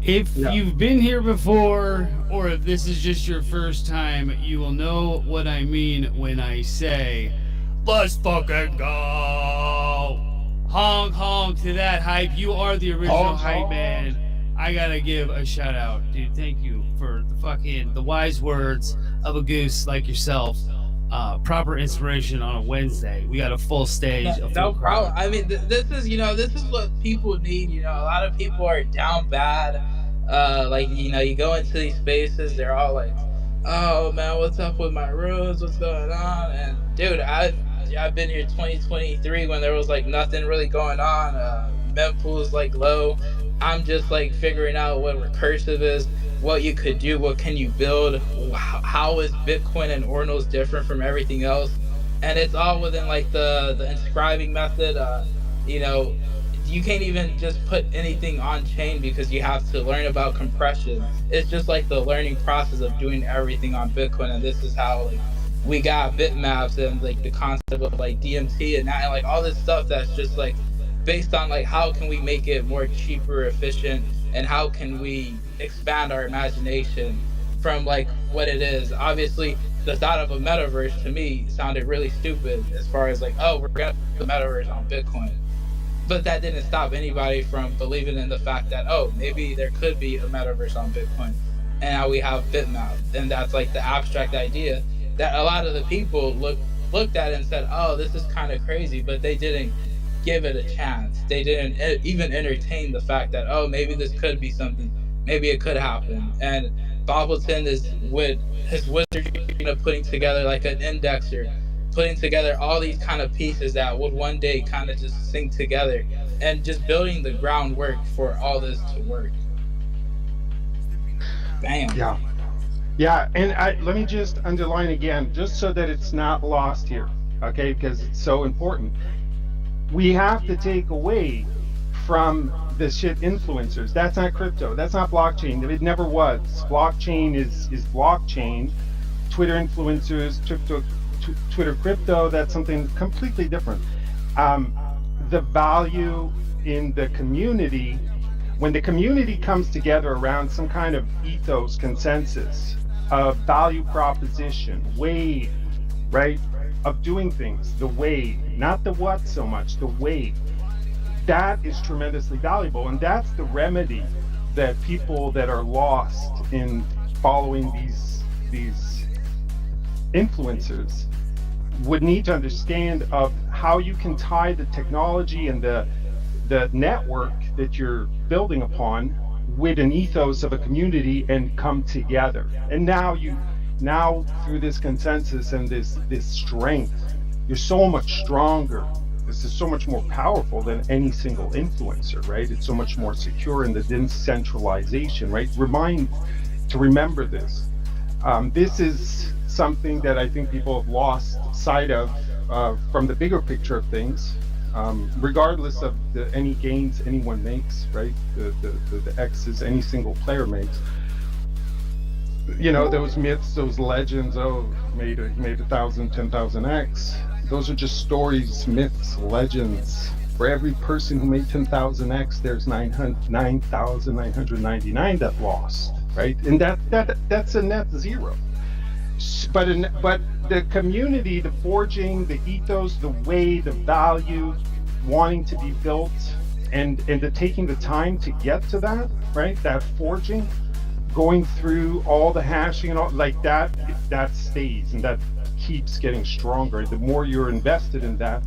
If Yeah. you've been here before, or if this is just your first time, you will know what I mean when I say, let's fucking go! Honk honk to that hype. You are the original Honk, hype honk. man. I gotta give a shout out, dude. Thank you for the wise words of a goose like yourself. Proper inspiration on a Wednesday. We got a full stage, a full No problem. crowd. I mean, this is this is what people need. A lot of people are down bad. Like you go into these spaces, they're all like, "Oh man, what's up with my rooms? What's going on?" And dude, I've been here 2023 when there was like nothing really going on. Mempool is like low. I'm just like figuring out what recursive is, what you could do, what can you build, how is Bitcoin and Ordinals different from everything else, and it's all within like the inscribing method. You know, you can't even just put anything on chain because you have to learn about compression. It's just like the learning process of doing everything on Bitcoin, and this is how like we got bitmaps and like the concept of like DMT and that, and like all this stuff that's just like based on like how can we make it more cheaper, efficient, and how can we expand our imagination from like what it is. Obviously, the thought of a metaverse to me sounded really stupid as far as like, oh, we're gonna put the metaverse on Bitcoin. But that didn't stop anybody from believing in the fact that, oh, maybe there could be a metaverse on Bitcoin. And now we have Bitmap. And that's like the abstract idea that a lot of the people looked at and said, oh, this is kind of crazy, but they didn't give it a chance. They didn't even entertain the fact that, oh, maybe this could be something. Maybe it could happen. And Bobbleton is with his wizardry, putting together like an indexer, putting together all these kind of pieces that would one day kind of just sync together and just building the groundwork for all this to work. Bam. Yeah. Yeah, and let me just underline again, just so that it's not lost here, okay? Because it's so important. We have to take away from the shit influencers. That's not crypto. That's not blockchain. It never was. Blockchain is blockchain. Twitter influencers, Twitter crypto, that's something completely different. The value in the community, when the community comes together around some kind of ethos, consensus, value proposition, way, right, of doing things, the way, not the what so much, the way, that is tremendously valuable. And that's the remedy that people that are lost in following these influencers would need to understand of how you can tie the technology and the network that you're building upon with an ethos of a community and come together. And now through this consensus and this strength, you're so much stronger. This is so much more powerful than any single influencer, right? It's so much more secure in the decentralization, right? Remember this. This is something that I think people have lost sight of from the bigger picture of things, regardless of any gains anyone makes, right? The X's any single player makes. Those myths, those legends, oh, made 1,000, 10,000 X. Those are just stories, myths, legends. For every person who made 10,000 X, there's 9,999 that lost, right? And that's a net zero. But the community, the forging, the ethos, the way, the value, wanting to be built, and the taking the time to get to that, right? That forging, going through all the hashing and all like that stays and that keeps getting stronger. The more you're invested in that,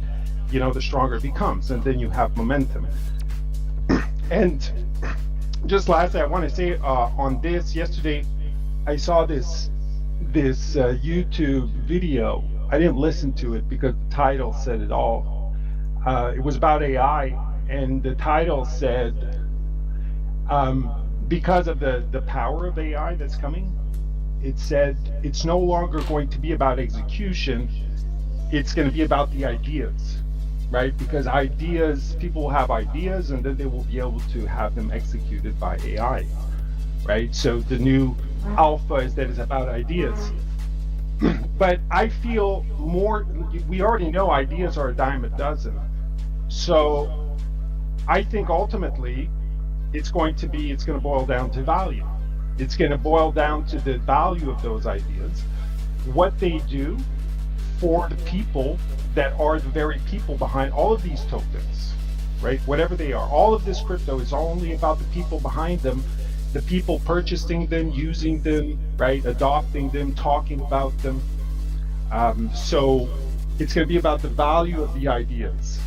the stronger it becomes, and then you have momentum. And just lastly, I want to say on this, yesterday I saw this YouTube video. I didn't listen to it because the title said it all. It was about AI, and the title said, because of the power of AI that's coming, it said it's no longer going to be about execution, it's going to be about the ideas, right? Because people will have ideas, and then they will be able to have them executed by AI, right? So the new alpha is that it's about ideas. But I feel we already know ideas are a dime a dozen. So I think ultimately it's going to boil down to value. It's going to boil down to the value of those ideas, what they do for the people that are the very people behind all of these tokens, right? Whatever they are, all of this crypto is only about the people behind them, the people purchasing them, using them, right? Adopting them, talking about them. So it's going to be about the value of the ideas.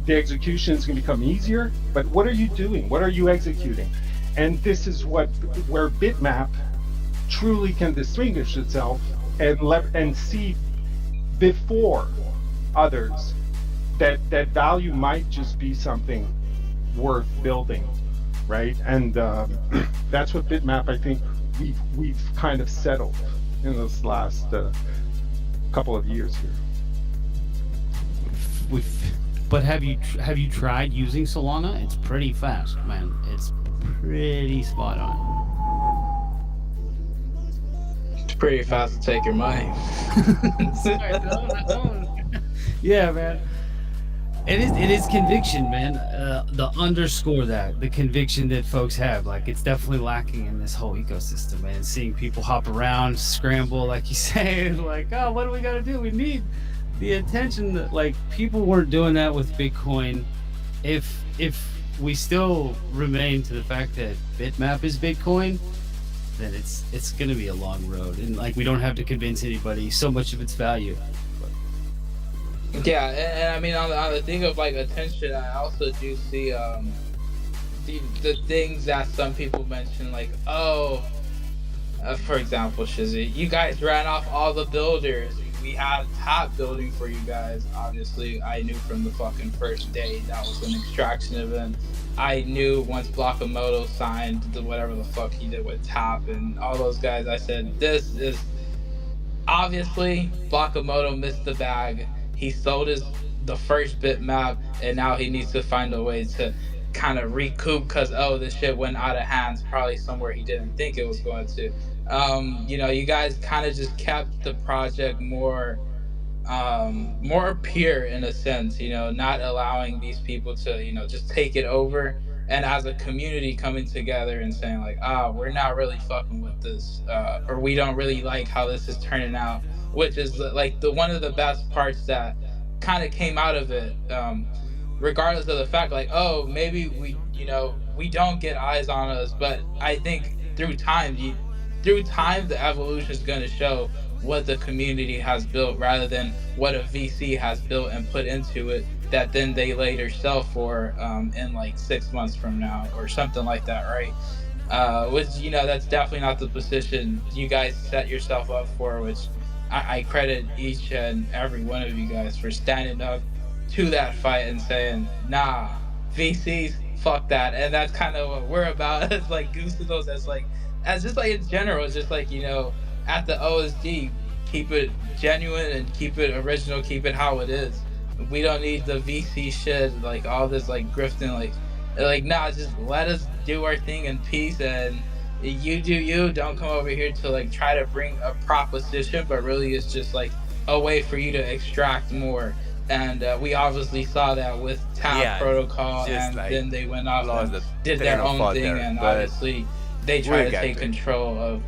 The execution is going to become easier, but what are you doing? What are you executing? And this is where Bitmap truly can distinguish itself and see before others that value might just be something worth building, right? And that's what Bitmap, I think, we've kind of settled in this last couple of years here. But have you tried using Solana? It's pretty fast, man. It's pretty spot on. It's pretty fast to take your money. Yeah, man. It is conviction, man. The underscore that, the conviction that folks have, like, it's definitely lacking in this whole ecosystem, man. Seeing people hop around, scramble, like you say, like, oh, what do we got to do? We need the attention. That, like, people weren't doing that with Bitcoin. If we still remain to the fact that Bitmap is Bitcoin, then it's gonna be a long road, and like we don't have to convince anybody so much of its value. Yeah, and I mean on the thing of like attention, I also do see the things that some people mention, like, oh, for example, Shizzy, you guys ran off all the builders. We had top building for you guys. Obviously, I knew from the fucking first day that was an extraction event. I knew once Blockamoto signed the whatever the fuck he did with Tap and all those guys, I said, this is obviously Blockamoto missed the bag. He sold the first Bitmap, and now he needs to find a way to kind of recoup because, oh, this shit went out of hands probably somewhere he didn't think it was going to. You guys kind of just kept the project more pure in a sense, not allowing these people to, just take it over. And as a community coming together and saying like, we're not really fucking with this, or we don't really like how this is turning out, which is like one of the best parts that kind of came out of it, regardless of the fact like, oh, maybe we don't get eyes on us, but I think through time the evolution is going to show what the community has built rather than what a VC has built and put into it that then they later sell for in like 6 months from now or something like that, right? Which, that's definitely not the position you guys set yourself up for, which I credit each and every one of you guys for standing up to that fight and saying, nah, VCs, fuck that. And that's kind of what we're about as like Goose to those, as just like in general, it's just like, at the OSD, keep it genuine and keep it original, keep it how it is. We don't need the VC shit, like all this like grifting, like nah, just let us do our thing in peace, and you do you. Don't come over here to like try to bring a proposition, but really it's just like a way for you to extract more. And we obviously saw that with Tap Protocol, and like, then they went off and did their own thing, and obviously they try to take control of.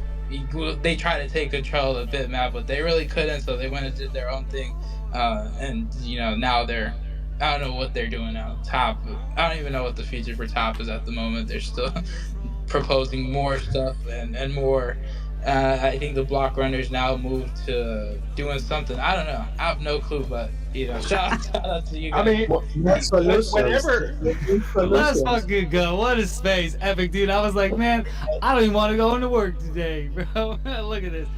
They tried to take control of Bitmap, but they really couldn't, so they went and did their own thing. And now they're, I don't know what they're doing now. Top, I don't even know what the future for Top is at the moment. They're still proposing more stuff and more. I think the block runners now moved to doing something. I don't know. I have no clue, but shout out to you guys. I mean, whenever. Let's fucking go. What a space, epic, dude. I was like, man, I don't even want to go into work today, bro. Look at this.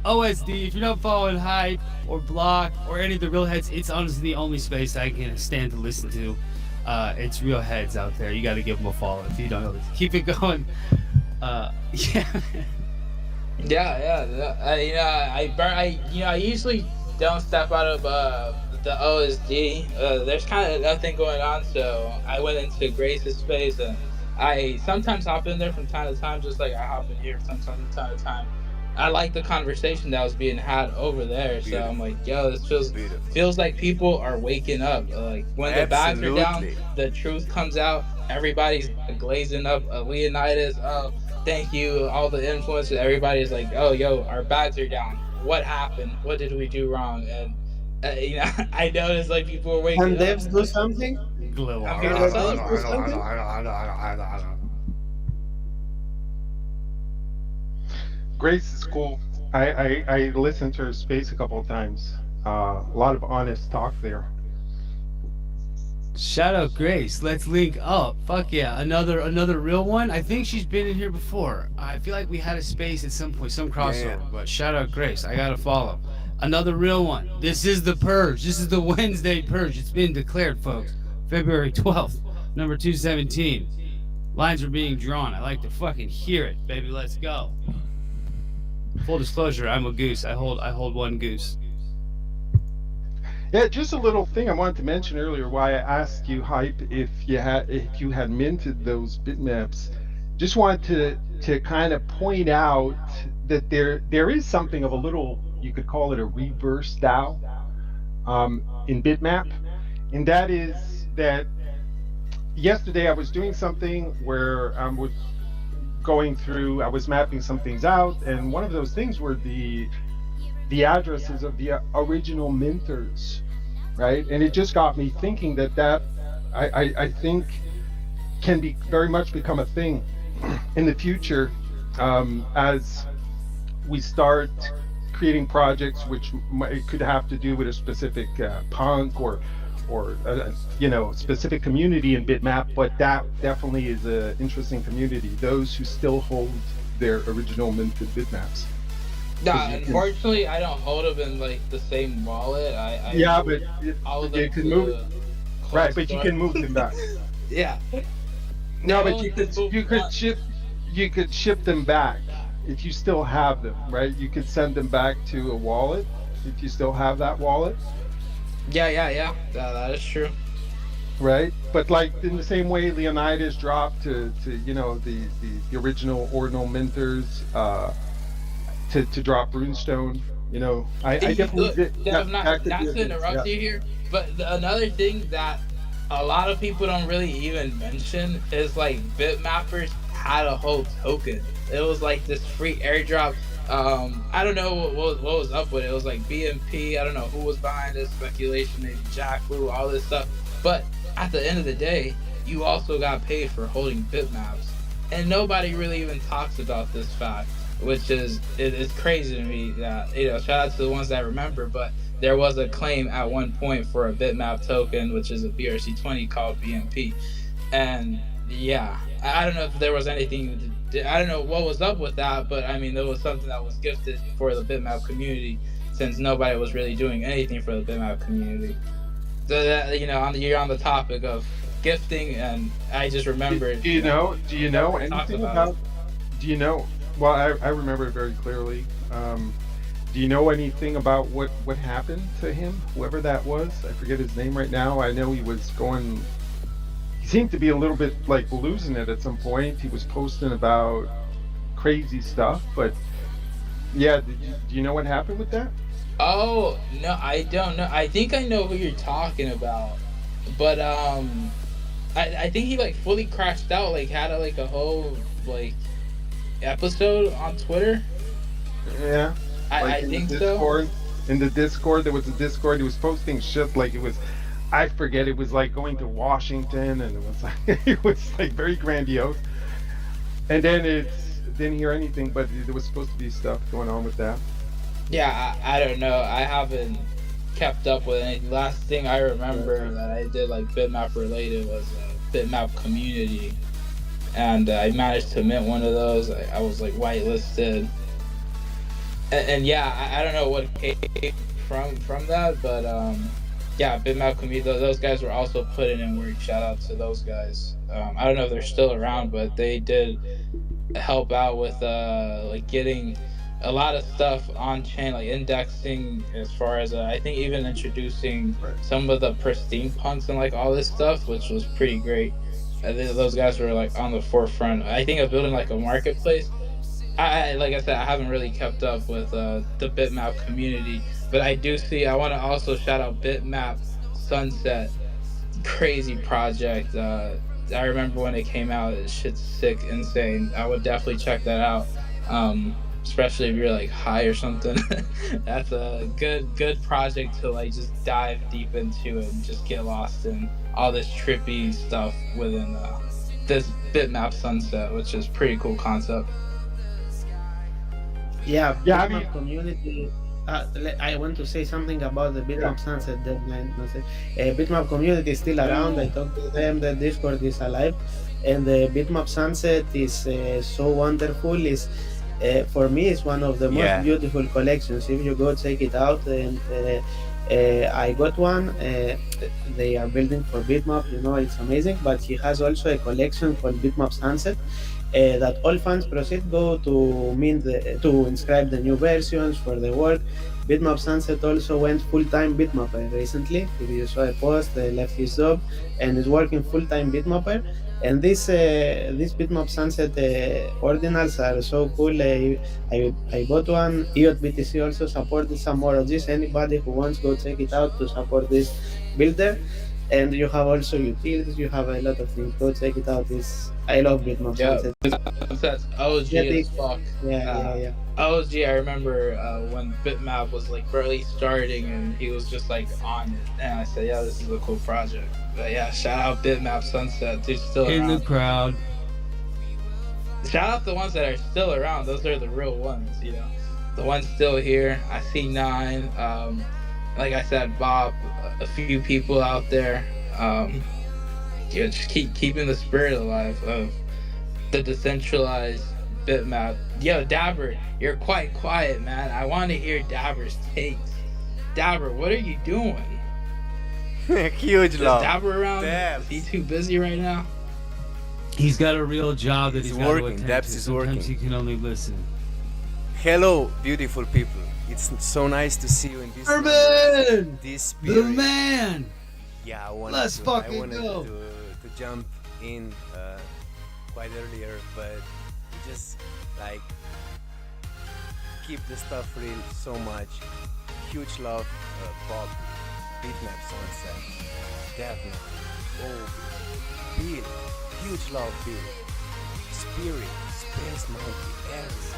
OSD, if you're not following Hype or Block or any of the real heads, it's honestly the only space I can stand to listen to. It's real heads out there. You got to give them a follow if you don't know this. Keep it going. I usually don't step out of the OSD. There's kind of nothing going on, so I went into Grace's space, and I sometimes hop in there from time to time, just like I hop in here from time to time. I like the conversation that was being had over there, so I'm like, yo, this feels like people are waking up. Like when the bags are down, the truth comes out. everybody's glazing up Leonidas. Oh, thank you, all the influencers. Everybody's like, oh, yo, our bags are down. What happened? What did we do wrong? And you know, I noticed like people were waking Can up. devs do something? I'm Can here to the tell devs you. do something? Grace is cool. I listened to her space a couple of times. A lot of honest talk there. Shout out Grace. Let's link up. Fuck yeah. Another real one. I think she's been in here before. I feel like we had a space at some point, some crossover. Yeah. But shout out Grace. I gotta follow. Another real one. This is the purge. This is the Wednesday purge. It's been declared, folks. February 12th, number 217. Lines are being drawn. I like to fucking hear it, baby. Let's go. Full disclosure, I'm a goose. I hold one goose. Yeah, just a little thing I wanted to mention earlier. Why I asked you, Hype, if you had minted those bitmaps. Just wanted to kind of point out that there is something of a little, you could call it a reverse DAO in Bitmap, and that is that yesterday I was doing something where I was going through, I was mapping some things out, and one of those things were the addresses of the original minters, right? And it just got me thinking that I think can be very much become a thing in the future, as we start creating projects which could have to do with a specific punk or specific community in Bitmap, but that definitely is an interesting community. Those who still hold their original minted bitmaps. Nah, unfortunately, I don't hold them in like the same wallet. Yeah, but all of you them can to move, the right? cold But you store. can move them back. Yeah. No, They but only you can move could once. ship them back if you still have them, right? You could send them back to a wallet if you still have that wallet, Yeah. That is true. right? But like in the same way Leonidas dropped to the original ordinal minters to drop runestone, I definitely Look, did Dev, that could not be a to thing, interrupt yeah. you here, but another thing that a lot of people don't really even mention is like Bitmappers had a whole token. It was like this free airdrop. I don't know what was up with it. It was like BMP. I don't know who was behind this speculation. Maybe Jack Wu, all this stuff. But at the end of the day, you also got paid for holding bitmaps, and nobody really even talks about this fact, which is it's crazy to me. That shout out to the ones that remember, but there was a claim at one point for a bitmap token, which is a BRC20 called BMP, and yeah, I don't know if there was anything. I don't know what was up with that, but I mean, there was something that was gifted for the bitmap community, since nobody was really doing anything for the bitmap community. So that, you're on the topic of gifting, and I just remembered. Do you know nobody talks anything about about? Do you know? Well, I remember it very clearly. Do you know anything about what happened to him? Whoever that was, I forget his name right now. I know he was going. He seemed to be a little bit like losing it at some point. He was posting about crazy stuff, but yeah, do you know what happened with that? Oh no, I don't know. I think I know who you're talking about, but I think he like fully crashed out. Like had a whole like episode on Twitter. Yeah, I in think the so. Discord, in the Discord, there was a Discord. He was posting shit like it was. I forget. It was like going to Washington, and it was like it was like very grandiose. And then didn't hear anything, but there was supposed to be stuff going on with that. Yeah, I don't know. I haven't kept up with anything. Last thing I remember that I did like bitmap related was a bitmap community, and I managed to mint one of those. I was like whitelisted, and yeah, I don't know what came from that, but yeah, bitmap community. Those guys were also putting in work. Shout out to those guys. I don't know if they're still around, but they did help out with like getting a lot of stuff on chain, like indexing, as far as I think even introducing some of the pristine punks and like all this stuff, which was pretty great. I think those guys were like on the forefront. I think of building like a marketplace. I like I said, I haven't really kept up with the bitmap community, but I do see. I want to also shout out Bitmap Sunset, crazy project. I remember when it came out. Shit's sick, insane. I would definitely check that out. Especially if you're like high or something. That's a good project to like just dive deep into it and just get lost in all this trippy stuff within this Bitmap Sunset, which is pretty cool concept. Yeah, Yeah, I Bitmap mean, community. I want to say something about the Bitmap Sunset deadline. No sé. Bitmap community is still around. I talked to them. The Discord is alive, and the Bitmap Sunset is so wonderful. Is for me, it's one of the most Yeah. beautiful collections. If you go check it out, and I got one. They are building for Bitmap. You know, it's amazing. But he has also a collection called Bitmap Sunset, that all funds proceed go to to inscribe the new versions for the work. Bitmap Sunset also went full-time Bitmapper recently. If you saw a post, they left his job and is working full-time Bitmapper. And this Bitmap Sunset ordinals are so cool. I bought one. EOT BTC also supported some more of this. Anybody who wants, go check it out to support this builder. And you have also utilities. You have a lot of things. Go check it out. I love Bitmap Yeah, Sunset. that's OG as fuck. Yeah. OG, I remember when Bitmap was like barely starting and he was just like on it. And I said, yeah, this is a cool project. But yeah, shout out Bitmap Sunset. Dude's still In around. the crowd. Shout out the ones that are still around. Those are the real ones, you know. The ones still here. I see Nine. Like I said, Bob, a few people out there. Yeah, just keeping the spirit alive of the decentralized Bitmap. Yo, Dabber, you're quite quiet, man. I want to hear Dabber's takes. Dabber, what are you doing? Huge Is love. Dabber around? Debs. Is he too busy right now? He's got a real job that He's he's got to working. attend Debs to. is Sometimes working. he can only listen. Hello, beautiful people. It's so nice to see you in this Urban! this The spirit. man! Yeah, I wanted Let's to, fucking I wanted go. to jump in quite earlier, but just like keep the stuff real so much. Huge love, Bob, Bitmap Sunset, definitely. Oh, Bill, huge love, Bill. Spirit, Space Monkey, Aries,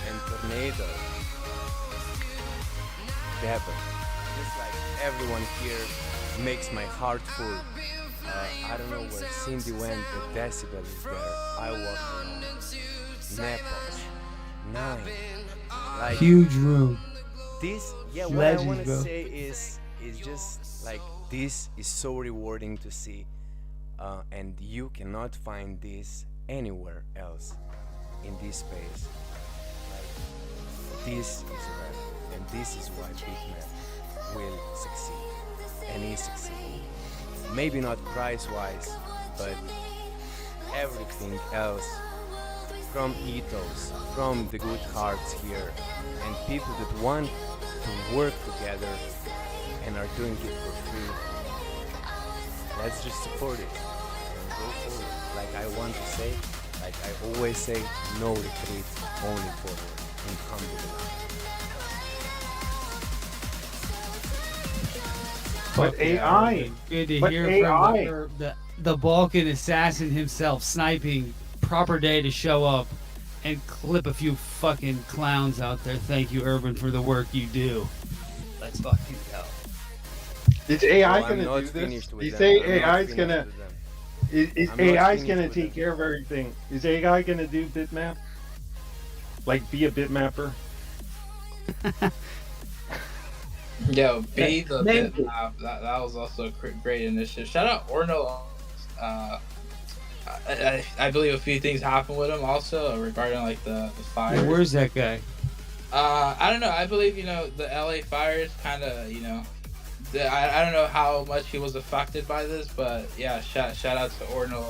and Tornado. Devil. Just like everyone here makes my heart full. I don't know where Cindy went, but Decibel is there. I walk around. Nepos. 9. Like Huge room. this, yeah, what Legends, I want to bro. say is just like this is so rewarding to see, and you cannot find this anywhere else in this space. Like, this is rare, and this is why Bitmap will succeed, and is succeeding. Maybe not price-wise, but everything else, from ethos, from the good hearts here, and people that want to work together and are doing it for free. Let's just support it and go forward. Like I want to say, like I always say, no retreat, only forward, and come to the light. But AI. Good to But hear AI. from the Balkan assassin himself, sniping. Proper day to show up and clip a few fucking clowns out there. Thank you, Urban, for the work you do. Let's fucking go. Is AI No, I'm gonna not do this? finished with You them. say I'm not AI's finished gonna with them. is I'm not AI's finished gonna with take them. care of everything? Is AI gonna do bitmap? Like be a bitmapper? Yo, be the Maybe. Bitmap. That was also a great initiative. Shout out Orno. I believe a few things happened with him also regarding like the fires. Yeah, where's that guy? I don't know. I believe the LA fires kind of I don't know how much he was affected by this, but yeah, shout out to Ordinal.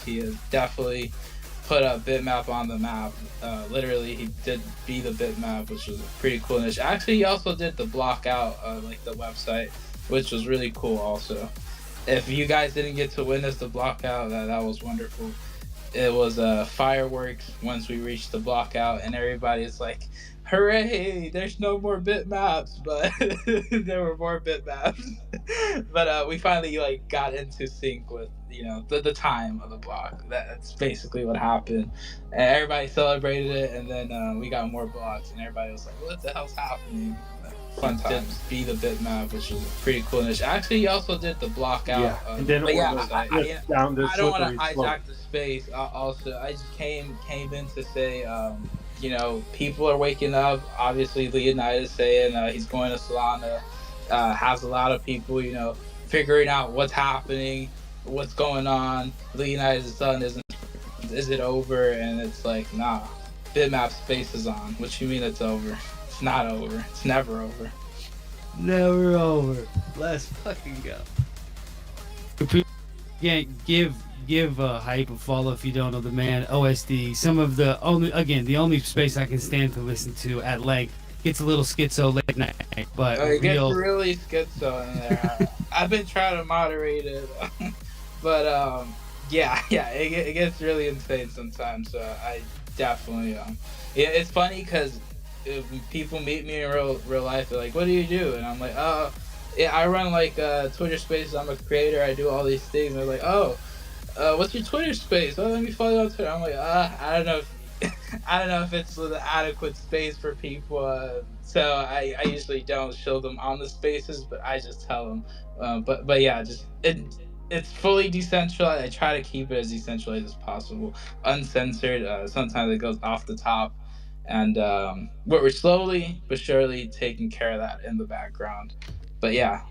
He has definitely put a Bitmap on the map. Literally, he did be the Bitmap, which was a pretty cool initiative. Actually, he also did the block out, like the website, which was really cool also. If you guys didn't get to witness the block out, that was wonderful. it was fireworks once we reached the block out, and everybody's like, "Hooray! There's no more bitmaps," but there were more bitmaps. But we finally like got into sync with the time of the block. That's basically what happened, and everybody celebrated it, and then we got more blocks, and everybody was like, "What the hell's happening?" Fun times. Be the bitmap, which was pretty cool. And actually, he also did the block out. Yeah, and then but yeah, down the I don't want to slippery slope. hijack the space. Also, I just came in to say, people are waking up. Obviously, Leonidas saying he's going to Solana, has a lot of people, figuring out what's happening, what's going on. Leonidas' son is it over? And it's like, nah, bitmap space is on. What you mean it's over? It's not over. It's never over. Never over. Let's fucking go. Yeah, give Hype a follow if you don't know the man. OSD. Some of the only space I can stand to listen to at length. Gets a little schizo late night, but it gets really schizo in there. I've been trying to moderate it, but it gets really insane sometimes. So I definitely it's funny because when people meet me in real life, they're like, "What do you do?" And I'm like, "Oh, yeah, I run like Twitter Spaces. I'm a creator. I do all these things." And they're like, "Oh, what's your Twitter space? Oh, let me follow you on Twitter." I'm like, I don't know. I don't know if it's the adequate space for people, so I usually don't show them on the spaces, but I just tell them. But yeah, just it's fully decentralized. I try to keep it as decentralized as possible, uncensored. Sometimes it goes off the top, and we're slowly but surely taking care of that in the background. But yeah,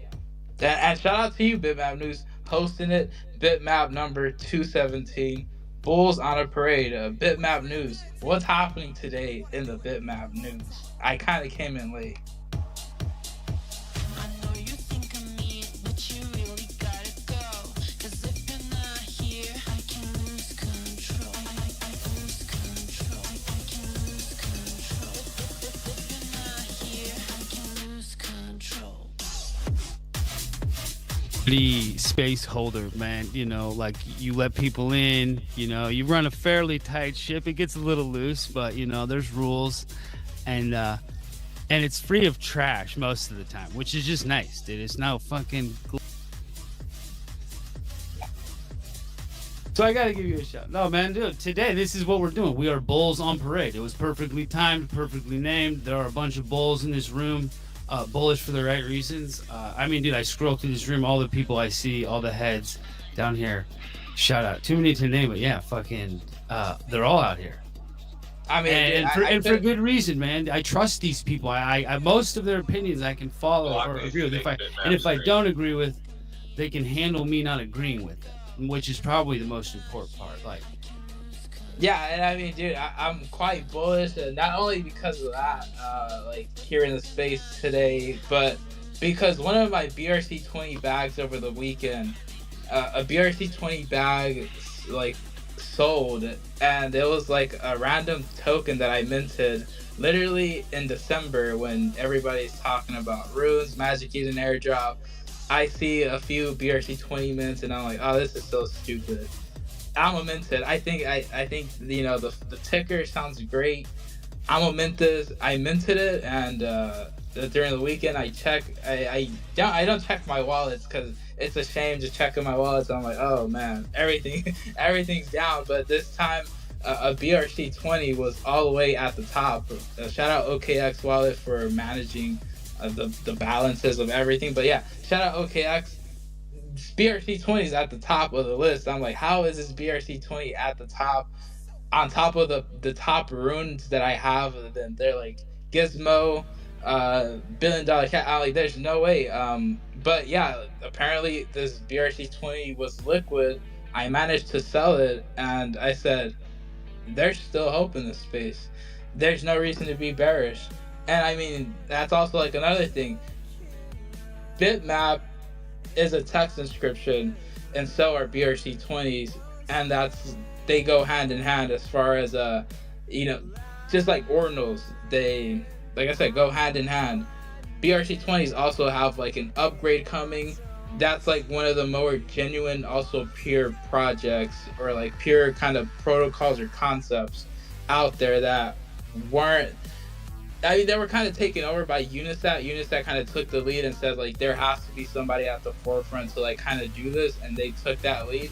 and shout out to you, Bitmap News, hosting it. Bitmap number 217. Bulls on a parade. Bitmap News. What's happening today in the Bitmap News? I kind of came in late. The space holder, man, like you let people in, you run a fairly tight ship. It gets a little loose, but there's rules, and it's free of trash most of the time, which is just nice, dude. It's no fucking. So I gotta give you a shout. No, man, dude, today this is what we're doing. We are bulls on parade. It was perfectly timed, perfectly named. There are a bunch of bulls in this room. Bullish for the right reasons. Dude, I scroll through this room, all the people I see, all the heads down here. Shout out. Too many to name, but yeah, fucking, they're all out here. For good reason, man. I trust these people. I most of their opinions I can follow or agree with. If I don't agree with, they can handle me not agreeing with them, which is probably the most important part. Like. Yeah, and dude, I'm quite bullish, and not only because of that, here in the space today, but because one of my BRC20 bags over the weekend, a BRC20 bag, sold, and it was like a random token that I minted literally in December when everybody's talking about runes, Magic Eden airdrop. I see a few BRC20 mints, and I'm like, oh, this is so stupid. I'm a mint it. I think the ticker sounds great. I'm a mint this. I minted it, and during the weekend I don't check my wallets because it's a shame to check in my wallets. I'm like, oh man, everything's down. But this time a BRC20 was all the way at the top. Shout out OKX wallet for managing the balances of everything. But yeah, shout out OKX. BRC20 is at the top of the list. I'm like, how is this BRC20 at the top, on top of the top runes that I have? Then they're like Gizmo, $1 billion cat. I'm like, there's no way. But yeah, apparently this BRC20 was liquid. I managed to sell it, and I said, there's still hope in this space. There's no reason to be bearish. And that's also like another thing. Bitmap is a text inscription, and so are BRC20s, and they go hand in hand as far as just like ordinals, they, like I said, go hand in hand. BRC20s also have like an upgrade coming, that's like one of the more genuine, also pure projects, or like pure kind of protocols or concepts out there that weren't. I mean, they were kind of taken over by Unisat. Unisat kind of took the lead and said like there has to be somebody at the forefront to like kind of do this, and they took that lead.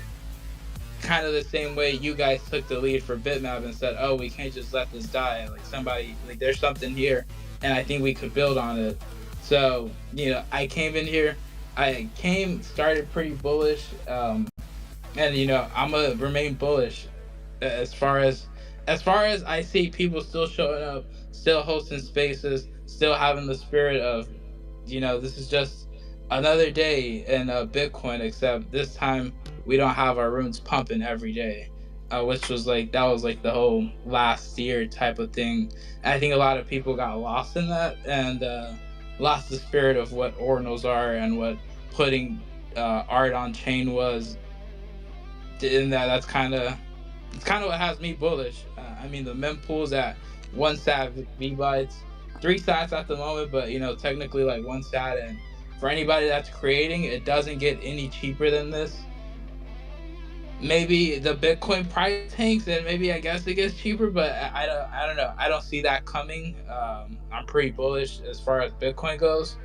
Kind of the same way you guys took the lead for Bitmap and said, "Oh, we can't just let this die. Like somebody, like there's something here, and I think we could build on it." So I came in here. Started pretty bullish, and I'm gonna remain bullish as far as I see people still showing up, still hosting spaces, still having the spirit of, this is just another day in Bitcoin, except this time we don't have our rooms pumping every day, which was like that was like the whole last year type of thing. And I think a lot of people got lost in that and lost the spirit of what ordinals are and what putting art on chain was. And that's kind of what has me bullish. I mean, the mempools at 1 sat V bytes, 3 sats at the moment, but technically like 1 sat. And for anybody that's creating, it doesn't get any cheaper than this. Maybe the Bitcoin price tanks, and maybe I guess it gets cheaper, but I don't know. I don't see that coming. I'm pretty bullish as far as Bitcoin goes.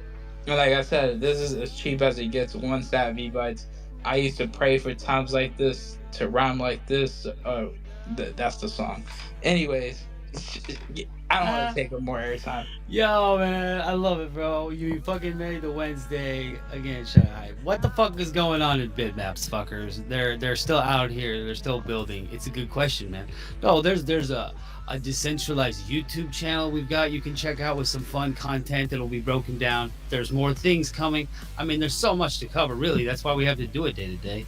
And like I said, this is as cheap as it gets. 1 sat V bytes. I used to pray for times like this to rhyme like this. That's the song. Anyways, I don't want to take up more airtime. Yo, man, I love it, bro. You fucking made the Wednesday again. Shut up. What the fuck is going on in Bitmaps, fuckers? They're still out here. They're still building. It's a good question, man. No, there's a decentralized YouTube channel we've got you can check out with some fun content that'll be broken down. There's more things coming. I mean, there's so much to cover, really. That's why we have to do it day to day.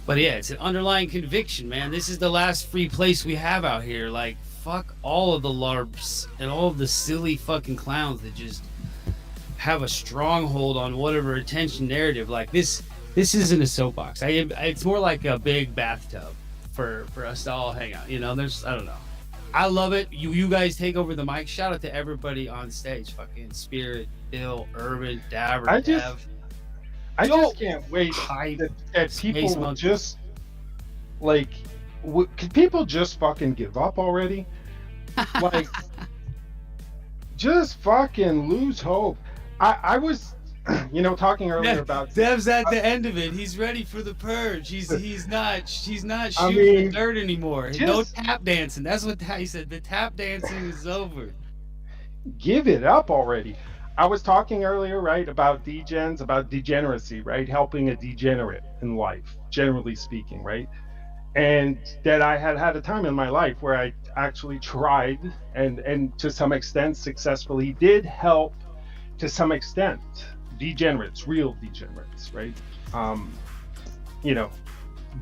But yeah, it's an underlying conviction, man. This is the last free place we have out here. Like, fuck all of the LARPs and all of the silly fucking clowns that just have a stronghold on whatever attention narrative. Like, this isn't a soapbox. It's more like a big bathtub for us to all hang out. I don't know. I love it. You guys take over the mic. Shout out to everybody on stage. Fucking Spirit, Bill, Urban, Dabber, I Dev. just can't wait that people will just like. Could people just fucking give up already? Like, just fucking lose hope. I was, talking earlier about Dev's at the end of it. He's ready for the purge. He's not shooting the dirt anymore. No tap dancing. That's what he said. The tap dancing is over. Give it up already. I was talking earlier, right, about degens, about degeneracy, right, helping a degenerate in life, generally speaking, right, and that I had a time in my life where I actually tried and to some extent successfully did help to some extent degenerates, real degenerates, right,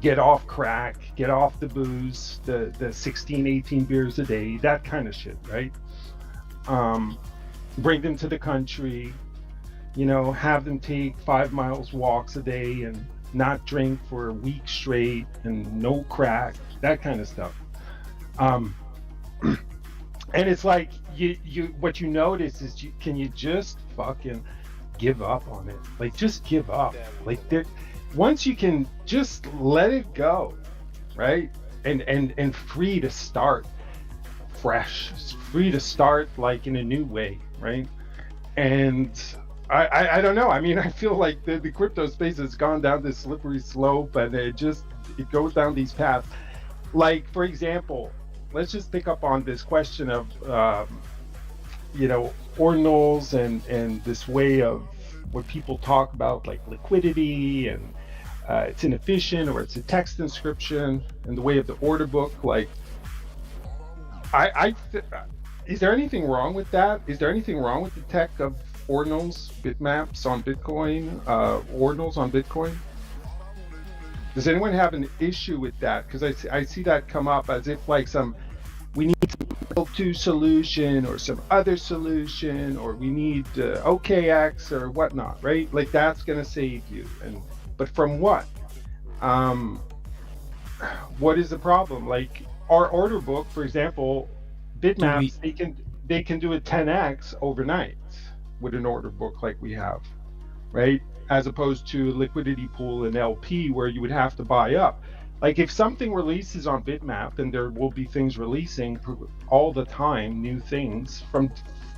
get off crack, get off the booze, the 16, 18 beers a day, that kind of shit, right. Bring them to the country, have them take 5 miles walks a day and not drink for a week straight and no crack, that kind of stuff. And it's like you what you notice is can you just fucking give up on it? Like, just give up. Like, once you can just let it go, right? And free to start fresh, free to start like in a new way, right? And I don't know. I mean, I feel like the crypto space has gone down this slippery slope, and it goes down these paths. Like, for example, let's just pick up on this question of ordinals and this way of what people talk about, like liquidity, and it's inefficient, or it's a text inscription, and the way of the order book. Like, is there anything wrong with that? Is there anything wrong with the tech of ordinals, bitmaps on Bitcoin, ordinals on Bitcoin? Does anyone have an issue with that? Because I see that come up as if like we need some L2 solution or some other solution, or we need OKX or whatnot, right? Like, that's going to save you. But from what? What is the problem? Like, our order book, for example, Bitmaps, they can do a 10x overnight with an order book like we have, right? As opposed to liquidity pool and LP where you would have to buy up. Like if something releases on Bitmap, and there will be things releasing all the time, new things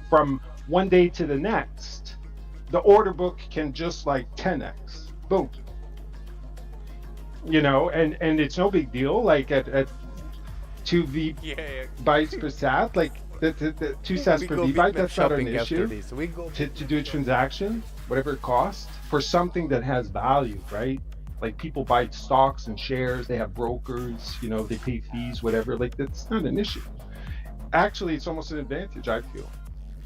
from one day to the next, the order book can just like 10x, boom, and it's no big deal. Like at 2 Yeah, bytes per sat, like the 2 cents we per go V byte, Bitmap that's not an shopping after issue this. We go to Bitmap do a shopping. transaction, whatever it costs, for something that has value, right? Like people buy stocks and shares, they have brokers, they pay fees, whatever. Like that's not an issue. Actually, it's almost an advantage, I feel,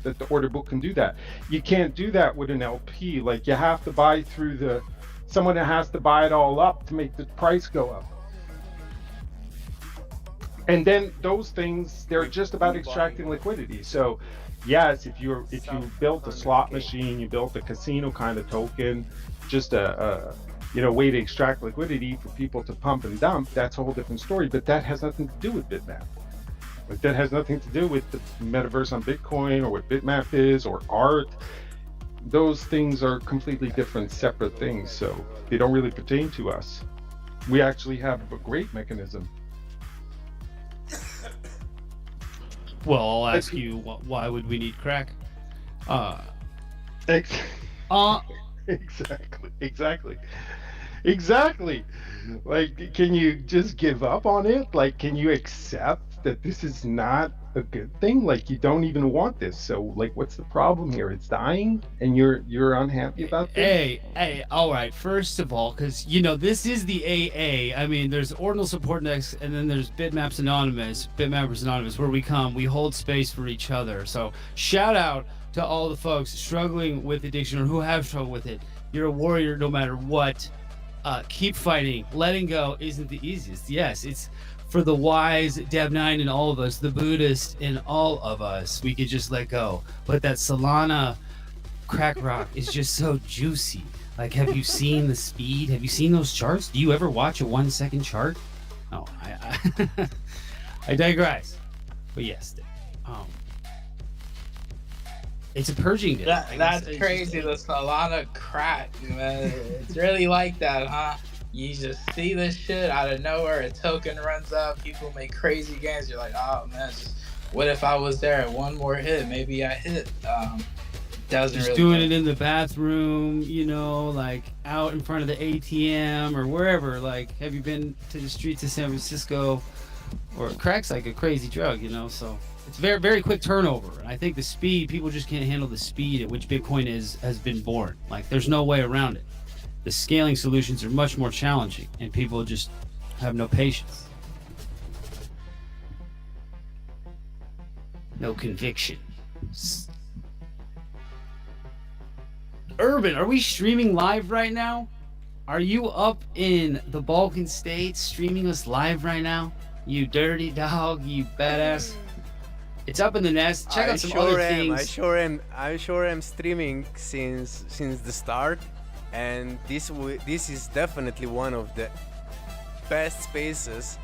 that the order book can do that. You can't do that with an LP. Like you have to buy through someone that has to buy it all up to make the price go up. And then those things, they're just about extracting liquidity. So yes, if you built a slot machine, you built a casino kind of token, just a way to extract liquidity for people to pump and dump, that's a whole different story. But that has nothing to do with Bitmap. Like that has nothing to do with the metaverse on Bitcoin or what Bitmap is or art. Those things are completely different, separate things. So they don't really pertain to us. We actually have a great mechanism. Well, I'll ask you, why would we need crack? Exactly. Like, can you just give up on it? Like, can you accept that this is not a good thing? Like, you don't even want this. So, like, what's the problem here? It's dying, and you're unhappy about this? Hey, all right. First of all, because this is the AA. I mean, there's Ordinal Support Index, and then there's Bitmappers Anonymous, where we hold space for each other. So, shout out to all the folks struggling with addiction or who have struggled with it. You're a warrior no matter what. Keep fighting. Letting go isn't the easiest. Yes, it's for the wise Dev9 in all of us, the Buddhist in all of us. We could just let go. But that Solana crack rock is just so juicy. Like, have you seen the speed? Have you seen those charts? Do you ever watch a 1 second chart? Oh, I digress. But yes, it's a purging day. That's crazy. The Solana crack, man. It's really like that, huh? You just see this shit out of nowhere. A token runs up. People make crazy gains. You're like, oh man, what if I was there at one more hit? Maybe I hit. Doesn't just really doing work. it in the bathroom, like out in front of the ATM or wherever. Like, have you been to the streets of San Francisco? Or crack's like a crazy drug, so it's very, very quick turnover. And I think the speed, people just can't handle the speed at which Bitcoin has been born. Like, there's no way around it. The scaling solutions are much more challenging, and people just have no patience. No conviction. Urban, are we streaming live right now? Are you up in the Balkan states streaming us live right now? You dirty dog, you badass. It's up in the nest. Check out some other things. I sure am streaming since the start, and this is definitely one of the best spaces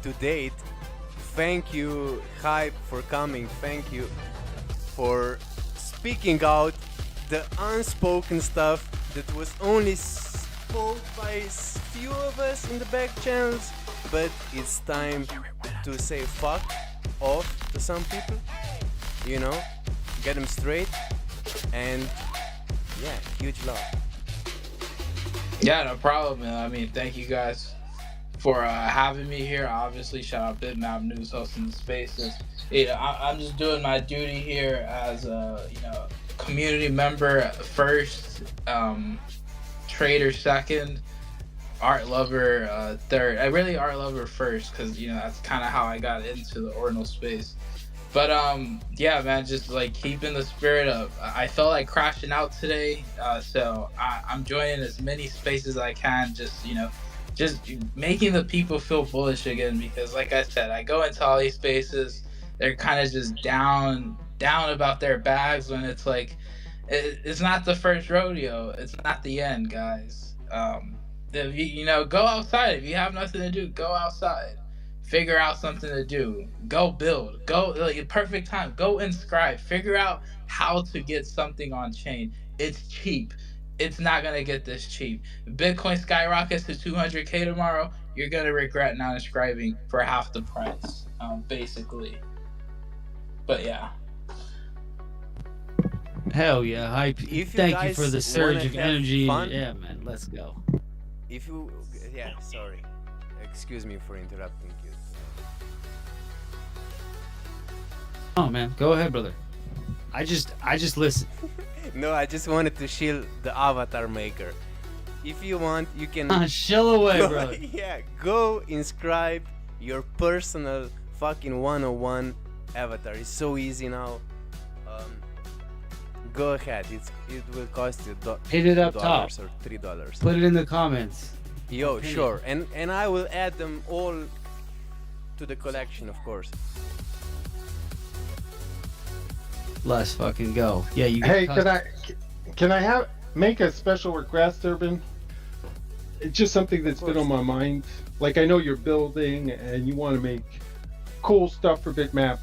to date. Thank you, Hype, for coming. Thank you for speaking out the unspoken stuff that was only spoke by few of us in the back channels. But it's time to say fuck off to some people, get them straight, and yeah, huge love. Yeah, no problem, man. I mean, thank you guys for having me here. Obviously, shout out Bitmap News hosting the spaces. I'm just doing my duty here as a community member first, trader second, art lover third. I really art lover first because that's kind of how I got into the ordinal space. But yeah, man, just like keeping the spirit up. I felt like crashing out today, so I'm joining as many spaces as I can. Just making the people feel bullish again, because like I said, I go into all these spaces, they're kind of just down about their bags when it's like it's not the first rodeo, it's not the end, guys. If go outside. If you have nothing to do, go outside. Figure out something to do. Go build. Go, like, perfect time. Go inscribe. Figure out how to get something on chain. It's cheap. it's not gonna get this cheap. Bitcoin skyrockets to 200K tomorrow. You're gonna regret not subscribing for half the price, basically. But yeah. Hell yeah, hype. If you Thank you guys for the surge wanna of have energy. fun- Yeah, man, let's go. If you, yeah, sorry, excuse me for interrupting you. Oh man, go ahead, brother. I just listen. No, I just wanted to shield the avatar maker. If you want, you can Shill away, go, brother. Yeah, go inscribe your personal fucking 101 avatar. It's so easy now. Go ahead. It will cost you Hit it up $2 top. or $3. Put it in the comments. Yo, Opinion. sure, and I will add them all to the collection, of course. Let's fucking go. Yeah, you. Hey, can I make a special request, Urban? It's just something that's been on my mind. Like, I know you're building and you want to make cool stuff for Bitmap.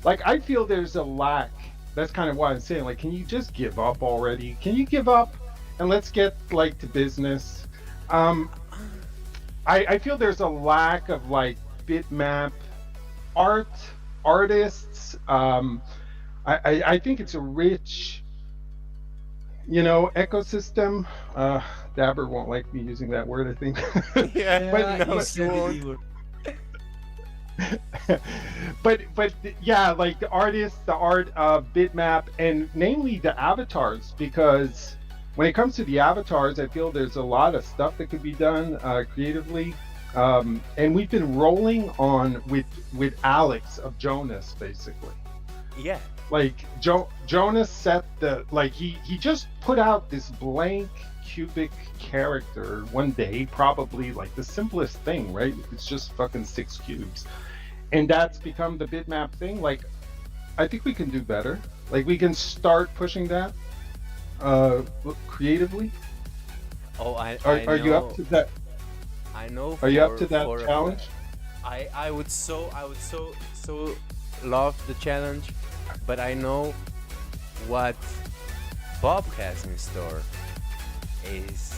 Like, I feel there's a lack. That's kind of why I'm saying, like, can you just give up already? Can you give up and let's get like to business? I feel there's a lack of like Bitmap artists. I think it's a rich, ecosystem. Dabber won't like me using that word, I think. Yeah, but, no, no, it won't. but yeah, like the artists, the art of Bitmap, and namely the avatars, because when it comes to the avatars, I feel there's a lot of stuff that could be done creatively. And we've been rolling on with Alex of Jonas, basically. Yeah. Like Jonas set the, like he just put out this blank cubic character one day, probably like the simplest thing, right? It's just fucking 6 cubes, and that's become the Bitmap thing. Like, I think we can do better. Like, we can start pushing that creatively. Oh, Are you up to that? I know. Are you up to that challenge? I would so love the challenge, but I know what Bob has in store is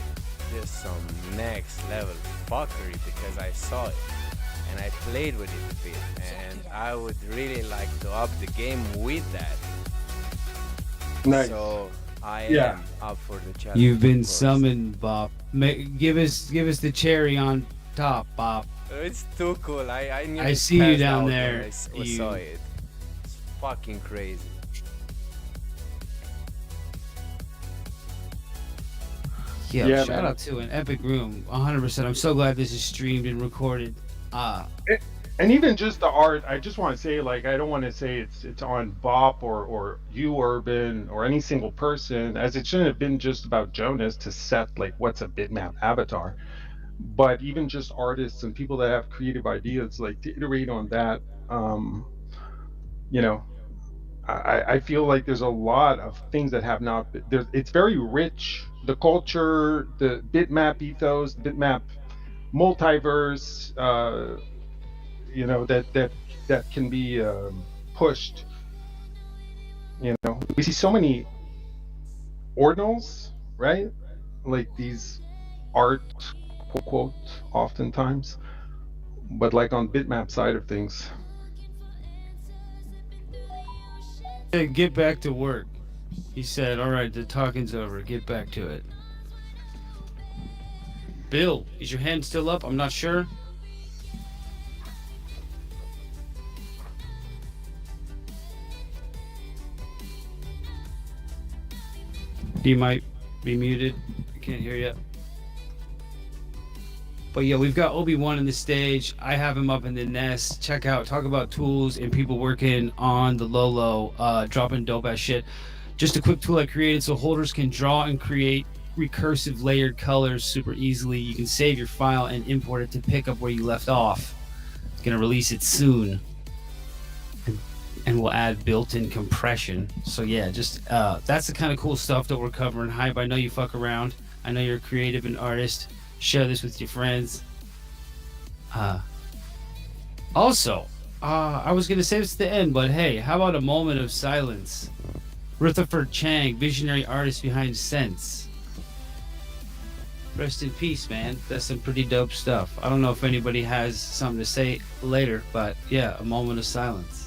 just some next level fuckery, because I saw it and I played with it a bit, and I would really like to up the game with that. Nice. So I am up for the challenge. You've been of course. summoned, Bob. Give us the cherry on top, Bob. It's too cool. I I see you passed down out there. when I saw it. It's fucking crazy. Yeah, shout man. out to an epic room. 100%. I'm so glad this is streamed and recorded. And even just the art, I just want to say, like, I don't want to say it's on Bop or you, Urban, or any single person, as it shouldn't have been just about Jonas to set like what's a Bitmap avatar, but even just artists and people that have creative ideas, like to iterate on that. I feel like there's a lot of things that have not been there. It's very rich, the culture, the Bitmap ethos, the Bitmap multiverse, that can be pushed. We see so many ordinals, right? Like these art, quote, oftentimes, but like on Bitmap side of things. Hey, get back to work. He said, all right, the talking's over. Get back to it. Bill, is your hand still up? I'm not sure. You might be muted. I can't hear you. But yeah, we've got Obi-Wan in the stage. I have him up in the nest. Check out, talk about tools and people working on the Lolo, dropping dope ass shit. Just a quick tool I created so holders can draw and create recursive layered colors super easily. You can save your file and import it to pick up where you left off. It's gonna release it soon. And we'll add built-in compression. So yeah, just that's the kind of cool stuff that we're covering. Hype, I know you fuck around. I know you're a creative and artist. Share this with your friends. Also, I was gonna say this at the end, but hey, how about a moment of silence? Rutherford Chang, visionary artist behind Sense. Rest in peace, man. That's some pretty dope stuff. I don't know if anybody has something to say later, but yeah, a moment of silence.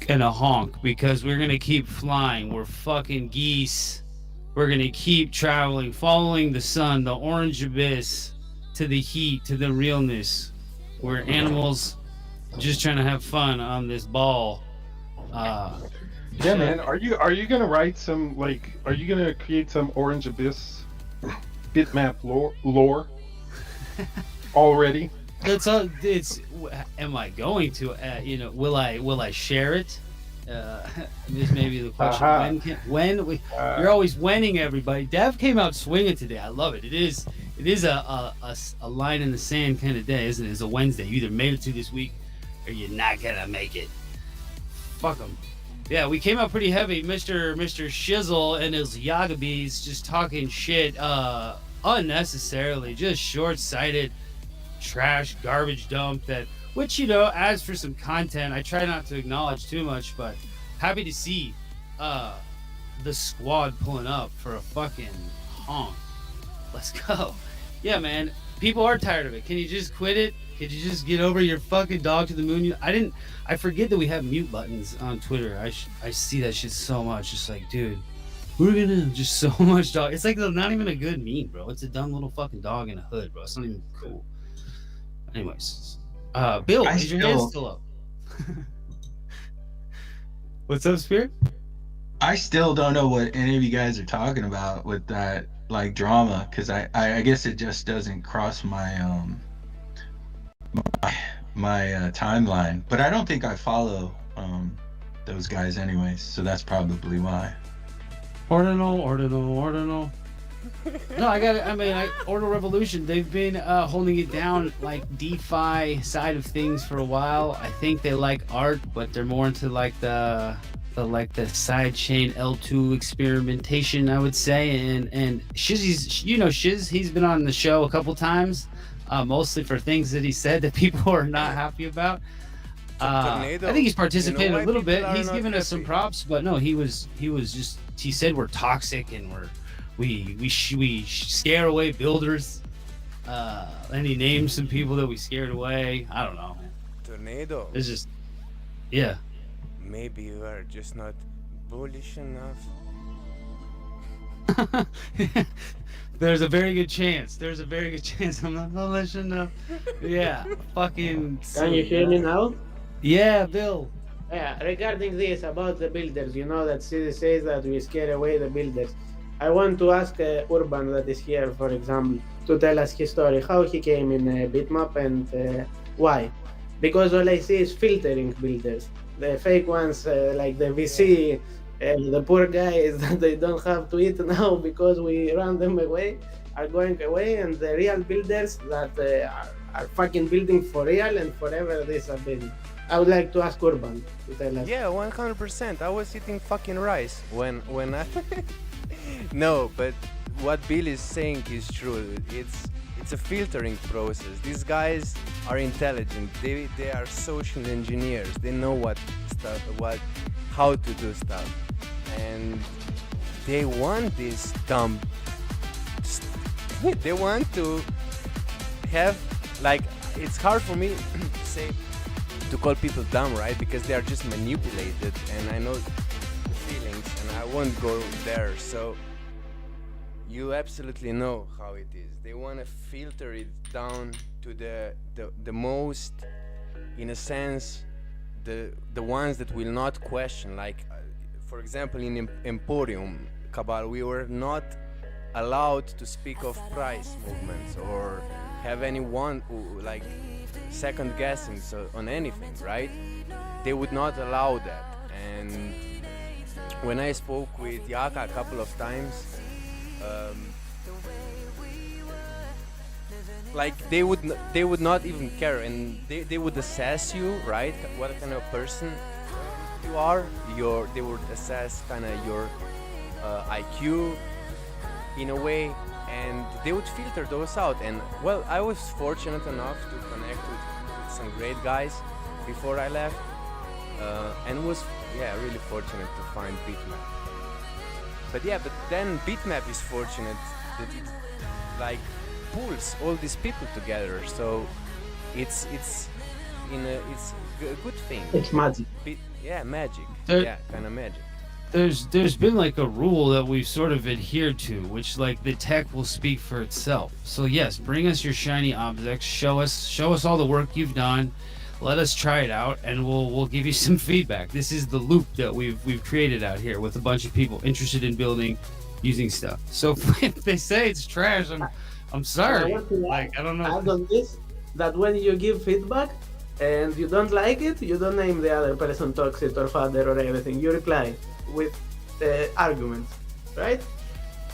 And a honk, because we're gonna keep flying. We're fucking geese. We're gonna keep traveling, following the sun, the orange abyss, to the heat, to the realness. We're animals just trying to have fun on this ball. Yeah, man. Are you gonna write some, like? Are you gonna create some Orange Abyss bitmap lore already? That's all. It's. Am I going to? Will I share it? This may be the question. You're always winning, everybody. Dev came out swinging today. I love it. It is a line in the sand kind of day, isn't it? It's a Wednesday. You either made it to this week, or you're not gonna make it. Fuck them. Yeah, we came out pretty heavy. Mr. Shizzle and his Yagabis just talking shit unnecessarily, just short-sighted trash garbage dump that, which, adds for some content. I try not to acknowledge too much, but happy to see the squad pulling up for a fucking honk. Let's go. Yeah, man, people are tired of it. Can you just quit it? Could you just get over your fucking dog to the moon? I forget that we have mute buttons on Twitter. I see that shit so much. Just like, dude, we're gonna just so much dog. It's like not even a good meme, bro. It's a dumb little fucking dog in a hood, bro. It's not even cool. Anyways, Bill, is your hand still up? What's up, Spirit? I still don't know what any of you guys are talking about with that, like, drama, because I guess it just doesn't cross my timeline. But I don't think I follow those guys anyways, so that's probably why. Ordinal. No, Ordinal Revolution, they've been holding it down, like DeFi side of things for a while. I think they like art, but they're more into like the side chain L2 experimentation, I would say. And Shizzy's, Shiz, he's been on the show a couple times, mostly for things that he said that people are not happy about. I think he's participated a little bit. He's given us some props, but no, he said we're toxic and we scare away builders. And he named some people that we scared away. I don't know. Tornado. It's just, yeah. Maybe you are just not bullish enough. There's a very good chance. I'm not bullish enough. Yeah. Fucking. Can you hear me now? Yeah, Bill. Yeah, regarding this about the builders, that City says that we scare away the builders. I want to ask Urban that is here, for example, to tell us his story, how he came in Bitmap and why. Because all I see is filtering builders. The fake ones, like the VC, the poor guys that they don't have to eat now because we run them away, are going away, and the real builders that are fucking building for real and forever this are building. I would like to ask Urban to tell us. Yeah, 100%. I was eating fucking rice when I... No, but what Bill is saying is true. It's a filtering process. These guys are intelligent. They are social engineers. They know how to do stuff, and they want this dumb. They want to have, like, it's hard for me to call people dumb, right? Because they are just manipulated, and I know the feelings, and I won't go there. So you absolutely know how it is. They want to filter it down to the most, in a sense, the ones that will not question. Like, for example, in Emporium Cabal, we were not allowed to speak of price movements or have anyone like second guessing on anything, right? They would not allow that. And when I spoke with Yaka a couple of times, like they would not even care, and they would assess you, right? What kind of person you are, they would assess kind of your IQ in a way, and they would filter those out. And well, I was fortunate enough to connect with some great guys before I left, and was really fortunate to find Bitmap. But then Bitmap is fortunate that it like pulls all these people together. So it's a good thing. It's magic. Magic. Kind of magic. There's been like a rule that we've sort of adhered to, which like the tech will speak for itself. So yes, bring us your shiny objects, show us all the work you've done, let us try it out, and we'll give you some feedback. This is the loop that we've created out here with a bunch of people interested in building, using stuff. So if they say it's trash, I'm sorry. Like I don't know. Add on this that when you give feedback and you don't like it, you don't name the other person toxic or father or everything. You reply with arguments, right?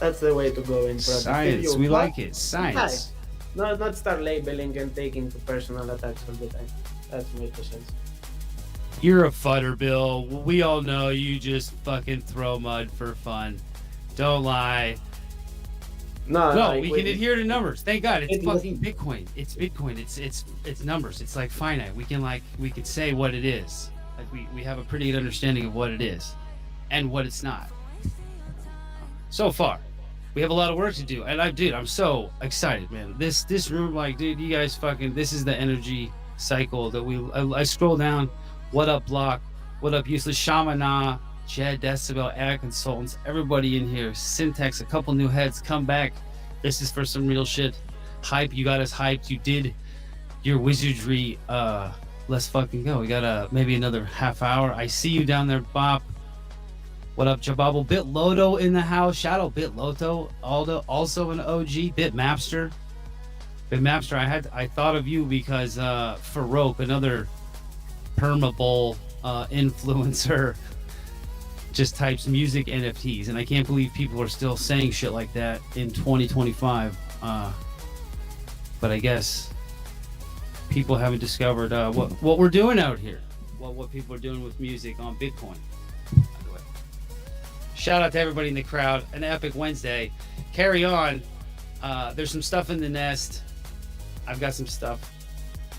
That's the way to go in project. Science, we like it. Science. Not start labeling and taking to personal attacks all the time. That's my 2 cents. You're a fudder, Bill. We all know you just fucking throw mud for fun. Don't lie. No, we can adhere to numbers. Thank God, it's fucking Bitcoin. It's Bitcoin. It's numbers. It's like finite. We can say what it is. Like we have a pretty good understanding of what it is and what it's not. So far, we have a lot of work to do, and I'm so excited, man. This room, like, dude, you guys fucking. This is the energy cycle that I scroll down. What up, Block? What up, Useless Shamana? Jed, Decibel, Ad Consultants, everybody in here. Syntax, a couple new heads. Come back. This is for some real shit. Hype, you got us hyped. You did your wizardry. Let's fucking go. We got maybe another half hour. I see you down there, Bop. What up, Jababble? Bitloto in the house. Shout out Bitloto. Aldo, also an OG. Bitmapster. I thought of you because Farouk, another permabull influencer, just types music NFTs, and I can't believe people are still saying shit like that in 2025. But I guess people haven't discovered what we're doing out here. What people are doing with music on Bitcoin. Shout out to everybody in the crowd. An epic Wednesday. Carry on. There's some stuff in the nest. I've got some stuff.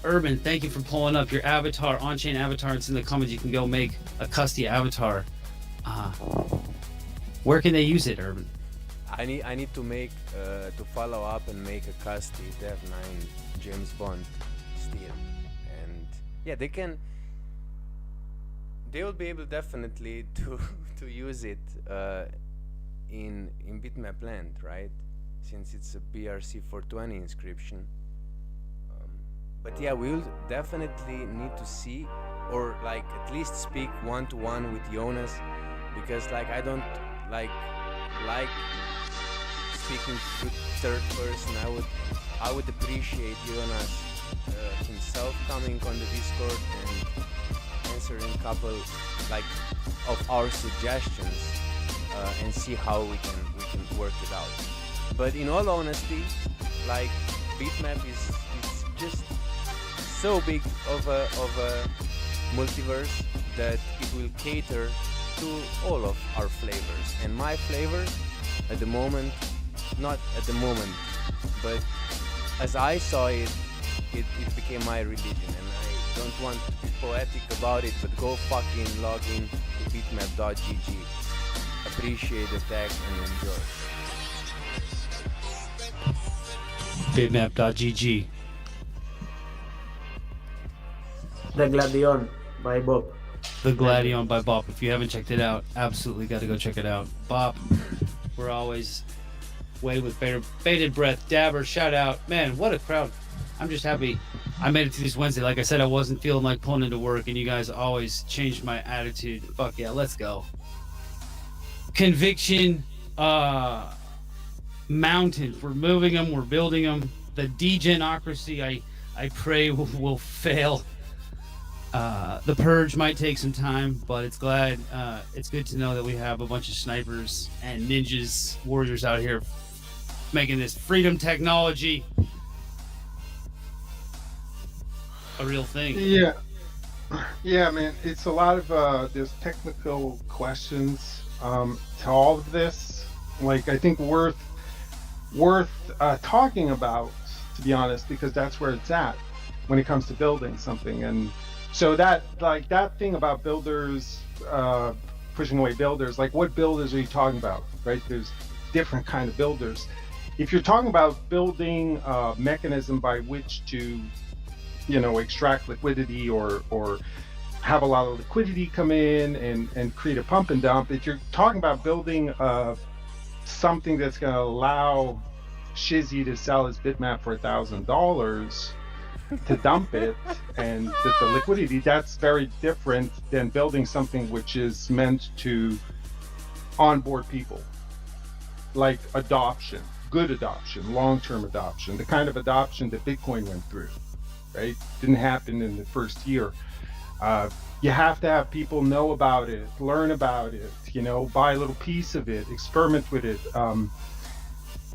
Urban, thank you for pulling up your avatar, on-chain avatar. It's in the comments. You can go make a custom avatar. Where can they use it, Urban? I need to make to follow up and make a custom Dev 9 James Bond steal, and they will be able definitely to use it in Bitmap land, right? Since it's a BRC 420 inscription. But we'll definitely need to see, or like at least speak one-to-one with Jonas, because like I don't like speaking with third person. I would appreciate Jonas himself coming on the Discord and answering a couple like of our suggestions and see how we can work it out. But in all honesty, like Bitmap is just so big of a multiverse that it will cater to all of our flavors. And my flavor at the moment, not at the moment, but as I saw it, it became my religion. And I don't want to be poetic about it, but go fucking log in to bitmap.gg. Appreciate the tag and enjoy. Bitmap.gg. The Gladion by Bob. The Gladion by Bop. If you haven't checked it out, absolutely got to go check it out. Bop, we're always way with bated breath. Dabber, shout out. Man, what a crowd. I'm just happy I made it to this Wednesday. Like I said, I wasn't feeling like pulling into work, and you guys always changed my attitude. Fuck yeah, let's go. Conviction mountains. We're moving them. We're building them. The degenocracy, I pray, will fail. The purge might take some time, but it's good to know that we have a bunch of snipers and ninjas, warriors out here making this freedom technology a real thing. Yeah. Yeah, man, it's a lot of there's technical questions to all of this. Like, I think worth talking about, to be honest, because that's where it's at when it comes to building something. And so that, like, that thing about builders pushing away builders, like, what builders are you talking about, right? There's different kind of builders. If you're talking about building a mechanism by which to, extract liquidity or have a lot of liquidity come in and create a pump and dump, if you're talking about building something that's going to allow Shizzy to sell his bitmap for $1,000 to dump it, and the liquidity, that's very different than building something which is meant to onboard people, like adoption, good adoption, long-term adoption, the kind of adoption that Bitcoin went through, right? Didn't happen in the first year. You have to have people know about it, learn about it, buy a little piece of it, experiment with it.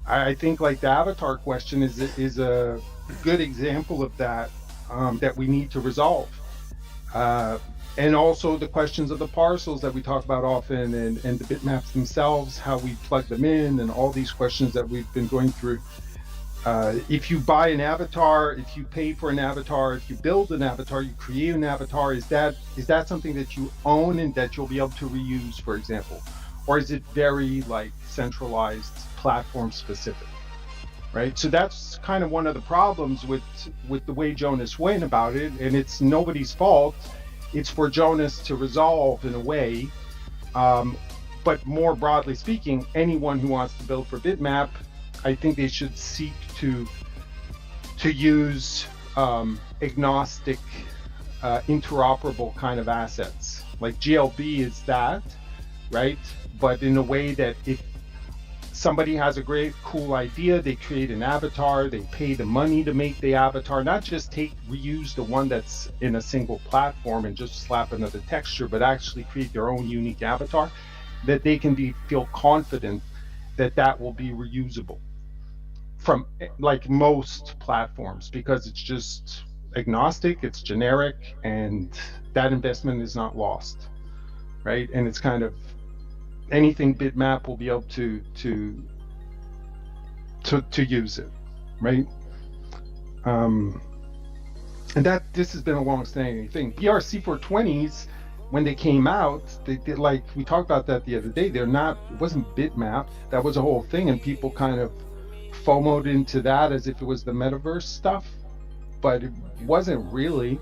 I think like the avatar question is a good example of that, that we need to resolve. And also the questions of the parcels that we talk about often, and the bitmaps themselves, how we plug them in, and all these questions that we've been going through. If you buy an avatar, if you pay for an avatar, if you build an avatar, you create an avatar, is that something that you own and that you'll be able to reuse, for example? Or is it very like centralized, platform specific, right? So that's kind of one of the problems with the way Jonas went about it, and it's nobody's fault. It's for Jonas to resolve in a way. But more broadly speaking, anyone who wants to build for Bitmap, I think they should seek to use agnostic, interoperable kind of assets. Like GLB is that, right? But in a way that if somebody has a great, cool idea, they create an avatar, they pay the money to make the avatar, not just reuse the one that's in a single platform and just slap another texture, but actually create their own unique avatar, that they can feel confident that will be reusable from like most platforms, because it's just agnostic, it's generic, and that investment is not lost, right? And it's kind of anything Bitmap will be able to use it, right? And this has been a long-standing thing. BRC420s, when they came out, they did, like we talked about that the other day, it wasn't Bitmap, that was a whole thing, and people kind of FOMO'd into that as if it was the metaverse stuff, but it wasn't really.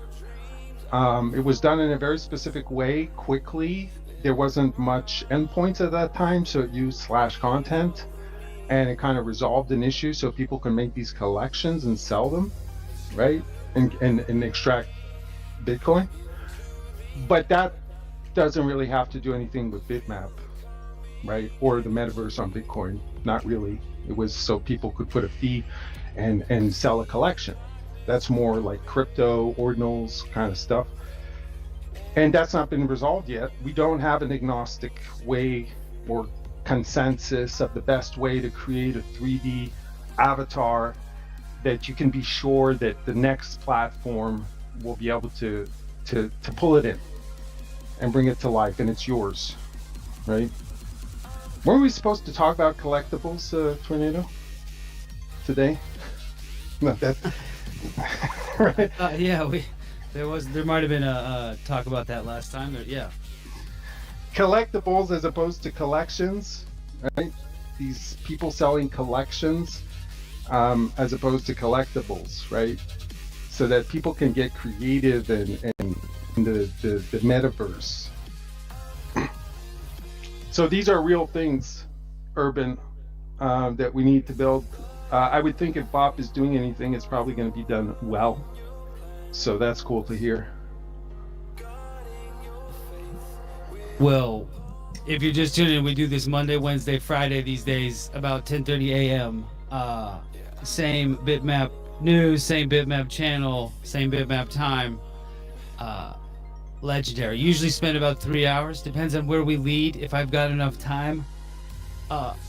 It was done in a very specific way, quickly. There wasn't much endpoints at that time, so it used /content, and it kind of resolved an issue so people can make these collections and sell them, right? And extract Bitcoin. But that doesn't really have to do anything with Bitmap, right? Or the metaverse on Bitcoin, not really. It was so people could put a fee and sell a collection. That's more like crypto, ordinals kind of stuff. And that's not been resolved yet. We don't have an agnostic way or consensus of the best way to create a 3D avatar that you can be sure that the next platform will be able to pull it in and bring it to life, and it's yours, right? Weren't we supposed to talk about collectibles, Tornado, today? No, that. Right? Yeah, there might have been a talk about that last time. Yeah. Collectibles as opposed to collections, right? These people selling collections as opposed to collectibles, right? So that people can get creative and the metaverse. So these are real things, Urban, that we need to build. I would think if Bop is doing anything, it's probably going to be done well. So that's cool to hear. Well, if you're just tuning in, we do this Monday, Wednesday, Friday these days, about 10:30 a.m. Same Bitmap news, same Bitmap channel, same Bitmap time. Legendary. Usually spend about 3 hours. Depends on where we lead. If I've got enough time.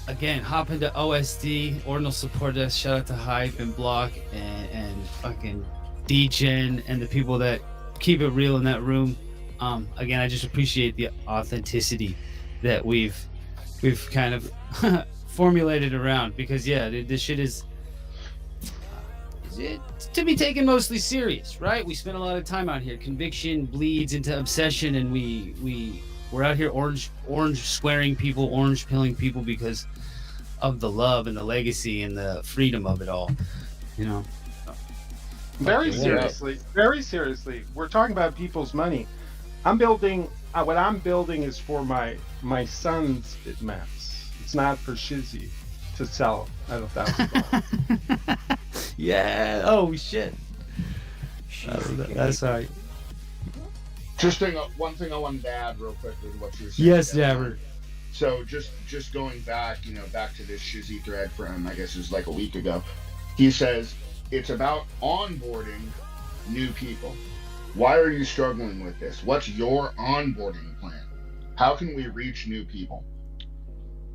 Again, hop into OSD, Ordinal Support Desk. Shout out to Hype and Block and fucking DGen and the people that keep it real in that room. Again, I just appreciate the authenticity that we've kind of formulated around, because yeah, this shit is to be taken mostly serious, right? We spend a lot of time out here. Conviction bleeds into obsession, and we're out here orange squaring people, orange pilling people because of the love and the legacy and the freedom of it all. You know. Very seriously, we're talking about people's money. I'm building. What I'm building is for my son's bitmaps. It's not for Shizzy to sell at $1,000. Yeah. Oh shit. That's all right. Just one thing I wanted to add real quickly to what you were saying. Yes, Dabber. So just going back, back to this Shizzy thread from, I guess it was like a week ago. He says it's about onboarding new people. Why are you struggling with this? What's your onboarding plan? How can we reach new people?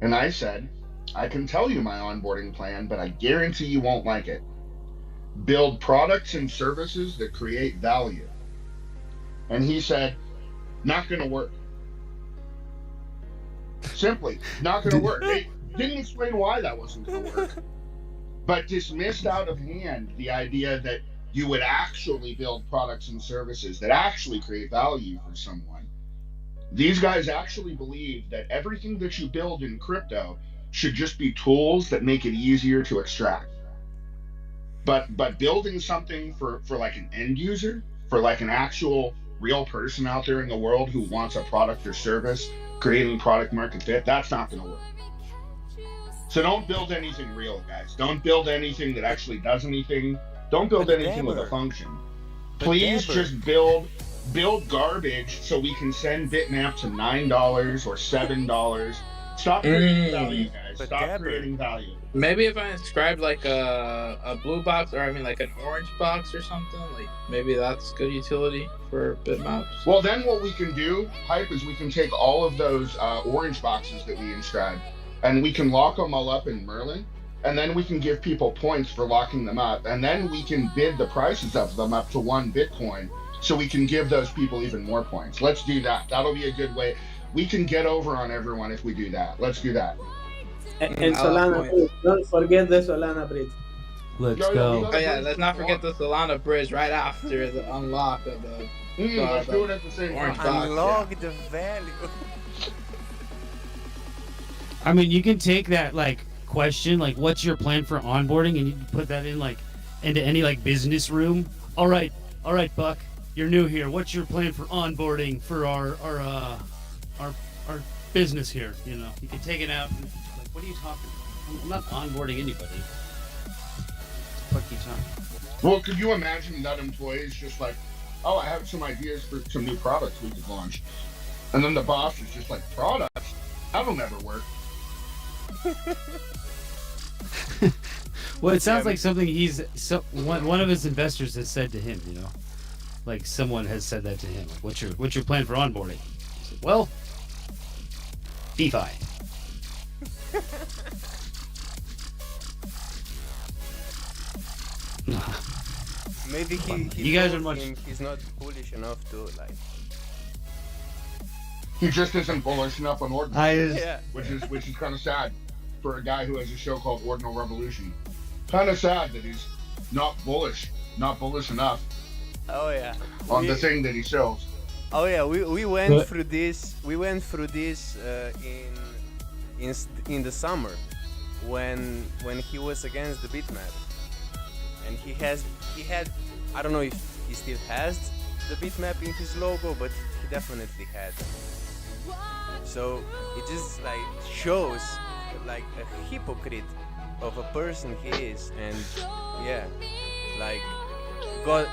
And I said, I can tell you my onboarding plan, but I guarantee you won't like it. Build products and services that create value. And he said, not going to work. Simply, not going to work. They didn't explain why that wasn't going to work, but dismissed out of hand the idea that you would actually build products and services that actually create value for someone. These guys actually believe that everything that you build in crypto should just be tools that make it easier to extract. But building something for like an end user, for like an actual real person out there in the world who wants a product or service, creating product market fit, that's not going to work. So don't build anything real, guys. Don't build anything that actually does anything. Don't build anything with a function. Please just build garbage so we can send Bitmap to $9 or $7. Stop creating value, guys. Stop creating value. Maybe if I inscribed like a blue box, or I mean like an orange box or something, like maybe that's good utility for bitmaps. Well, then what we can do, Hype, is we can take all of those orange boxes that we inscribed, and we can lock them all up in Merlin, and then we can give people points for locking them up, and then we can bid the prices of them up to 1 Bitcoin, so we can give those people even more points. Let's do that. That'll be a good way. We can get over on everyone if we do that. Let's do that. And Solana Bridge. Don't forget the Solana Bridge. Let's go. Oh yeah, let's not forget the Solana Bridge right after the unlock of the. Let's do it at the same orange time. box. Unlock the value. I mean, you can take that like question, like what's your plan for onboarding, and you can put that in like into any like business room. All right, Buck, you're new here. What's your plan for onboarding for our business here? You know, you can take it out. And, like, what are you talking about? I'm not onboarding anybody. What are you talking? Well, could you imagine that employee's just like, oh, I have some ideas for some new products we could launch, and then the boss is just like, products? That'll never work. Well, it sounds like something one of his investors has said to him. You know, like someone has said that to him. Like, what's your plan for onboarding? He said, well, DeFi. Maybe You guys are much. he's not foolish enough to like. He just isn't bullish enough on Ordinal, Yeah. which is kind of sad for a guy who has a show called Ordinal Revolution. Kind of sad that he's not bullish enough Oh yeah. on the thing that he shows. Oh yeah, we went through this. We went through this in the summer when he was against the Bitmap, and he had I don't know if he still has the Bitmap in his logo, but he definitely had. So it just like shows like a hypocrite of a person he is, and yeah, like God.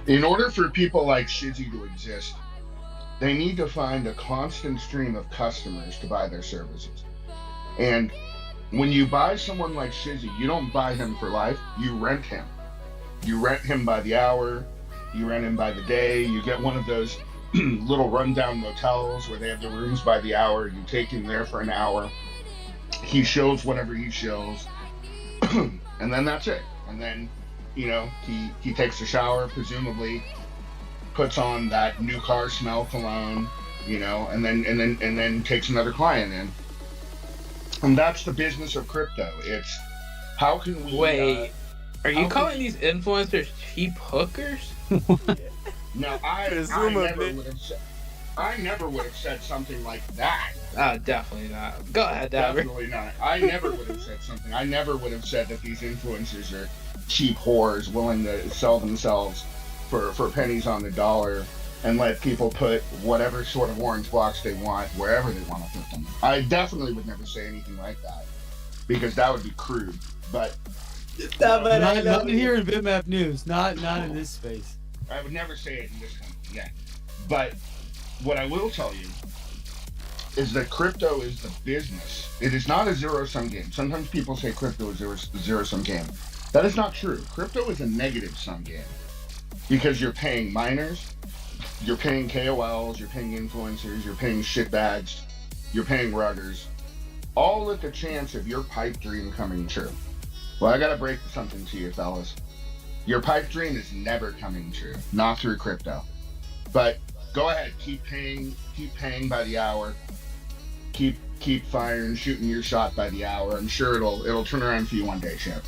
In order for people like Shizzy to exist, they need to find a constant stream of customers to buy their services. And when you buy someone like Shizzy, you don't buy him for life, you rent him. You rent him by the hour, you rent him by the day, you get one of those little rundown motels where they have the rooms by the hour, you take him there for an hour, he shows whatever he shows, and then that's it. And then he takes a shower, presumably puts on that new car smell cologne, and then takes another client in. And that's the business of crypto. It's how can we Wait, are you how calling can- these influencers cheap hookers? Now I never would have said something like that. Definitely not. Go ahead, Dabber. Definitely not. I never would have said something. I never would have said that these influencers are cheap whores willing to sell themselves for pennies on the dollar and let people put whatever sort of orange blocks they want wherever they want to put them. I definitely would never say anything like that because that would be crude. But Not here in Bitmap News. Not in this space. I would never say it in this one. Yeah. But what I will tell you is that crypto is the business. It is not a zero-sum game. Sometimes people say crypto is a zero-sum game. That is not true. Crypto is a negative-sum game because you're paying miners, you're paying KOLs, you're paying influencers, you're paying shitbags, you're paying ruggers, all with the chance of your pipe dream coming true. Well, I gotta break something to you, fellas. Your pipe dream is never coming true, not through crypto. But go ahead, keep paying by the hour. Keep firing, shooting your shot by the hour. I'm sure it'll turn around for you one day, Chef.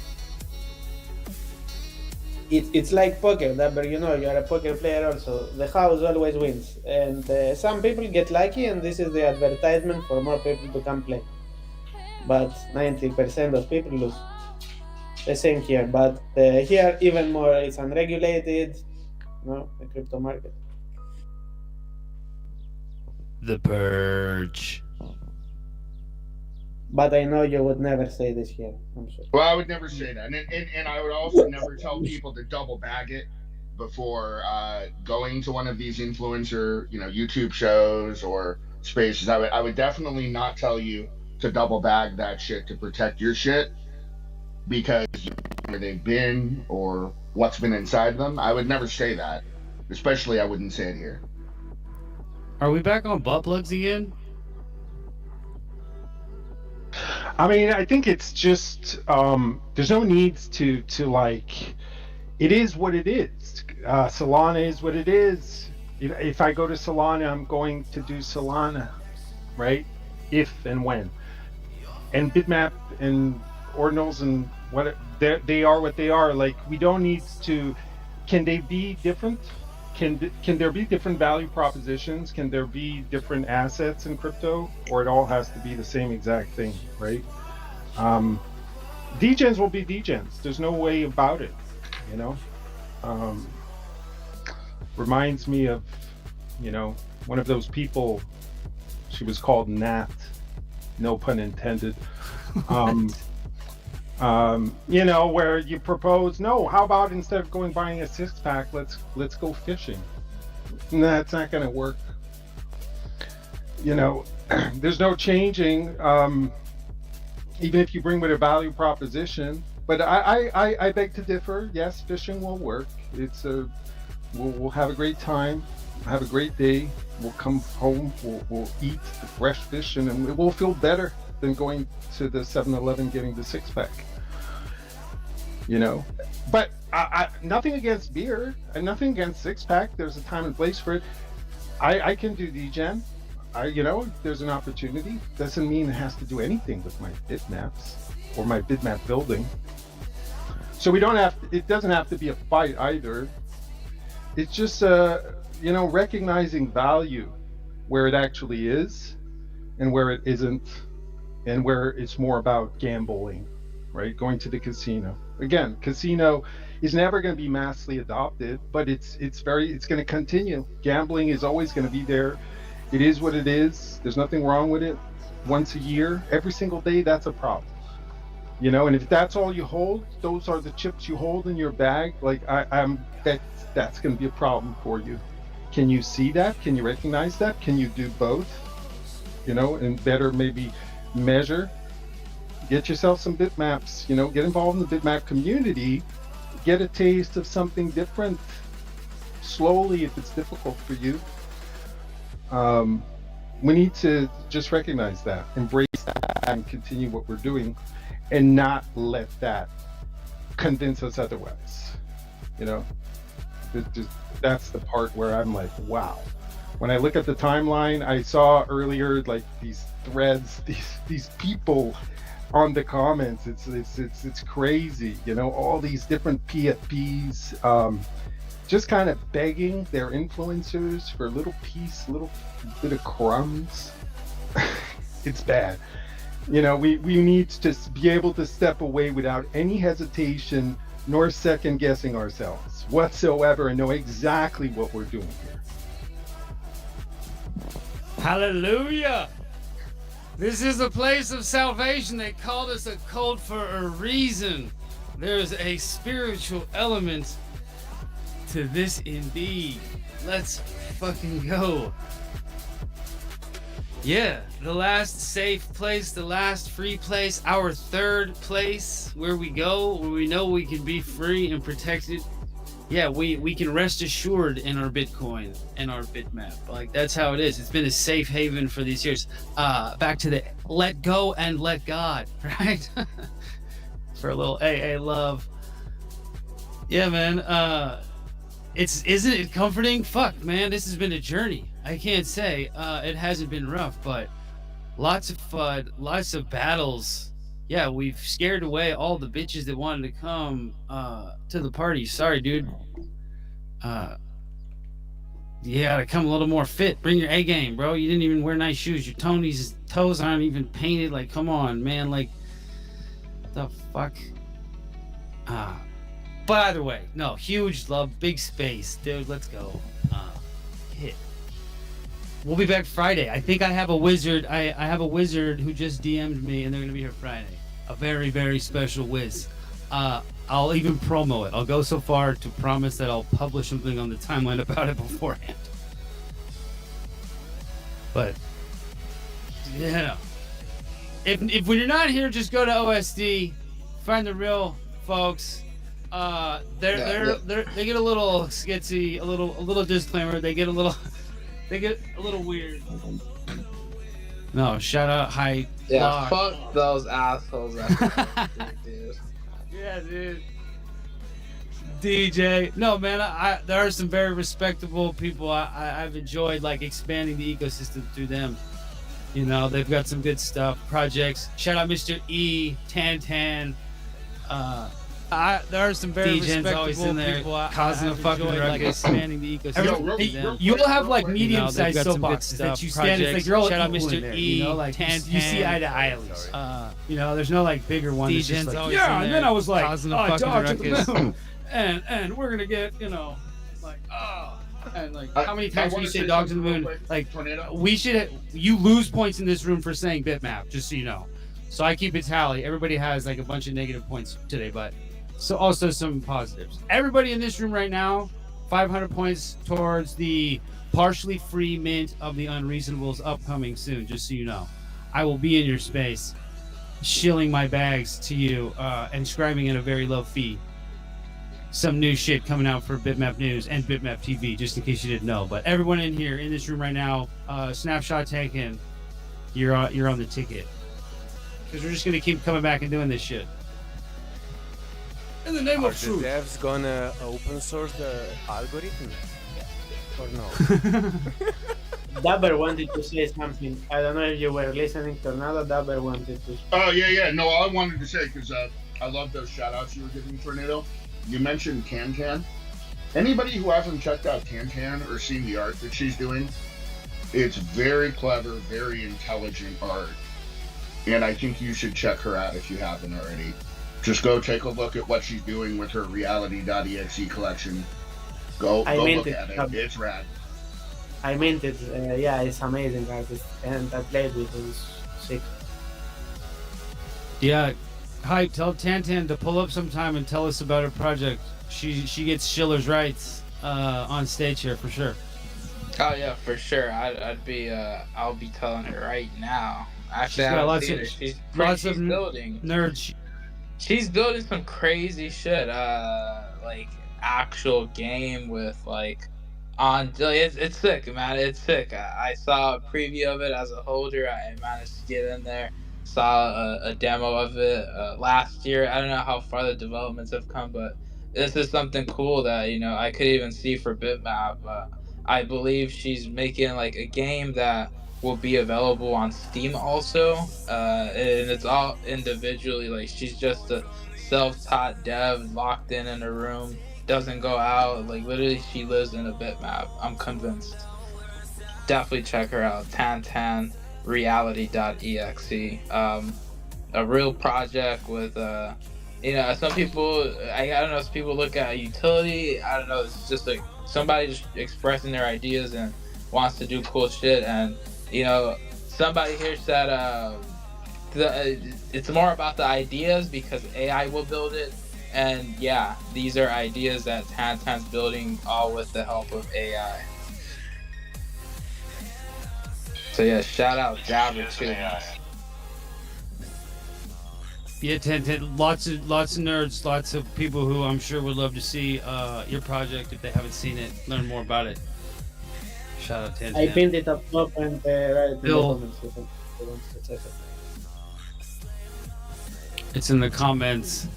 It's like poker, but you're a poker player also. The house always wins, and some people get lucky, and this is the advertisement for more people to come play. But 90% of people lose. The same here, but here even more. It's unregulated, the crypto market. The Purge. But I know you would never say this here. I'm sure. Well, I would never say that, and I would also never tell people to double bag it before going to one of these influencer, YouTube shows or spaces. I would definitely not tell you to double bag that shit to protect your shit because where they've been or what's been inside them. I would never say that. Especially, I wouldn't say it here. Are we back on butt plugs again? I mean, I think it's just there's no needs to like. It is what it is. Solana is what it is. If I go to Solana, I'm going to do Solana, right? If and when. And Bitmap and Ordinals and what they are what they are. Like we don't need to. Can they be different? Can there be different value propositions? Can there be different assets in crypto, or it all has to be the same exact thing, right? Degens will be degens. There's no way about it, Reminds me of, one of those people. She was called Nat, no pun intended. Where you propose, no, how about instead of going buying a 6-pack, let's go fishing. No, that's not going to work. There's no changing, even if you bring with a value proposition. But I beg to differ. Yes, fishing will work. We'll have a great time, have a great day. We'll come home, we'll eat the fresh fish, and it will feel better than going to the 7-Eleven getting the 6-pack. But I nothing against beer and nothing against 6-pack. There's a time and place for it. I can do degen. There's an opportunity. Doesn't mean it has to do anything with my bitmaps or my bitmap building. So it doesn't have to be a fight either. It's just recognizing value where it actually is and where it isn't, and where it's more about gambling, right? Going to the casino. Again, casino is never going to be massively adopted, but it's going to continue. Gambling is always going to be there. It is what it is. There's nothing wrong with it. Once a year, every single day, that's a problem. And if that's all you hold, those are the chips you hold in your bag. Like that's going to be a problem for you. Can you see that? Can you recognize that? Can you do both? And better maybe measure. Get yourself some bitmaps, get involved in the bitmap community, get a taste of something different slowly if it's difficult for you. We need to just recognize that, embrace that, and continue what we're doing, and not let that convince us otherwise. You know, that's the part where I'm like, wow. When I look at the timeline, I saw earlier like these threads, these people on the comments. It's crazy. You know, all these different PFPs. Just kind of begging their influencers for a little bit of crumbs. It's bad. You know, we need to be able to step away without any hesitation nor second guessing ourselves whatsoever and know exactly what we're doing here. Hallelujah! This is a place of salvation. They called us a cult for a reason. There's a spiritual element to this indeed. Let's fucking go. Yeah, the last safe place, the last free place, our third place where we go, where we know we can be free and protected. Yeah, we can rest assured in our Bitcoin and our Bitmap. Like, that's how it is. It's been a safe haven for these years. Back to the let go and let God, right? For a little AA love. Yeah, man. Isn't it comforting? Fuck, man, this has been a journey. I can't say it hasn't been rough, but lots of fun, lots of battles. Yeah, we've scared away all the bitches that wanted to come to the party. Sorry, dude. You gotta come a little more fit. Bring your A game, bro. You didn't even wear nice shoes. Your toes aren't even painted. Like, come on, man. Like, the fuck? But either way, no, huge love, big space, dude. Let's go. Hit. We'll be back Friday. I think I have a wizard. I have a wizard who just DM'd me, and they're gonna be here Friday. A very, very special whiz. I'll even promo it. I'll go so far to promise that I'll publish something on the timeline about it beforehand. But yeah, if when you're not here, just go to OSD, find the real folks. They get a little skitsy, a little disclaimer. They get a little weird. No, shout out High. Yeah, fuck those assholes. Dude. Yeah, dude. DJ. No, man, there are some very respectable people. I've enjoyed like expanding the ecosystem through them. You know, they've got some good stuff. Projects. Shout out Mr. E, Tan. There are some very respectable people causing a fucking ruckus, like expanding the ecosystem. You'll have like medium-sized soapboxes that you stand. It's like you're all shout out Mr. E, you know, like you see eye to eye at least. You know, there's no like bigger one. It's just like, yeah, and then I was like, oh, dog to the moon, and we're gonna get, you know, like, oh. And like, how many times do you say dogs in the moon? Like, you lose points in this room for saying Bitmap, just so you know. So I keep a tally. Everybody has like a bunch of negative points today, but so also some positives. Everybody in this room right now, 500 points towards the partially free mint of the Unreasonables upcoming soon, just so you know. I will be in your space, shilling my bags to you, and scribing at a very low fee. Some new shit coming out for Bitmap News and Bitmap TV, just in case you didn't know. But everyone in here, in this room right now, snapshot taken, you're on the ticket. Because we're just going to keep coming back and doing this shit. In the name of truth. Are the devs gonna open source the algorithm? Or no? Dabber wanted to say something. I don't know if you were listening, Tornado. Dabber wanted to. Oh, yeah. No, all I wanted to say, because I love those shout outs you were giving, Tornado. You mentioned Tan. Anybody who hasn't checked out Tan or seen the art that she's doing, it's very clever, very intelligent art. And I think you should check her out if you haven't already. Just go take a look at what she's doing with her reality.exe collection. Go look at it. It's rad. I meant it. Yeah, it's amazing artist. And I played with it. It's sick. Yeah. Hi, tell Tan to pull up sometime and tell us about her project. She gets Schiller's rights on stage here for sure. Oh yeah, for sure. I'd be I'll be telling her right now. Actually, she's got lots of building nerds. She's building some crazy shit. Like actual game with like on. It's sick, man. It's sick. I saw a preview of it as a holder. I managed to get in there. Saw a demo of it last year. I don't know how far the developments have come, but this is something cool that I could even see for Bitmap. I believe she's making like a game that will be available on Steam also, and it's all individually. Like she's just a self-taught dev locked in a room, doesn't go out. Like literally, she lives in a Bitmap. I'm convinced. Definitely check her out. Tantanreality.exe. A real project with some people I don't know, some people look at utility. I don't know, it's just like somebody just expressing their ideas and wants to do cool shit. And somebody here said it's more about the ideas because AI will build it. And yeah, these are ideas that Tantan's building all with the help of AI. So yeah, shout out Jabber too. Yeah, lots of nerds, lots of people who I'm sure would love to see your project if they haven't seen it, learn more about it. Shout out I 10. pinned it up top and write it in the Bill. comments if you want to check it. It's in the comments.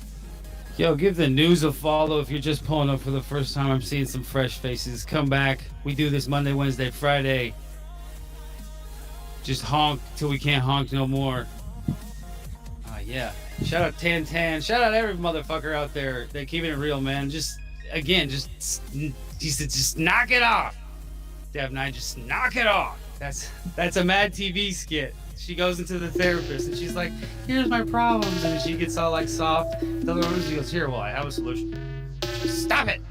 Yo, give the news a follow if you're just pulling up for the first time. I'm seeing some fresh faces. Come back. We do this Monday, Wednesday, Friday. Just honk till we can't honk no more. Yeah. Shout out Tan. Shout out every motherfucker out there. They're keeping it real, man. Just knock it off. Dev 9, just knock it off. That's a Mad TV skit. She goes into the therapist and she's like, here's my problems. And she gets all like soft. The other one, she goes, here, well, I have a solution. Just stop it.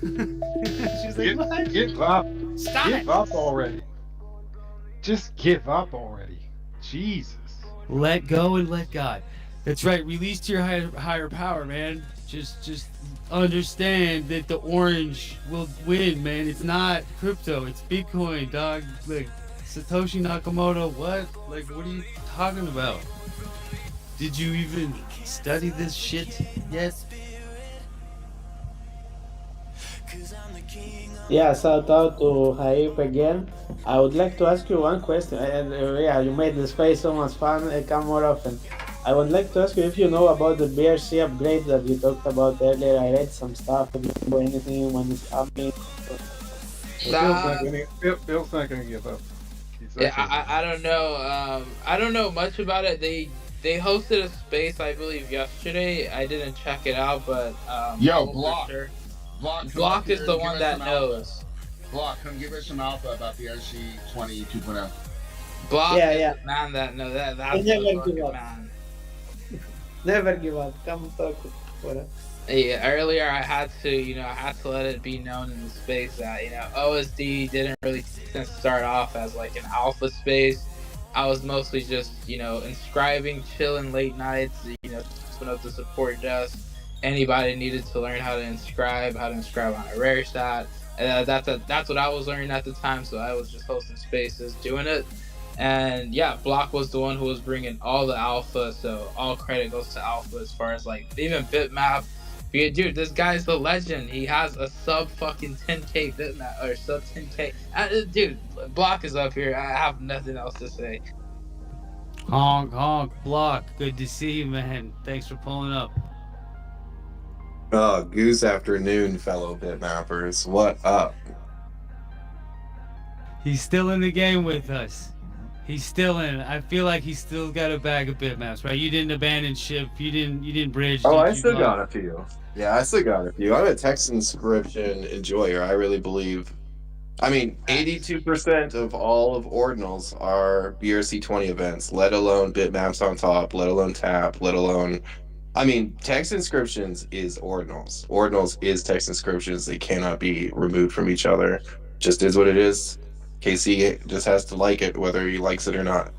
She's like, what? Give up. Stop Give up already. Just give up already. Jesus. Let go and let God. That's right. Release to your higher power, man. Just understand that the orange will win, man. It's not crypto. It's Bitcoin, dog. Like Satoshi Nakamoto. What? Like, what are you talking about? Did you even study this shit yet? Yeah, shout out to Haif again. I would like to ask you one question. And yeah, you made the space so much fun. Come more often. I would like to ask you if you know about the BRC upgrade that you talked about earlier. I read some stuff. If you know anything when it's coming. Bill's not gonna give up. Yeah, I don't know. I don't know much about it. They hosted a space, I believe, yesterday. I didn't check it out, but Block. Sure. Block is the one that knows. Block, come give us some alpha about the RC20 2.0. Block Yeah, is yeah. the man that knows that. That's Never the give fucking up. man. Never give up. Come talk for us. Yeah, earlier I had to let it be known in the space that OSD didn't really start off as like an alpha space. I was mostly just inscribing, chilling late nights, open up the support desk. Anybody needed to learn how to inscribe on a rare stat. That's what I was learning at the time. So I was just hosting spaces, doing it. And yeah, Block was the one who was bringing all the alpha, so all credit goes to alpha as far as like even Bitmap. Yeah, dude, this guy's the legend. He has a sub fucking 10k Bitmap or sub 10k. Dude, Block is up here. I have nothing else to say. Honk, Block. Good to see you, man. Thanks for pulling up. Oh, goose afternoon, fellow Bitmappers. What up? He's still in the game with us. He's still in. I feel like he's still got a bag of bitmaps, right? You didn't abandon ship. You didn't bridge. Oh, I you still block? got a few. Yeah, I still got a few. I'm a text inscription enjoyer. I really believe. I mean, 82% of all of ordinals are BRC20 events, let alone bitmaps on top, let alone tap, let alone. I mean, text inscriptions is ordinals. Ordinals is text inscriptions. They cannot be removed from each other. Just is what it is. KC just has to like it, whether he likes it or not.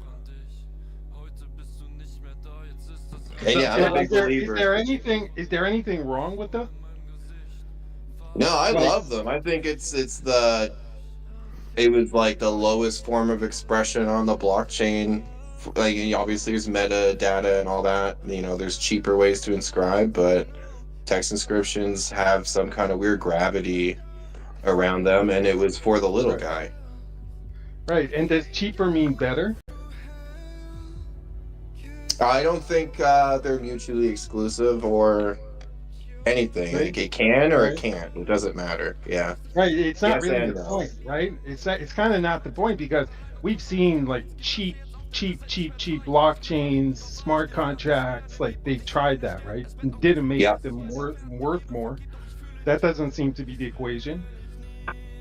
And yeah, I'm a big believer. Is there anything wrong with them? No, I love them. I think it was like the lowest form of expression on the blockchain. Like obviously there's metadata and all that. There's cheaper ways to inscribe, but text inscriptions have some kind of weird gravity around them, and it was for the little guy. Right, and does cheaper mean better? I don't think they're mutually exclusive, or Anything. right? Like it can or it Right. can't. It doesn't matter. Yeah. Right. It's not Yes really and the no. point, right? It's kind of not the point because we've seen like cheap blockchains, smart contracts. Like they tried that, right? And didn't make Yeah. them worth more. That doesn't seem to be the equation.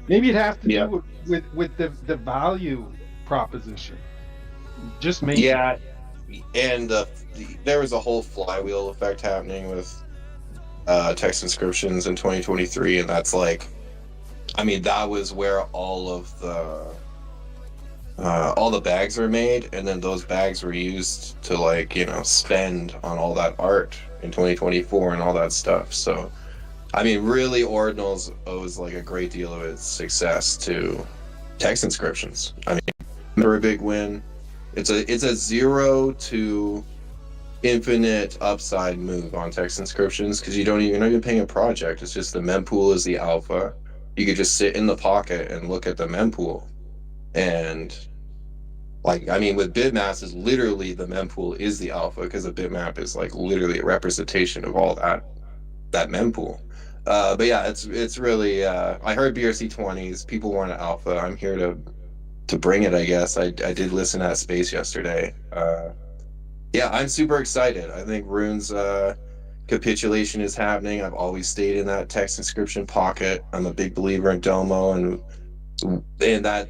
Maybe it has to Yeah. do with the value proposition. Just maybe. Yeah. And there was a whole flywheel effect happening with text inscriptions in 2023, and that's like, I mean, that was where all the bags were made, and then those bags were used to, like, you know, spend on all that art in 2024 and all that stuff. So I mean, really, Ordinals owes like a great deal of its success to text inscriptions. I mean, they're a big win. It's a 0 to infinite upside move on text inscriptions because you're not even paying a project. It's just the mempool is the alpha. You could just sit in the pocket and look at the mempool, and like, I mean, with bitmaps is literally the mempool is the alpha because a bitmap is like literally a representation of all that mempool. But yeah, it's really. I heard BRC 20s. People want an alpha. I'm here to bring it. I guess I did listen to that space yesterday. Yeah, I'm super excited. I think Rune's capitulation is happening. I've always stayed in that text inscription pocket. I'm a big believer in Domo, and that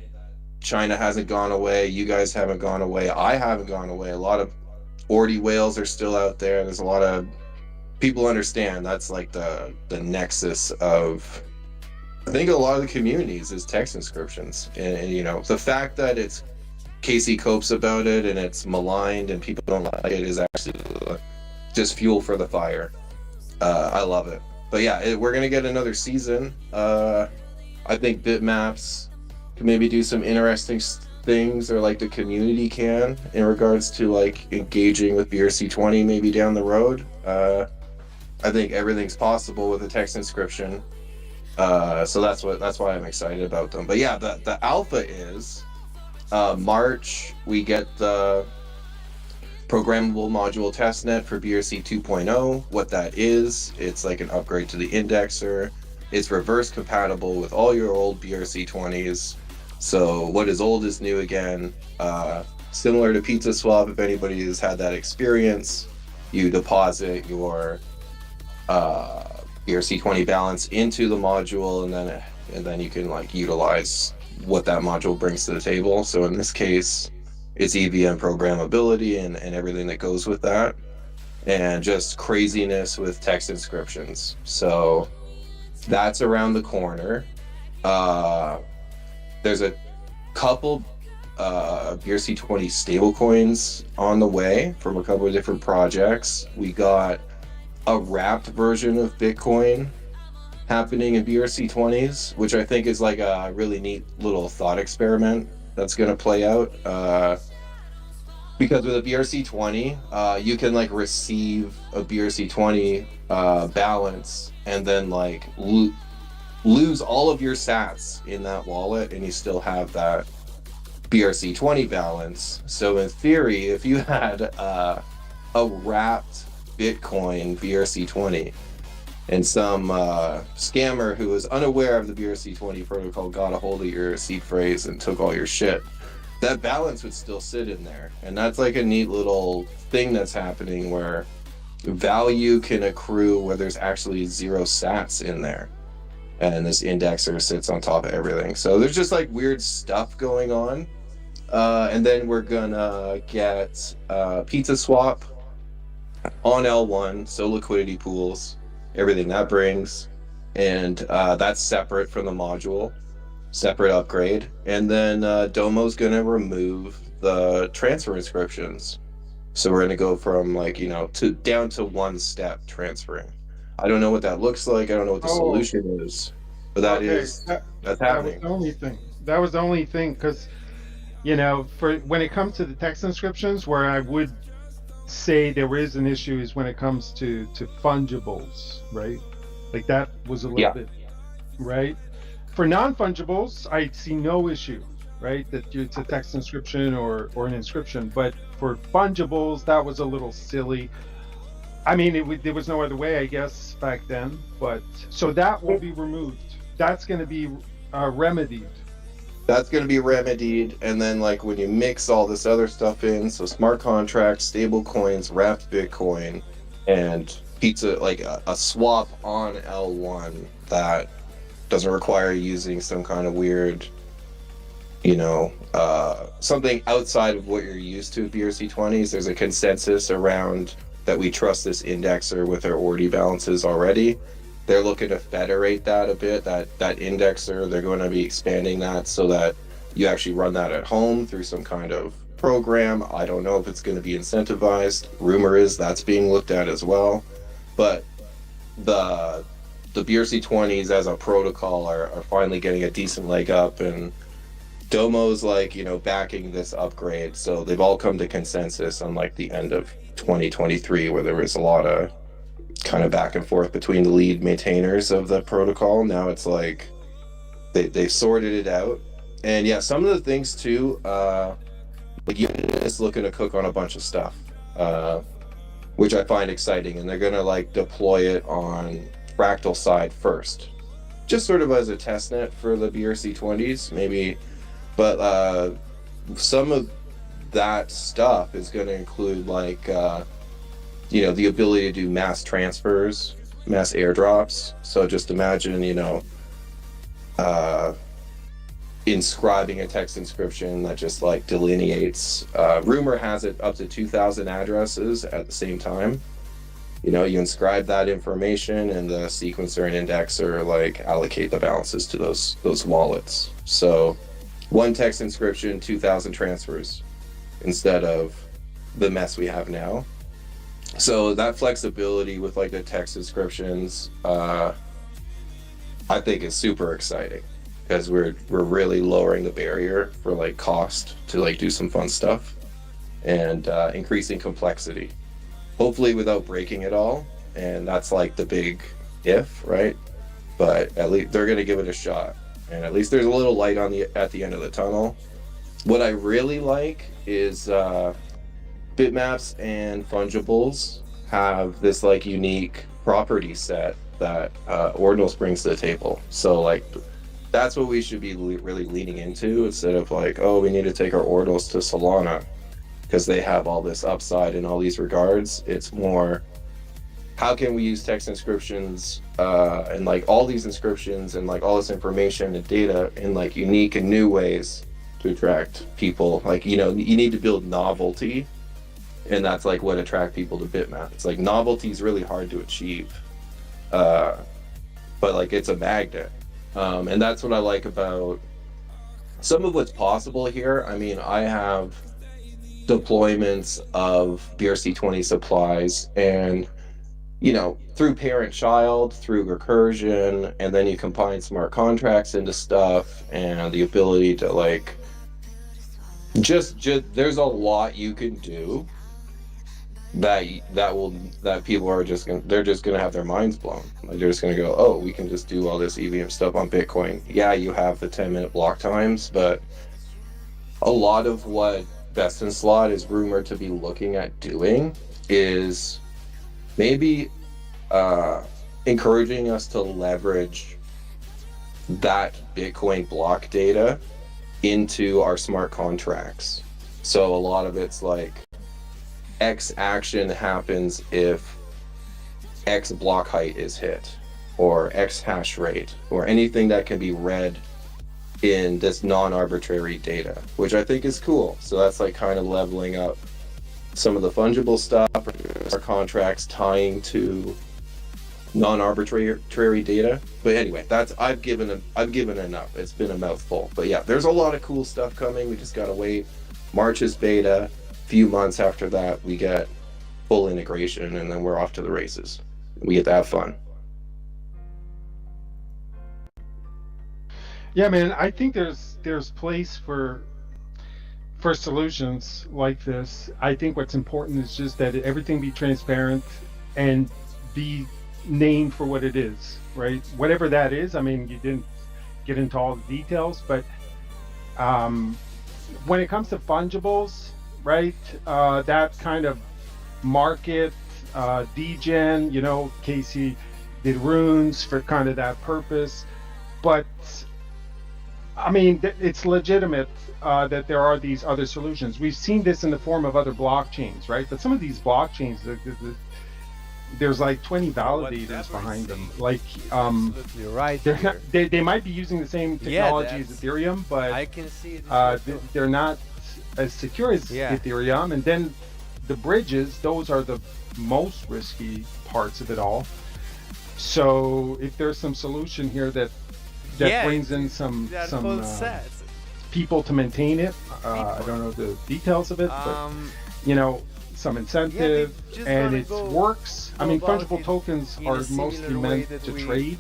China hasn't gone away. You guys haven't gone away. I haven't gone away. A lot of Ordy whales are still out there. There's a lot of people understand that's like the nexus of, I think, a lot of the communities is text inscriptions, and you know, the fact that it's Casey copes about it and it's maligned and people don't like it is actually just fuel for the fire. I love it. But yeah, we're gonna get another season. I think Bitmaps can maybe do some interesting things, or like the community can, in regards to like engaging with BRC 20 maybe down the road. I think everything's possible with a text inscription. So that's why I'm excited about them. But yeah, the alpha is March. We get the programmable module testnet for BRC 2.0. What that is, it's like an upgrade to the indexer. It's reverse compatible with all your old BRC 20s. So what is old is new again. Similar to Pizza Swap, if anybody has had that experience, you deposit your BRC 20 balance into the module, and then you can like utilize what that module brings to the table. So in this case, it's EVM programmability and everything that goes with that, and just craziness with text inscriptions. So that's around the corner. There's a couple BRC 20 stablecoins on the way from a couple of different projects. We got a wrapped version of Bitcoin happening in BRC 20s, which I think is like a really neat little thought experiment that's going to play out. Because with a BRC 20, you can like receive a BRC 20 balance and then like lose all of your sats in that wallet, and you still have that BRC 20 balance. So in theory, if you had a wrapped Bitcoin BRC 20 and some scammer who was unaware of the BRC 20 protocol got a hold of your seed phrase and took all your shit, that balance would still sit in there. And that's like a neat little thing that's happening where value can accrue where there's actually 0 sats in there, and this indexer sits on top of everything. So there's just like weird stuff going on. And then we're gonna get Pizza Swap on L1, so liquidity pools, everything that brings, and that's separate from the module, separate upgrade. And then Domo's gonna remove the transfer inscriptions, so we're gonna go from like, you know, to down to 1 step transferring. I don't know what that looks like. I don't know what the solution is, but that's happening. That was the only thing. That was the only thing, because, you know, for when it comes to the text inscriptions, where I would say there is an issue is when it comes to fungibles, right? Like that was a little bit, right? For non-fungibles, I see no issue, right? That it's a text inscription or an inscription. But for fungibles, that was a little silly. I mean, there was no other way, I guess, back then. But so that will be removed. That's going to be remedied. That's going to be remedied, and then like when you mix all this other stuff in, so smart contracts, stable coins, wrapped Bitcoin, and pizza, like a swap on L1 that doesn't require using some kind of weird, something outside of what you're used to with BRC20s. There's a consensus around that we trust this indexer with our order balances already. They're looking to federate that a bit, that indexer. They're going to be expanding that so that you actually run that at home through some kind of program. I don't know if it's going to be incentivized. Rumor is that's being looked at as well. But the BRC20s as a protocol are finally getting a decent leg up, and Domo's backing this upgrade. So they've all come to consensus on the end of 2023, where there was a lot of kind of back and forth between the lead maintainers of the protocol. Now it's like they've sorted it out. And yeah, some of the things too, Unit is looking to cook on a bunch of stuff, which I find exciting, and they're gonna deploy it on Fractal side first, just sort of as a test net for the BRC20s maybe. But some of that stuff is going to include the ability to do mass transfers, mass airdrops. So just imagine, inscribing a text inscription that just delineates. Rumor has it up to 2,000 addresses at the same time. You inscribe that information, and the sequencer and indexer allocate the balances to those wallets. So one text inscription, 2,000 transfers, instead of the mess we have now. So that flexibility with the text inscriptions, I think is super exciting, because we're really lowering the barrier for cost to do some fun stuff, and increasing complexity, hopefully without breaking it all. And that's the big if, right? But at least they're going to give it a shot, and at least there's a little light at the end of the tunnel. What I really like is bitmaps and fungibles have this unique property set that ordinals brings to the table. So that's what we should be really leaning into, instead of we need to take our ordinals to Solana because they have all this upside in all these regards. It's more, how can we use text inscriptions and all these inscriptions and all this information and data in unique and new ways to attract people. You need to build novelty, and that's what attract people to Bitmap. It's novelty is really hard to achieve, but it's a magnet, and that's what I like about some of what's possible here. I mean, I have deployments of BRC20 supplies, and through parent-child, through recursion, and then you combine smart contracts into stuff, and the ability to just there's a lot you can do that people are just gonna have their minds blown. They're just gonna go, oh, we can just do all this EVM stuff on Bitcoin. Yeah, you have the 10-minute block times, but a lot of what Best in Slot is rumored to be looking at doing is maybe encouraging us to leverage that Bitcoin block data into our smart contracts. So a lot of it's X action happens if X block height is hit, or X hash rate, or anything that can be read in this non-arbitrary data, which I think is cool. So that's kind of leveling up some of the fungible stuff, our contracts tying to non-arbitrary data. But anyway, I've given enough. It's been a mouthful. But yeah, there's a lot of cool stuff coming. We just gotta wait. March is beta. Few months after that, we get full integration, and then we're off to the races. We get to have fun. Yeah, man, I think there's place for solutions like this. I think what's important is just that everything be transparent and be named for what it is, right? Whatever that is. I mean, you didn't get into all the details, but when it comes to fungibles, right, that kind of market degen, Casey did runes for kind of that purpose. But I mean, it's legitimate that there are these other solutions. We've seen this in the form of other blockchains, right? But some of these blockchains, there's like 20 validators behind them. Like, absolutely right. They might be using the same technology as Ethereum, but I can see it. they're not as secure as Ethereum. And then the bridges, those are the most risky parts of it all. So if there's some solution here that brings in some people to maintain it, I don't know the details of it, but some incentive, and it works. I mean, fungible tokens are mostly meant to trade.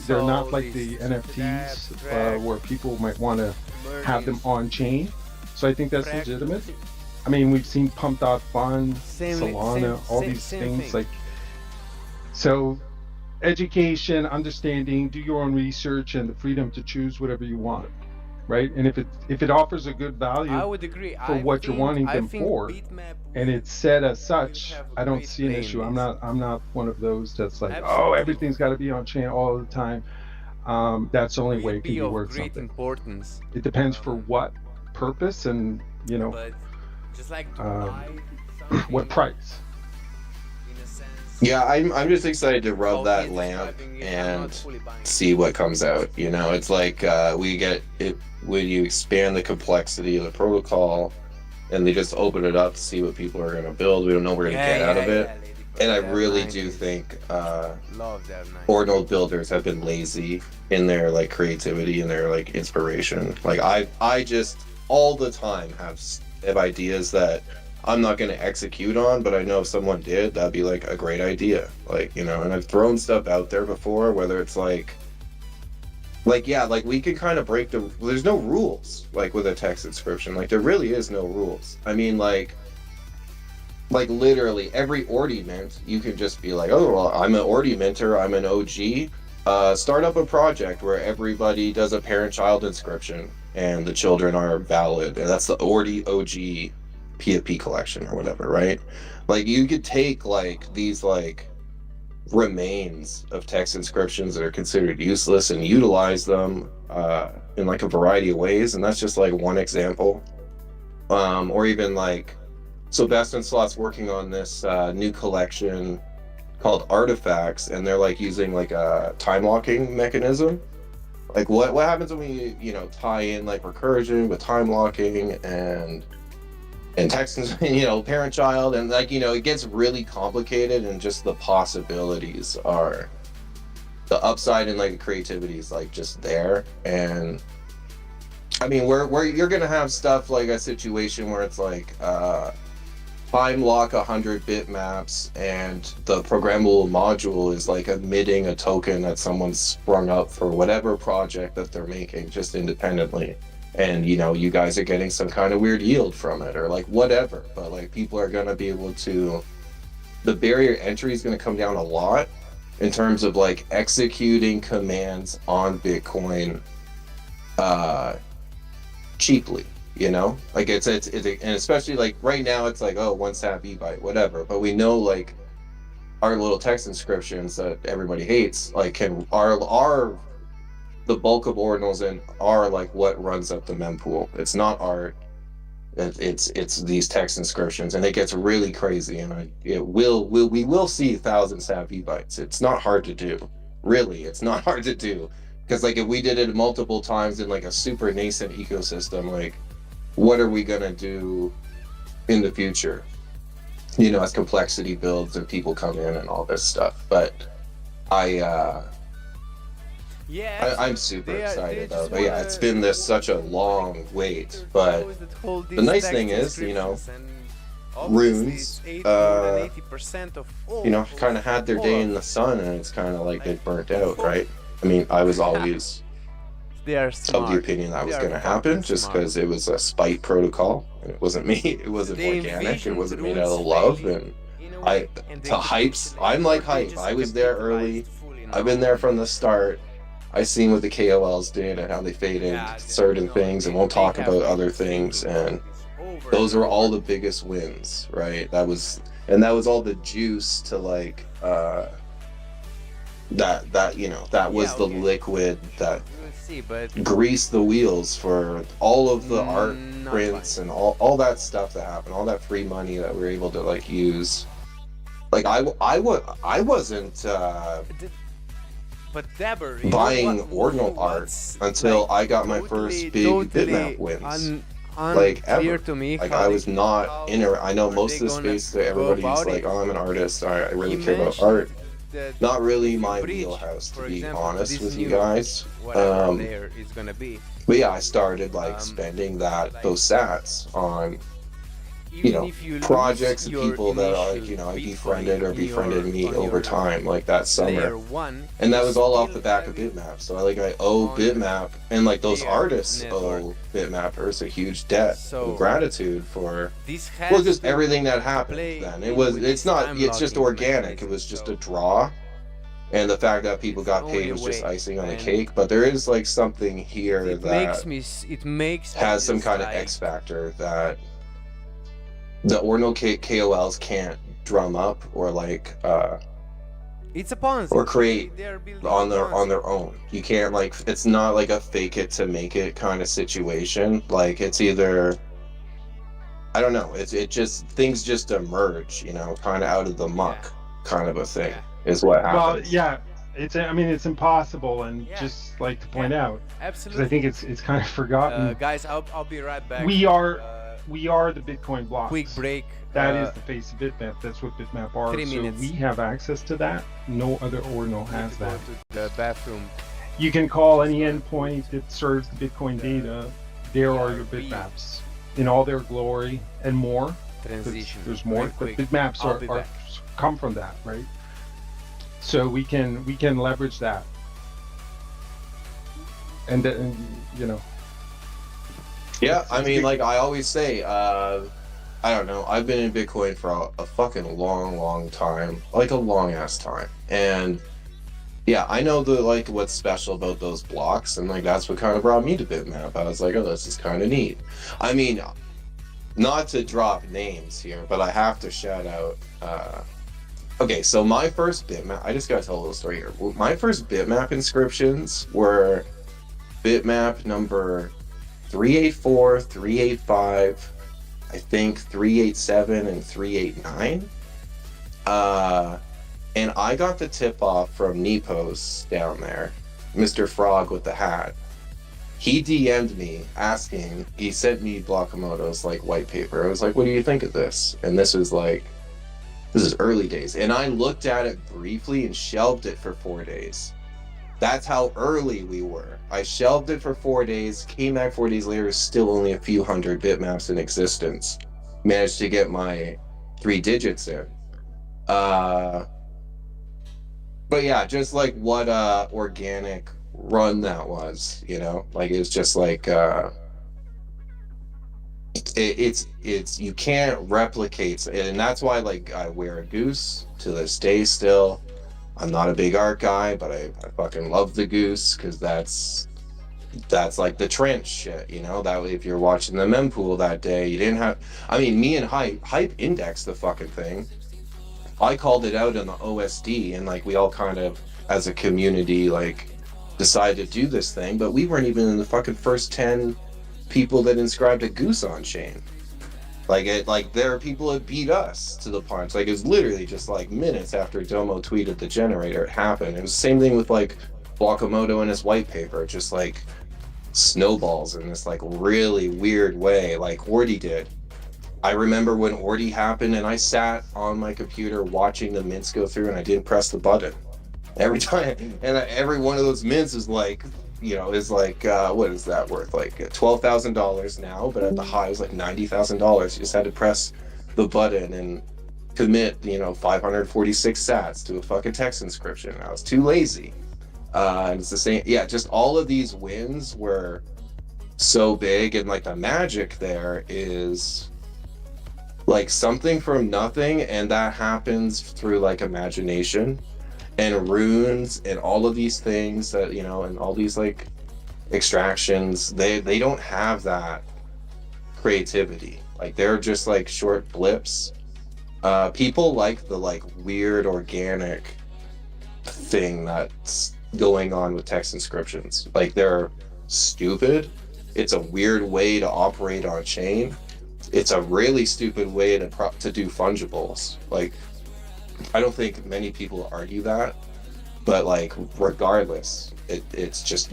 They're not like the NFTs where people might want to have them on chain. So I think that's legitimate. I mean, we've seen Pump.Fun, Solana, all these things like. So, education, understanding, do your own research, and the freedom to choose whatever you want, right? And if it offers a good value, I would agree. for what you're wanting them for, and it's set as such, I don't see an issue. I'm not one of those that's like, oh, everything's got to be on chain all the time. That's the only way it can be worth something. Importance. It depends for what purpose and But just like what price. Yeah, I'm just excited to rub that lamp and see what comes out. It's like we get it when you expand the complexity of the protocol, and they just open it up to see what people are going to build. We don't know what we're going to get out of it. And I really do think ordinal builders have been lazy in their like creativity and their like inspiration. Like I just all the time have ideas that I'm not going to execute on, but I know if someone did, that'd be like a great idea. Like, and I've thrown stuff out there before, whether it's like we can kind of break there's no rules, like with a text inscription, like there really is no rules. I mean, like literally every ordiment, you can just be like, oh, well, I'm an ordimenter, I'm an OG, start up a project where everybody does a parent-child inscription and the children are valid, and that's the OG PFP collection or whatever, right? Like you could take like these like remains of text inscriptions that are considered useless and utilize them in like a variety of ways, and that's just like one example. Or even like, so Best in Slot's working on this new collection called Artifacts, and they're like using like a time locking mechanism. Like what happens when we tie in like recursion with time locking and text, parent child, and like it gets really complicated, and just the possibilities are, the upside and like the creativity is like just there. And I mean, where you're gonna have stuff like a situation where it's like time lock 100 bitmaps, and the programmable module is like emitting a token that someone's sprung up for whatever project that they're making just independently. And you guys are getting some kind of weird yield from it, or like whatever, but like people are going to be able to, the barrier entry is going to come down a lot in terms of like executing commands on Bitcoin cheaply, like it's and especially like right now it's like, oh, 1 sat byte, whatever, but we know like our little text inscriptions that everybody hates like are the bulk of ordinals and are like what runs up the mempool. It's not art. It's these text inscriptions, and it gets really crazy. And we will see 1,000 sat bytes. It's not hard to do. Really, it's not hard to do, because like if we did it multiple times in like a super nascent ecosystem, like what are we gonna do in the future? As complexity builds and people come in and all this stuff. But I'm super excited though. But yeah, it's been such a long wait. But the nice thing is, runes, kind of had their day in the sun, and it's kind of like they burnt out, right? I mean, I was always of the opinion that was going to happen, just because it was a spite protocol, and it wasn't me. It wasn't organic. It wasn't made out of love, and I'm like hype. I was there early. I've been there from the start. I seen what the KOLs did and how they faded certain things and won't talk about other things, and those were all the biggest wins, right? That was and that was all the juice to like that you know, that was the liquid that We'll see, but greased the wheels for all of the art not prints and all that stuff that happened, all that free money that we were able to like use. Like I wasn't but Dabber, buying ordinal art until like, I got my first big bitmap wins. Like unclear ever. to me Like how I they- was not in a. I know are most they of the gonna space that go everybody's about like, it? oh, I'm an artist. I really He care about mentioned art. that Not really if you my breach, wheelhouse, to for be example, honest this with you new guys. whatever layer is gonna be. But yeah, I started like spending those sats on, you Even know, if you projects lose and your people that are, initial you know, I Bitcoin befriended or in befriended your- me on over your time, like that summer. layer 1, And that you was all off still the back of have it Bitmap. So I owe on Bitmap, and like those their artists network. owe Bitmappers a huge debt So, of gratitude for this well, has just to everything that happened play then. in It's with this not, time it's just locking organic. mechanism, It was just so a draw. And the fact that people it's the got paid only was just way, icing on the and cake. But there is like something here it that makes me has some just kind of like, X factor that the ordinal KOLs can't drum up or like it's a Ponzi. or create They're building on a Ponzi. their own. You can't like, it's not like a fake it to make it kind of situation. Like it's either, I don't know, it just, things just emerge, you know, kind of out of the muck kind of a thing is what Well, happens. yeah, I mean, it's impossible, and Yeah. just like to point out, because Absolutely. I think it's kind of forgotten. Guys, I'll be right back. We are the Bitcoin blocks. Quick break. That is the face of Bitmap. That's what Bitmap are. 3 So minutes. we have access to that. No other ordinal has Go that. to the bathroom. You can call any endpoint that serves the Bitcoin data. There are your bitmaps in all their glory and more. Transition. There's more, Very but quick. bitmaps I'll be are back. come from that, right? So we can leverage that, and then, you know. Yeah, I mean, like I always say, I don't know, I've been in Bitcoin for a fucking long time, like a long ass time, and yeah, I know like what's special about those blocks, and like that's what kind of brought me to Bitmap. I was like, oh, this is kind of neat. I mean, not to drop names here, but I have to shout out. Okay, so my first Bitmap, I just gotta tell a little story here. My first Bitmap inscriptions were Bitmap number 384, 385, I think 387 and 389. And I got the tip off from Nepos down there, Mr. Frog with the hat. He DM'd me asking, he sent me Blockamoto's like white paper. I was like, what do you think of this? And this is early days. And I looked at it briefly and shelved it for 4 days. That's how early we were. I shelved it for 4 days, came back 4 days later, still only a few hundred bitmaps in existence. Managed to get my 3 digits in. But yeah, just like what organic run that was, you know? Like it's just like it's you can't replicate, and that's why like I wear a goose to this day still. I'm not a big art guy, but I fucking love the goose because that's like the trench shit, you know? That way, if you're watching the mempool that day, you didn't have, I mean, me and Hype indexed the fucking thing. I called it out on the OSD, and like we all kind of, as a community, like decided to do this thing, but we weren't even in the fucking first 10 people that inscribed a goose on chain. Like there are people that beat us to the punch. Like it was literally just like minutes after Domo tweeted the generator, it happened. It was the same thing with like Blockamoto and his white paper, just like snowballs in this like really weird way, like Ordy did. I remember when Ordy happened and I sat on my computer watching the mints go through and I didn't press the button. Every time, and every one of those mints is like, you know, is like, what is that worth? Like $12,000 now, but at the high it was like $90,000. You just had to press the button and commit, you know, 546 sats to a fucking text inscription. I was too lazy. And it's the same, yeah, just all of these wins were so big, and like the magic there is like something from nothing, and that happens through like imagination and runes and all of these things that, you know, and all these like extractions, they don't have that creativity. Like they're just like short blips, People like the like weird organic thing that's going on with text inscriptions. Like they're stupid. It's a weird way to operate on chain. It's a really stupid way to do fungibles. Like I don't think many people argue that, but like regardless, it's just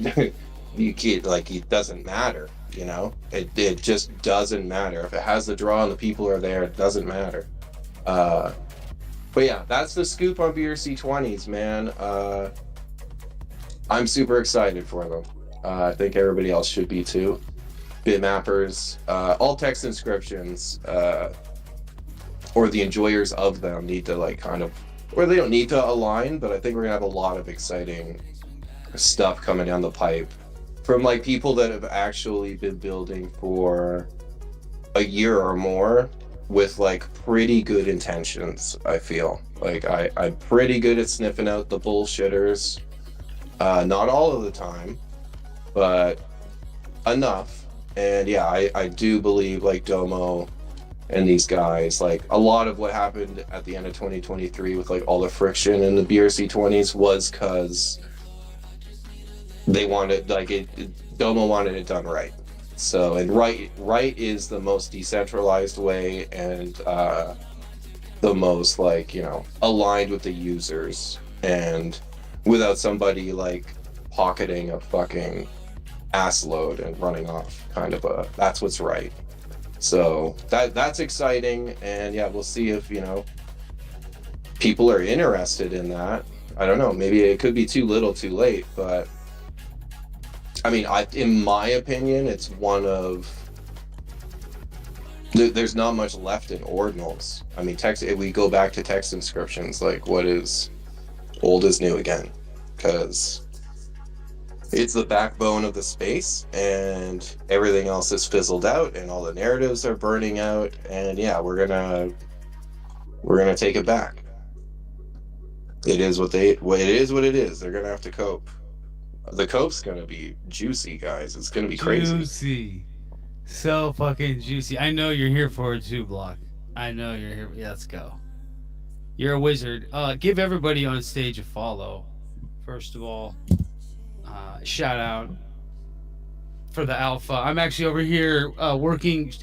you can't like it doesn't matter. You know, it just doesn't matter if it has the draw and the people are there. It doesn't matter. But yeah, that's the scoop on BRC20s, man. I'm super excited for them. I think everybody else should be too. Bitmappers, all text inscriptions, or the enjoyers of them need to like kind of, or they don't need to align, but I think we're gonna have a lot of exciting stuff coming down the pipe from like people that have actually been building for a year or more with like pretty good intentions. I feel like I'm pretty good at sniffing out the bullshitters. Not all of the time, but enough. And yeah, I do believe like Domo and these guys, like a lot of what happened at the end of 2023 with like all the friction in the BRC20s was because they wanted like Domo wanted it done right. So, and right is the most decentralized way and the most like, you know, aligned with the users and without somebody like pocketing a fucking ass load and running off kind of that's what's right. So that's exciting. And yeah, we'll see if, you know, people are interested in that. I don't know, maybe it could be too little too late, but I mean, in my opinion, it's one of there's not much left in ordinals. I mean, if we go back to text inscriptions, like what is old is new again, because it's the backbone of the space, and everything else is fizzled out, and all the narratives are burning out, and yeah, we're gonna take it back. It is what it is. They're gonna have to cope. The cope's gonna be juicy, guys. It's gonna be crazy. Juicy. So fucking juicy. I know you're here for it too, Block. I know you're here. Yeah, let's go. You're a wizard. Give everybody on stage a follow. First of all, shout out for the alpha. I'm actually over here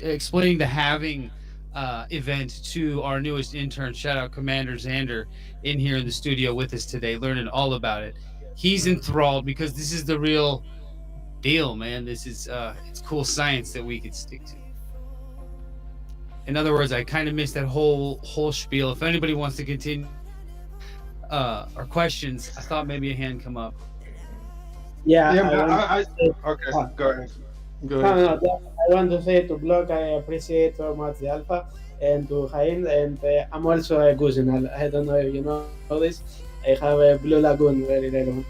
explaining the halving event to our newest intern. Shout out Commander Xander in here in the studio with us today, learning all about it. He's enthralled because this is the real deal, man. This is it's cool science that we could stick to. In other words, I kind of missed that whole spiel. If anybody wants to continue or questions, I thought maybe a hand come up. Yeah, okay, go ahead. No, I want to say to Block, I appreciate so much the alpha, and to Hain, and I'm also a Gusenal. I don't know if you know this. I have a Blue Lagoon very long.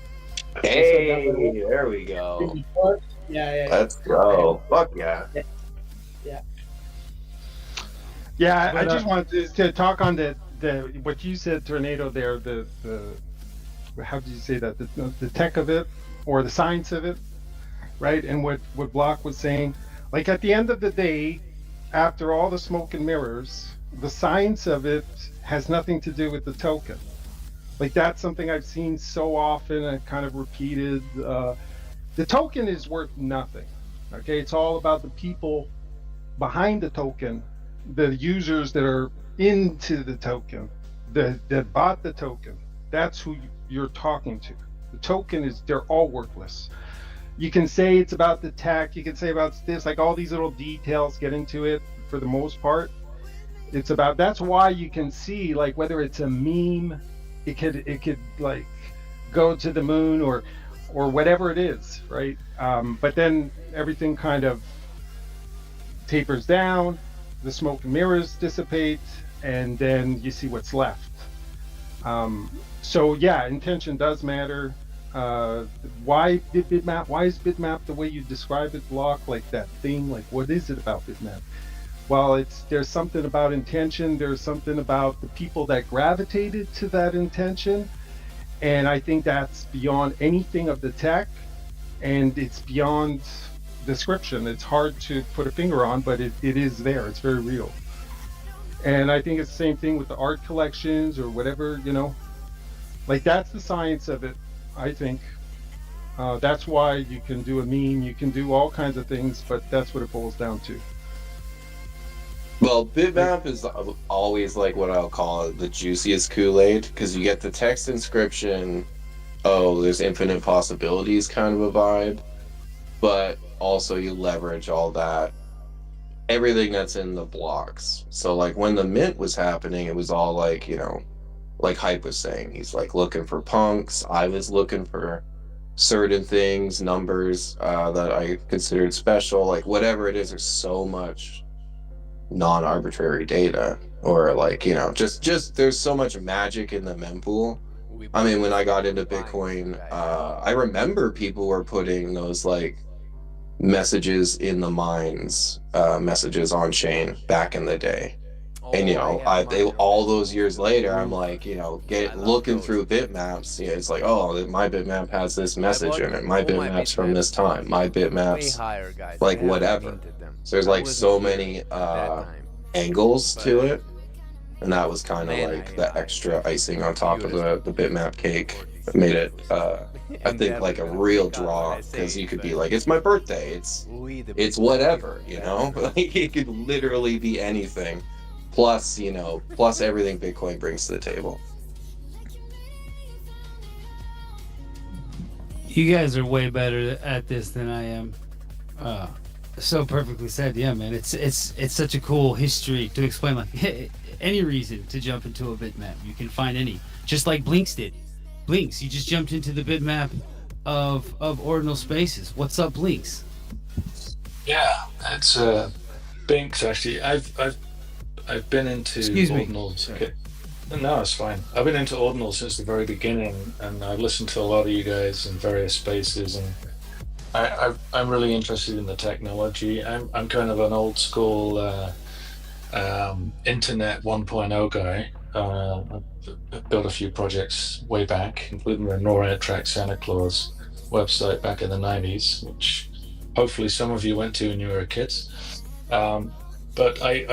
Hey, there we go. Yeah. Let's go. Fuck yeah. Yeah, I just wanted to talk on the what you said, Tornado. There, the how do you say that? The tech of it or the science of it, right? And what Block was saying, like at the end of the day, after all the smoke and mirrors, the science of it has nothing to do with the token. Like that's something I've seen so often and kind of repeated. The token is worth nothing. Okay, it's all about the people behind the token, the users that are into the token, that bought the token. That's who you're talking to. The token they're all worthless. You can say it's about the tech, you can say about this, like all these little details get into it for the most part. It's about, that's why you can see like whether it's a meme, it could like go to the moon or whatever it is, right? But then everything kind of tapers down, the smoke and mirrors dissipate, and then you see what's left. So yeah, intention does matter. Why is Bitmap the way you describe it, Block? Like that thing, like what is it about Bitmap? Well, there's something about intention, there's something about the people that gravitated to that intention, and I think that's beyond anything of the tech, and it's beyond description. It's hard to put a finger on, but it is there. It's very real. And I think it's the same thing with the art collections or whatever, like that's the science of it, I think. That's why you can do a meme, you can do all kinds of things, but that's what it boils down to. Well, Bitmap is always like what I'll call the juiciest Kool-Aid, because you get the text inscription, oh, there's infinite possibilities kind of a vibe, but also you leverage all that, everything that's in the blocks. So like when the mint was happening, it was all like, like Hype was saying, he's like looking for punks. I was looking for certain things, numbers that I considered special, like whatever it is, there's so much non-arbitrary data, or like, just there's so much magic in the mempool. I mean, when I got into Bitcoin, I remember people were putting those like messages in the mines, messages on chain back in the day. And all those years later, I'm like, looking through bitmaps. It's like, oh, my bitmap has this message in it. My bitmap's from this time. My bitmap's higher, guys. like whatever. So there's like so many angles to it, and that was kind of like the extra icing on top of the bitmap cake. It made it, I think, like a real draw, because you could be like, it's my birthday. It's whatever, Like it could literally be anything. Plus, plus everything Bitcoin brings to the table. You guys are way better at this than I am. So perfectly said. Yeah, man. It's such a cool history to explain. Like any reason to jump into a bitmap, you can find any. Just like Blinks did. Blinks, you just jumped into the bitmap of ordinal spaces. What's up, Blinks? Yeah, it's Binks actually. I've been into ordinals. Okay. No, it's fine. I've been into ordinals since the very beginning, and I've listened to a lot of you guys in various spaces, and I'm really interested in the technology. I'm kind of an old school internet 1.0 guy. I've built a few projects way back, including the NORAD Track Santa Claus website back in the 90s, which hopefully some of you went to when you were kids. But I'm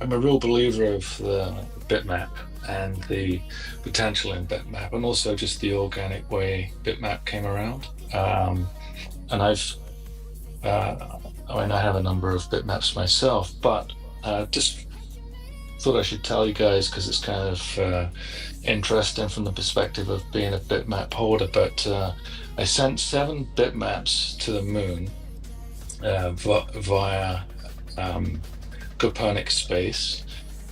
a real believer of the bitmap and the potential in bitmap, and also just the organic way bitmap came around. And I have a number of bitmaps myself, but just thought I should tell you guys because it's kind of interesting from the perspective of being a bitmap holder. But I sent 7 bitmaps to the moon via Copernic space,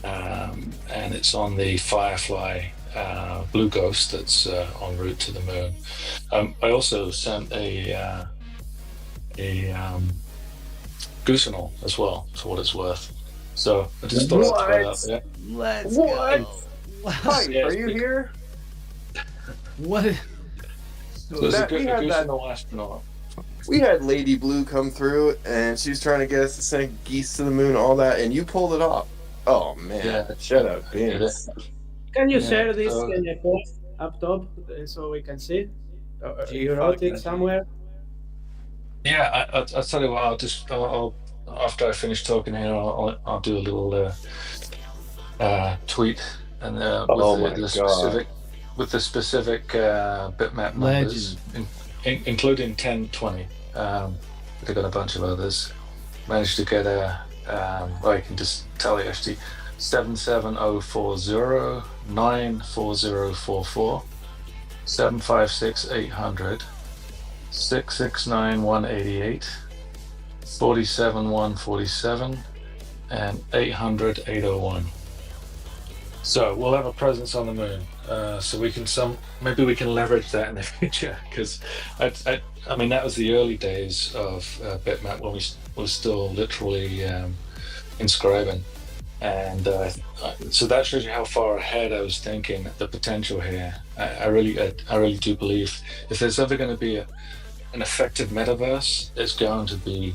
and it's on the Firefly Blue Ghost that's en route to the moon. I also sent a Goosenol as well, for what it's worth. So I just thought I'd throw that out there. Let's go. Hi, are you here? What? So there's a Goosenol astronaut. We had Lady Blue come through, and she was trying to get us to send geese to the moon, all that, and you pulled it off. Oh man, Yeah. shut up, Vince. Can you Yeah, share this so- post up top so we can see? You wrote it somewhere? Yeah, I'll tell you what. I'll after I finish talking here, I'll do a little tweet and Oh my with the God. specific bitmap numbers, including 1020. They've got a bunch of others. Managed to get I can just tell you actually 77040 94044 756 800 669 188 47 147 and 800 801. So we'll have a presence on the moon. So we can maybe we can leverage that in the future, because I mean that was the early days of Bitmap when we were still literally inscribing, and so that shows you how far ahead I was thinking. The potential here, I really do believe if there's ever going to be an effective metaverse, it's going to be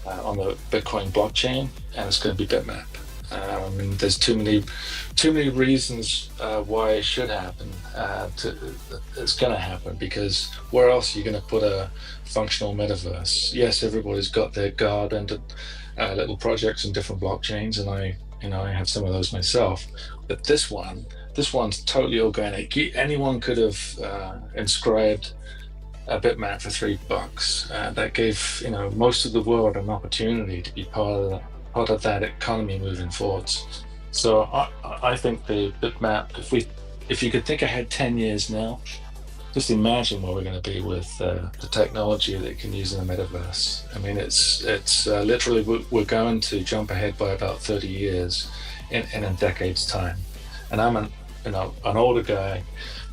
on the Bitcoin blockchain, and it's going to be Bitmap. I mean, there's too many reasons why it should happen. It's going to happen, because where else are you going to put a functional metaverse? Yes, everybody's got their little projects in different blockchains, and I have some of those myself. But this one's totally organic. Anyone could have inscribed a bitmap for $3. That gave most of the world an opportunity to be part of that economy moving forwards. So I think the bitmap, if you could think ahead 10 years now, just imagine where we're going to be with the technology that you can use in the metaverse. I mean, it's literally we're going to jump ahead by about 30 years in a decade's time. And I'm an older guy,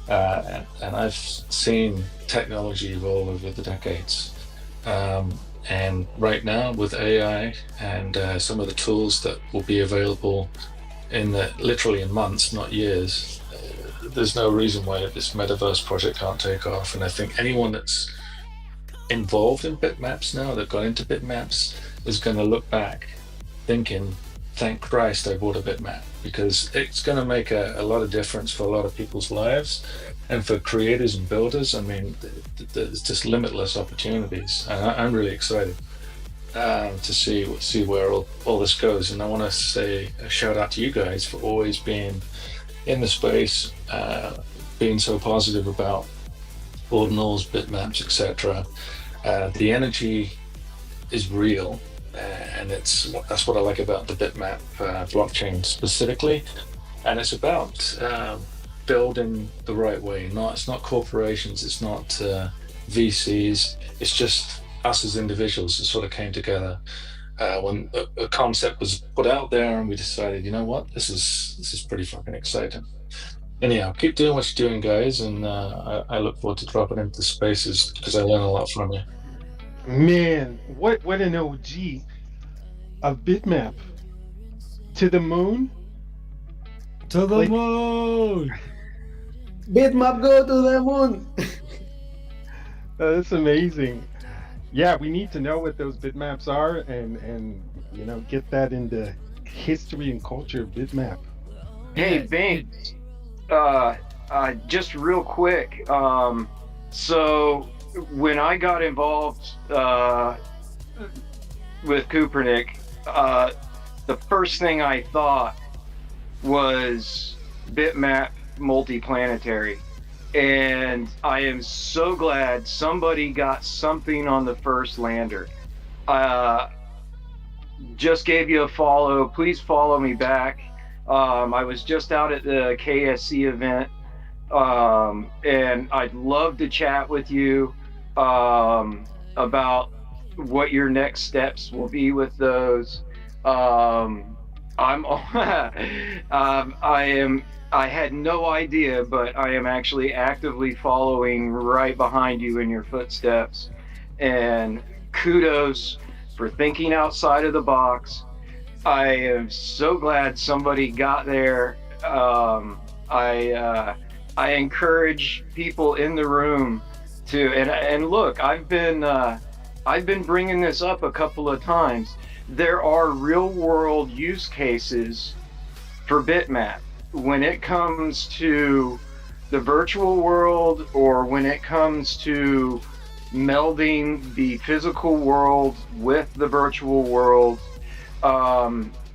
and I've seen technology evolve over the decades. And right now, with AI and some of the tools that will be available literally in months, not years, there's no reason why this metaverse project can't take off. And I think anyone that's involved in bitmaps now, that got into bitmaps, is going to look back thinking, thank Christ I bought a bitmap, because it's going to make a lot of difference for a lot of people's lives. And for creators and builders, I mean, there's just limitless opportunities. And I'm really excited to see where all this goes. And I want to say a shout out to you guys for always being in the space, being so positive about ordinals, bitmaps, etc. The energy is real, and that's what I like about the bitmap blockchain specifically. And it's about building the right way. It's not corporations, it's not VCs. It's just us as individuals that sort of came together when a concept was put out there, and we decided, you know what, this is pretty fucking exciting. Anyhow, keep doing what you're doing, guys, and I look forward to dropping into the spaces because I learn a lot from you. Man, what an OG of Bitmap. To the moon? To the moon! Bitmap, go to the moon! That's amazing. Yeah, we need to know what those bitmaps are and get that into history and culture of Bitmap. Hey, Binks, just real quick. So when I got involved with Kupernik, the first thing I thought was Bitmap multiplanetary. And I am so glad somebody got something on the first lander. Just gave you a follow. Please follow me back. I was just out at the KSC event, and I'd love to chat with you about what your next steps will be with those. I had no idea, but I am actually actively following right behind you in your footsteps. And kudos for thinking outside of the box. I am so glad somebody got there. I encourage people in the room to, and look, I've been bringing this up a couple of times. There are real world use cases for Bitmap. When it comes to the virtual world, or when it comes to melding the physical world with the virtual world,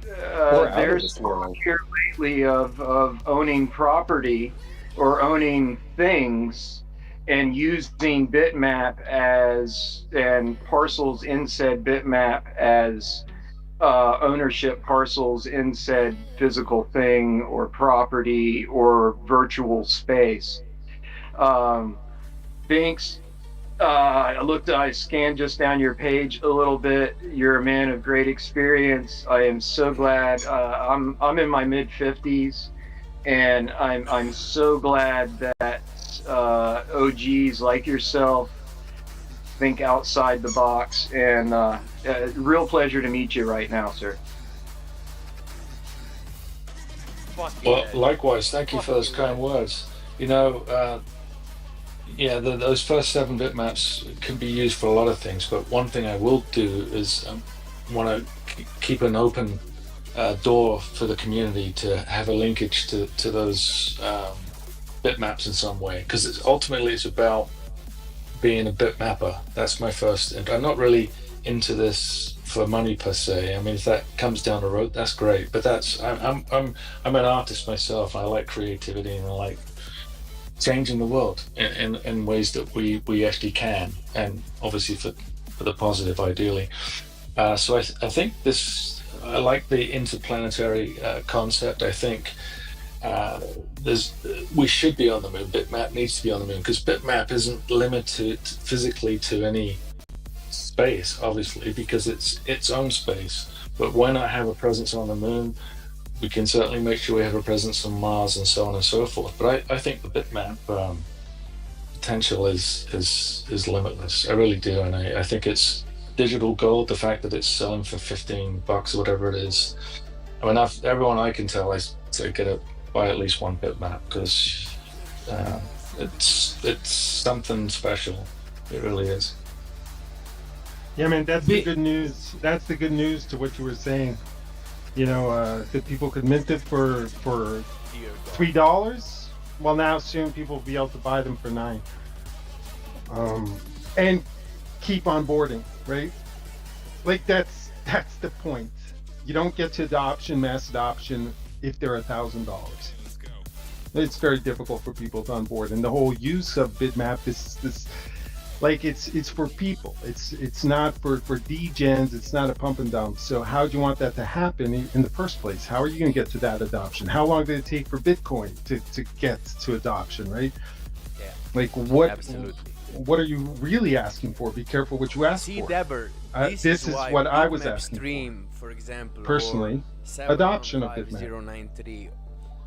there's talk here lately of owning property or owning things and using Bitmap and parcels in said Bitmap as ownership parcels in said physical thing or property or virtual space. Binks, I scanned just down your page a little bit. You're a man of great experience. I am so glad. I'm in my mid-50s, and I'm so glad that OGs like yourself think outside the box, and real pleasure to meet you right now, sir. Well, likewise, thank you for those kind words. Those first 7 bitmaps can be used for a lot of things, but one thing I will do is want to keep an open door for the community to have a linkage to those bitmaps in some way, because ultimately it's about being a bitmapper. That's my first. I'm not really into this for money per se. I mean, if that comes down the road, that's great. But I'm an artist myself. I like creativity and I like changing the world in ways that we actually can, and obviously for the positive, ideally. So I think this. I like the interplanetary concept. I think we should be on the moon. Bitmap needs to be on the moon because Bitmap isn't limited physically to any space, obviously, because it's its own space. But why not have a presence on the moon? We can certainly make sure we have a presence on Mars and so on and so forth. But I think the Bitmap potential is limitless. I really do, and I think it's digital gold. The fact that it's selling for $15 or whatever it is. I mean, everyone I can tell, I say buy at least one Bitmap because it's something special. It really is. Yeah, man, that's the good news. That's the good news to what you were saying. You know, that people could mint it for $3. Well, now soon people will be able to buy them for $9. And keep onboarding, right? Like that's the point. You don't get to mass adoption, if they're $1,000. It's very difficult for people to onboard, and the whole use of Bitmap is like it's for people. It's not for degens. It's not a pump and dump. So how do you want that to happen in the first place? How are you going to get to that adoption? How long did it take for Bitcoin to get to adoption, right? Yeah. Like what? Absolutely. What are you really asking for? Be careful what you ask for. Deber, This is what I was asking stream, for example, personally. Adoption of Bitmap. 093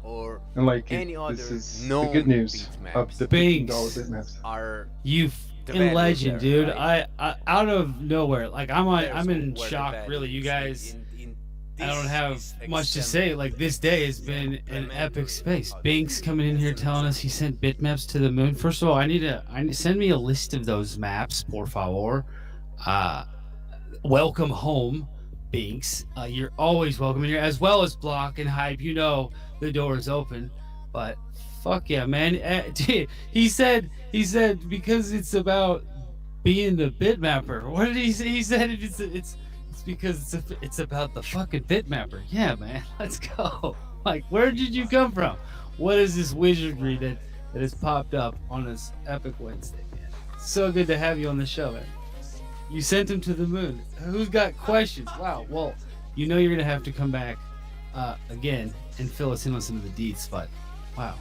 or And like any other this is the known good news of the $15 Binks. Bitmaps. are You've the in value legend, there, dude. right? I out of nowhere, like I'm in where the shock. value Really, you is. guys. In I don't this have is much to exemplary. say. Like this day has been an epic space. Binks coming in here telling us he sent bitmaps to the moon. First of all, I need send me a list of those maps, por favor. Welcome home, Binks. You're always welcome in here, as well as Block and Hype. You know the door is open. But fuck yeah, man. He said because it's about being the bitmapper. What did he say? He said it's because it's about the fucking bitmapper. Yeah, man. Let's go. Like, where did you come from? What is this wizardry that has popped up on this epic Wednesday, man? So good to have you on the show, man. You sent him to the moon. Who's got questions? Wow. Well, you know you're gonna have to come back again and fill us in on some of the deeds, but wow.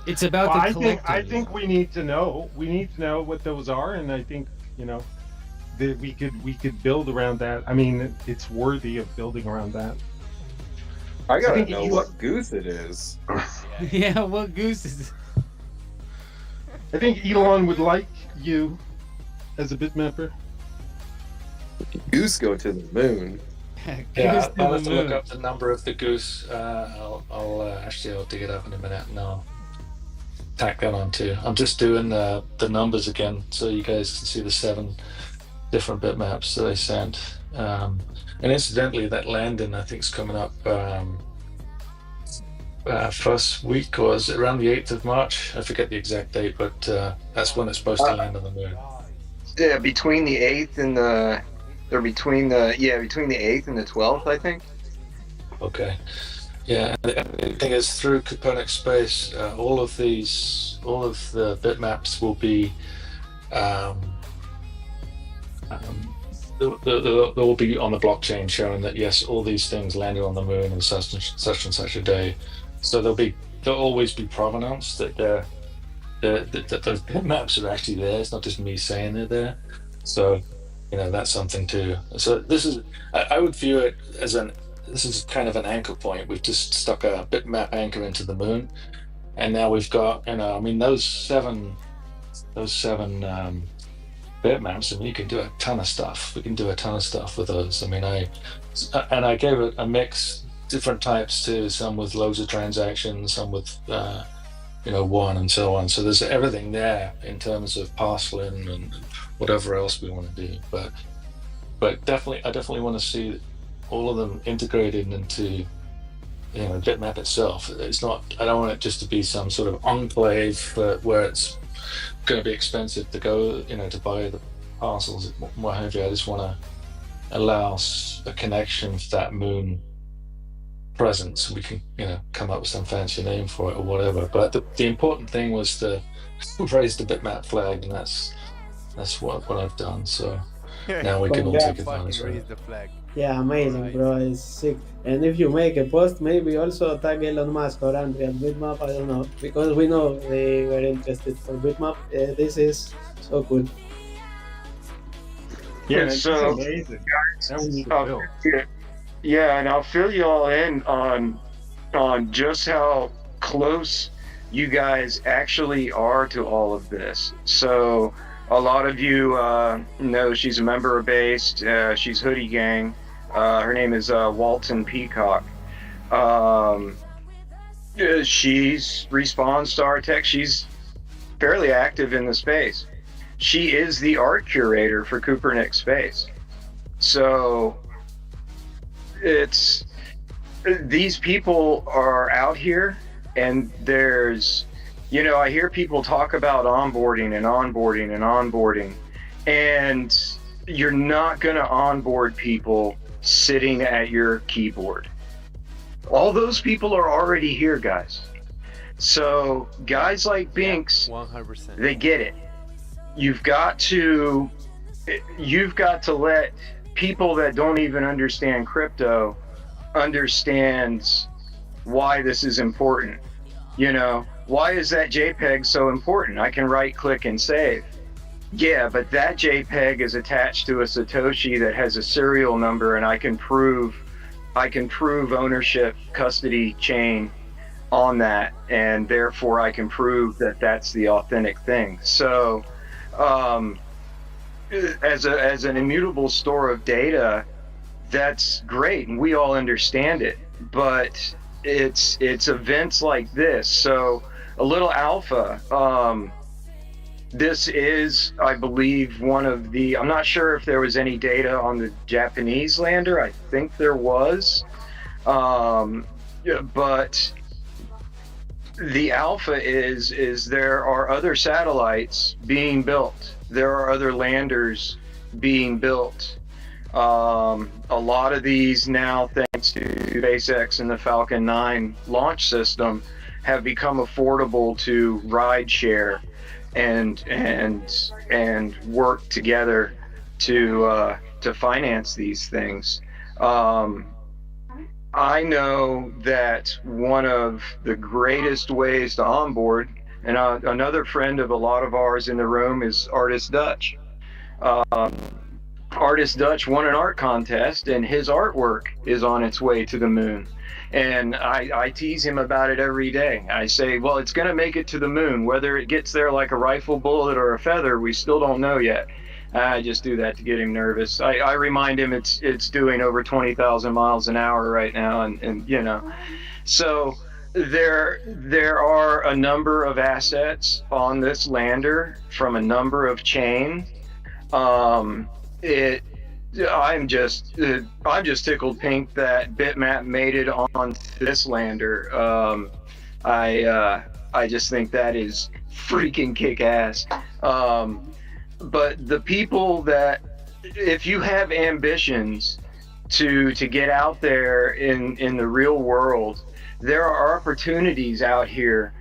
It's about the collective. I think we need to know. We need to know what those are, and I think that we could build around that. I mean, it's worthy of building around that. I gotta know what goose it is. Yeah, what goose is it? I think Elon would like you as a bitmapper. Goose go to the moon. Yeah, I'll have to look up the number of the goose. I'll dig it up in a minute and I'll tack that on too. I'm just doing the numbers again so you guys can see the 7 different bitmaps that I sent. And incidentally, that landing I think is coming up first week, or is it around the 8th of March? I forget the exact date, but that's when it's supposed to land on the moon. Yeah, between the 8th and the 8th and the 12th, I think. Okay. Yeah, and the thing is, through Copernic Space, all of the bitmaps will be they'll be on the blockchain, showing that yes, all these things landed on the moon on such and such a day. So there'll always be provenance that that those bitmaps are actually there. It's not just me saying they're there. So that's something too. So this is, I would view it as this is kind of an anchor point. We've just stuck a bitmap anchor into the moon, and now we've got those seven bitmaps. I mean, you can do a ton of stuff. We can do a ton of stuff with those. I mean, I gave it a mix, different types too. Some with loads of transactions, some with one, and so on. So there's everything there in terms of parceling and whatever else we want to do. But I definitely want to see all of them integrated into Bitmap itself. It's not. I don't want it just to be some sort of enclave where it's going to be expensive to go, to buy the parcels, what have you. I just want to allows a connection to that moon presence. We can, come up with some fancy name for it or whatever. But the important thing was to raise the bitmap flag, and that's what I've done. So now we can all take advantage of it. Raise the flag. Yeah, amazing, bro. It's sick. And if you make a post, maybe also tag Elon Musk or Andrea at Bitmap. I don't know, because we know they were interested for Bitmap. This is so cool. Yeah, And it's so, amazing. guys, Now we need to I'll build. and I'll fill you all in on just how close you guys actually are to all of this. So a lot of you know she's a member of Based. She's Hoodie Gang. Her name is Walton Peacock. She's responds to our text. She's fairly active in the space. She is the art curator for Kubernetes Space. So it's these people are out here, and there's, I hear people talk about onboarding and onboarding and onboarding, and you're not going to onboard people sitting at your keyboard. All those people are already here, guys. So guys like Binks, 100%. they get it. You've got to let people that don't even understand crypto understand why this is important. Why is that JPEG so important? I can right click and save. Yeah, but that JPEG is attached to a Satoshi that has a serial number, and I can prove ownership, custody chain on that, and therefore I can prove that that's the authentic thing. So as an immutable store of data, that's great, and we all understand it, but it's events like this. So a little alpha, this is, I believe, one of the, I'm not sure if there was any data on the Japanese lander. I think there was, but the alpha is there are other satellites being built. There are other landers being built. A lot of these now, thanks to SpaceX and the Falcon 9 launch system, have become affordable to ride share and work together to finance these things. I know that one of the greatest ways to onboard, and another friend of a lot of ours in the room is Artist Dutch. Artist Dutch won an art contest, and his artwork is on its way to the moon. And I tease him about it every day. I say, well, it's going to make it to the moon. Whether it gets there like a rifle bullet or a feather, we still don't know yet. I just do that to get him nervous. I remind him it's doing over 20,000 miles an hour right now, and So there are a number of assets on this lander from a number of chains. I'm just tickled pink that Bitmap made it on this lander. I just think that is freaking kick ass. But the people that, if you have ambitions to get out there in the real world, there are opportunities out here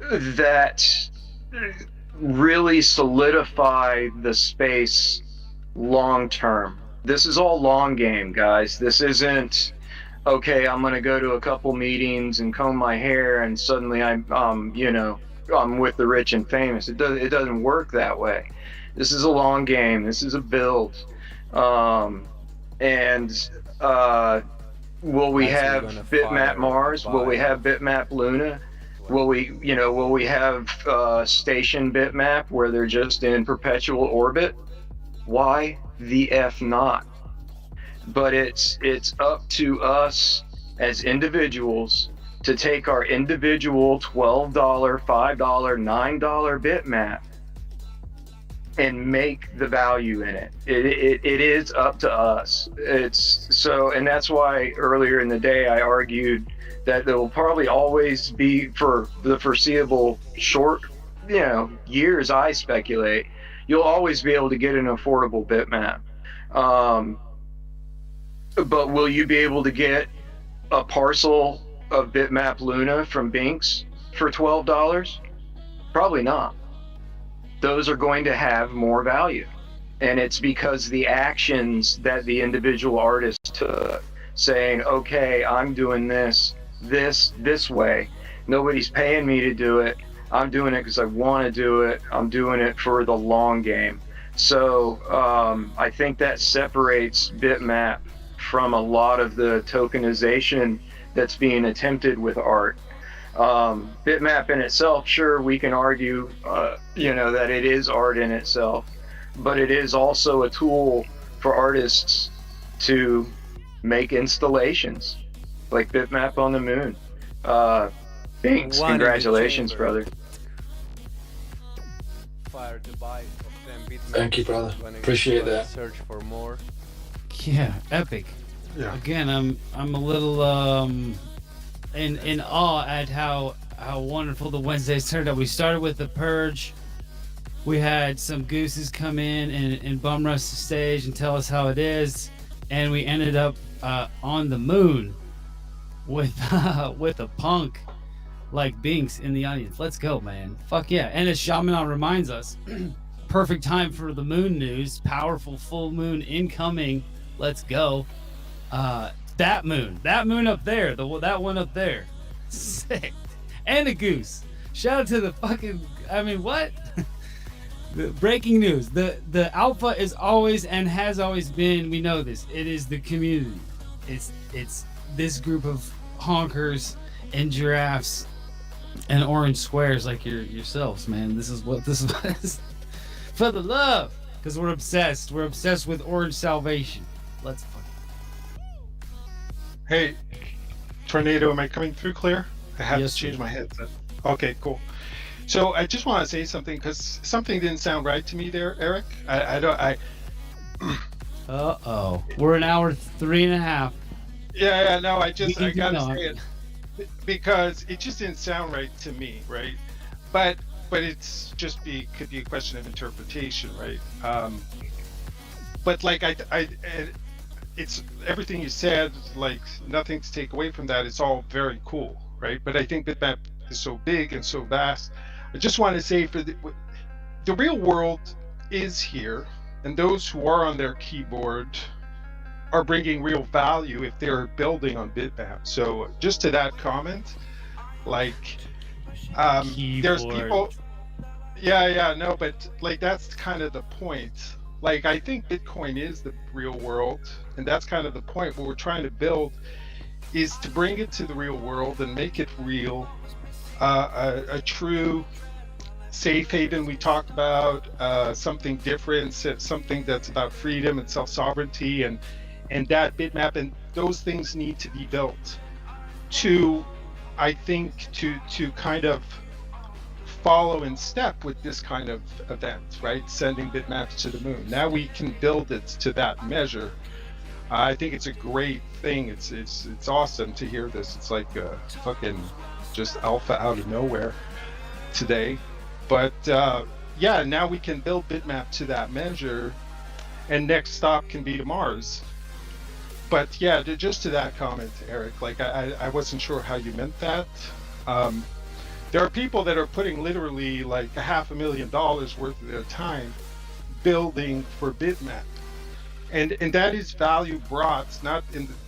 that really solidify the space long term. This is all long game, guys. This isn't, okay, I'm going to go to a couple meetings and comb my hair and suddenly I'm with the rich and famous. It doesn't work that way. This is a long game. This is a build. Will we have Bitmap Mars? Will we have Bitmap Luna? Will we have station Bitmap where they're just in perpetual orbit? Why the F not? But it's up to us as individuals to take our individual $12, $5, $9 bitmap and make the value in it. It is up to us. And that's why earlier in the day I argued that there will probably always be, for the foreseeable short, years, I speculate, you'll always be able to get an affordable bitmap. But will you be able to get a parcel of bitmap Luna from Binks for $12? Probably not. Those are going to have more value. And it's because the actions that the individual artist took, saying, okay, I'm doing this way. Nobody's paying me to do it. I'm doing it because I want to do it. I'm doing it for the long game. So I think that separates Bitmap from a lot of the tokenization that's being attempted with art. Bitmap in itself, sure, we can argue, that it is art in itself, but it is also a tool for artists to make installations, like Bitmap on the moon. Binks, One in the congratulations, chamber. brother. Fire to buy of them Bitmaps. Thank you, brother. When I Appreciate that. Search for more. Yeah, epic. Yeah. Again, I'm a little in awe at how wonderful the Wednesdays turned out. We started with the purge. We had some gooses come in and bum rush the stage and tell us how it is, and we ended up on the moon with a punk like Binks in the audience. Let's go, man. Fuck yeah. And as Shamanon reminds us, perfect time for the moon news. Powerful full moon incoming. Let's go. That moon up there, that one up there, sick, and a goose. Shout out to the fucking. I mean, what? The breaking news. The alpha is always and has always been. We know this. It is the community. It's this group of honkers and giraffes and orange squares like yourselves, man. This is what is for the love, because we're obsessed. We're obsessed with orange salvation. Let's fucking. Hey, Tornado, am I coming through clear? I have Yes, to change sir. my headset. Okay, cool. So I just want to say something because something didn't sound right to me there, Eric. We're an hour 3.5. Yeah, no, I We do gotta not. say it because it just didn't sound right to me, right? But it's just could be a question of interpretation, right? But like it's everything you said, like nothing to take away from that. It's all very cool, right? But I think Bitmap is so big and so vast. I just want to say for the real world is here, and those who are on their keyboard are bringing real value if they're building on Bitmap. So just to that comment, like there's Keyboard. people. Yeah, no, but like that's kind of the point. Like I think Bitcoin is the real world, and that's kind of the point. What we're trying to build is to bring it to the real world and make it real, a true safe haven. We talked about something different, something that's about freedom and self-sovereignty, and that Bitmap and those things need to be built to, I think, to kind of follow in step with this kind of event, right? Sending bitmaps to the moon. Now we can build it to that measure. I think it's a great thing. It's awesome to hear this. It's like fucking just alpha out of nowhere today. But yeah, now we can build bitmap to that measure, and next stop can be to Mars. But yeah, just to that comment, Eric, like I wasn't sure how you meant that. There are people that are putting literally like $500,000 worth of their time building for Bitmap, and that is value brought, not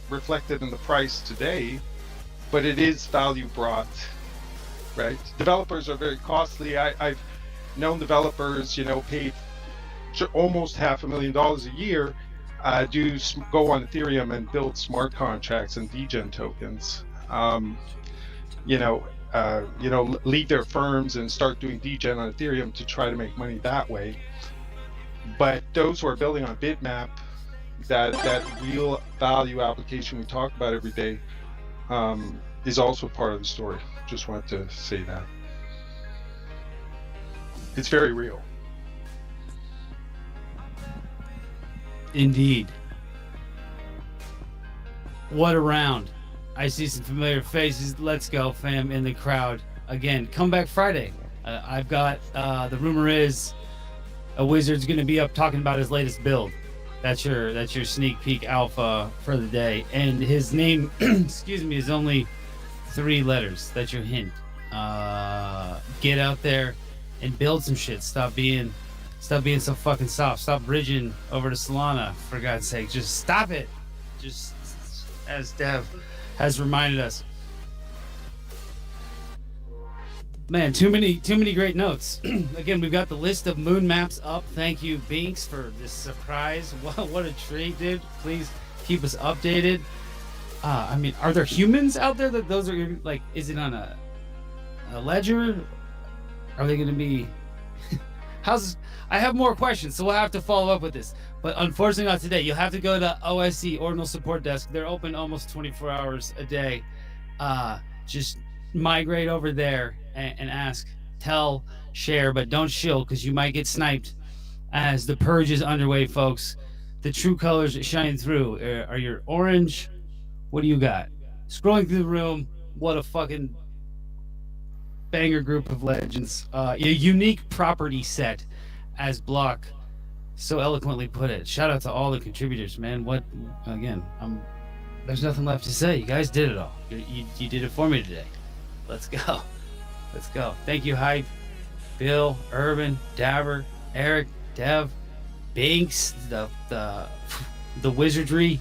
reflected in the price today, but it is value brought, right? Developers are very costly. I've known developers, paid almost $500,000 a year, go on Ethereum and build smart contracts and degen tokens. Leave their firms and start doing degen on Ethereum to try to make money that way. But those who are building on Bitmap, that real value application we talk about every day, is also part of the story. Just wanted to say that. It's very real. Indeed. What a round. I see some familiar faces. Let's go, fam, in the crowd. Again, Comeback Friday. I've got, the rumor is, a wizard's going to be up talking about his latest build. That's your sneak peek alpha for the day. And his name, excuse me, is only 3 letters. That's your hint. Get out there and build some shit. Stop being so fucking soft. Stop bridging over to Solana, for God's sake. Just stop it. Just as Dev has reminded us. Man, too many great notes. Again, we've got the list of moon maps up. Thank you, Binks, for this surprise. What a treat, dude. Please keep us updated. I mean, are there humans out there that those are like? Is it on a ledger? Are they going to be? I have more questions, so we'll have to follow up with this. But unfortunately, not today. You'll have to go to OSC, Ordinal Support Desk. They're open almost 24 hours a day. Just migrate over there and ask, tell, share, but don't shill because you might get sniped as the purge is underway, folks. The true colors shine through. Are your orange? What do you got? Scrolling through the room, what a fucking banger group of legends. A unique property set, as Block so eloquently put it. Shout out to all the contributors, man. There's nothing left to say. You guys did it all. You did it for me today. Let's go. Let's go. Thank you, Hype, Bill, Urban, Dabber, Eric, Dev, Binks, the wizardry,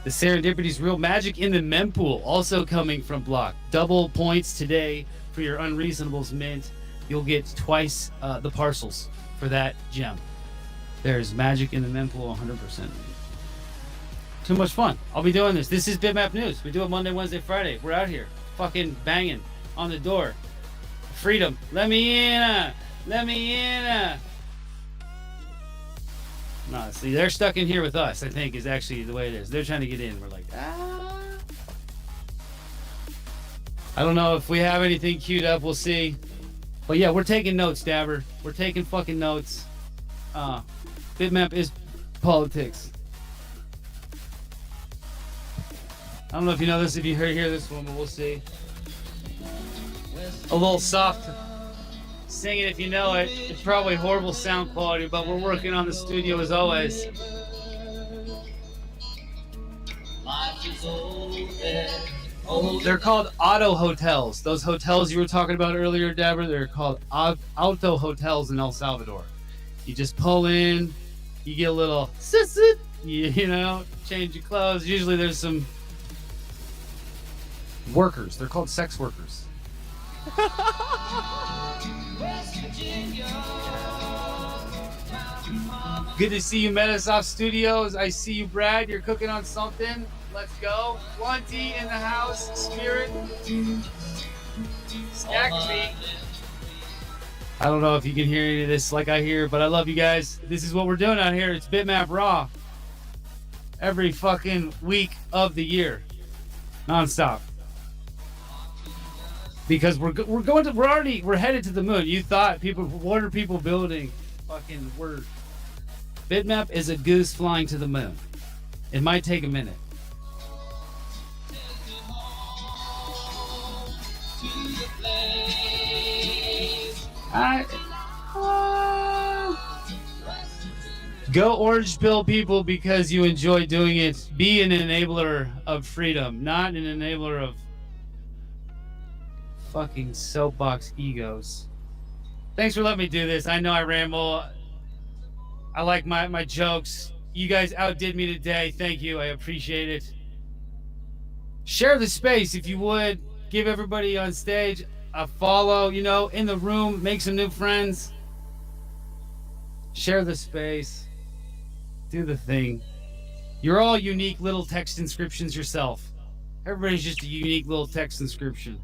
the serendipity's real magic in the mempool, also coming from Block. Double points today for your unreasonables mint. You'll get twice the parcels for that gem. There's magic in the mempool, 100%. Too much fun. I'll be doing this. This is Bitmap News. We do it Monday, Wednesday, Friday. We're out here fucking banging on the door. Freedom. Let me in. Let me in. No, see, they're stuck in here with us, I think, is actually the way it is. They're trying to get in. We're like, I don't know if we have anything queued up. We'll see. But yeah, we're taking notes, Dabber. We're taking fucking notes. Bitmap is politics. I don't know if you know this, if you hear this one, but we'll see. A little soft singing if you know it. It's probably horrible sound quality, but we're working on the studio as always. They're called auto hotels. Those hotels you were talking about earlier, Dabber, they're called auto hotels in El Salvador. You just pull in, you get a little sit, you know, change your clothes. Usually there's some workers. They're called sex workers. Good to see you, Metasoft Studios. I see you, Brad. You're cooking on something. Let's go. Wanty in the house. Spirit. Stack me. I don't know if you can hear any of this like I hear, but I love you guys. This is what we're doing out here. It's Bitmap Raw. Every fucking week of the year. Non-stop. Because we're headed to the moon. You thought what are people building? Fucking Bitmap is a goose flying to the moon. It might take a minute. Go orange pill, people, because you enjoy doing it. Be an enabler of freedom, not an enabler of fucking soapbox egos. Thanks for letting me do this. I know I ramble. I like my jokes. You guys outdid me today. Thank you. I appreciate it. Share the space if you would. Give everybody on stage a follow, you know, in the room. Make some new friends. Share the space. Do the thing. You're all unique little text inscriptions yourself. Everybody's just a unique little text inscription.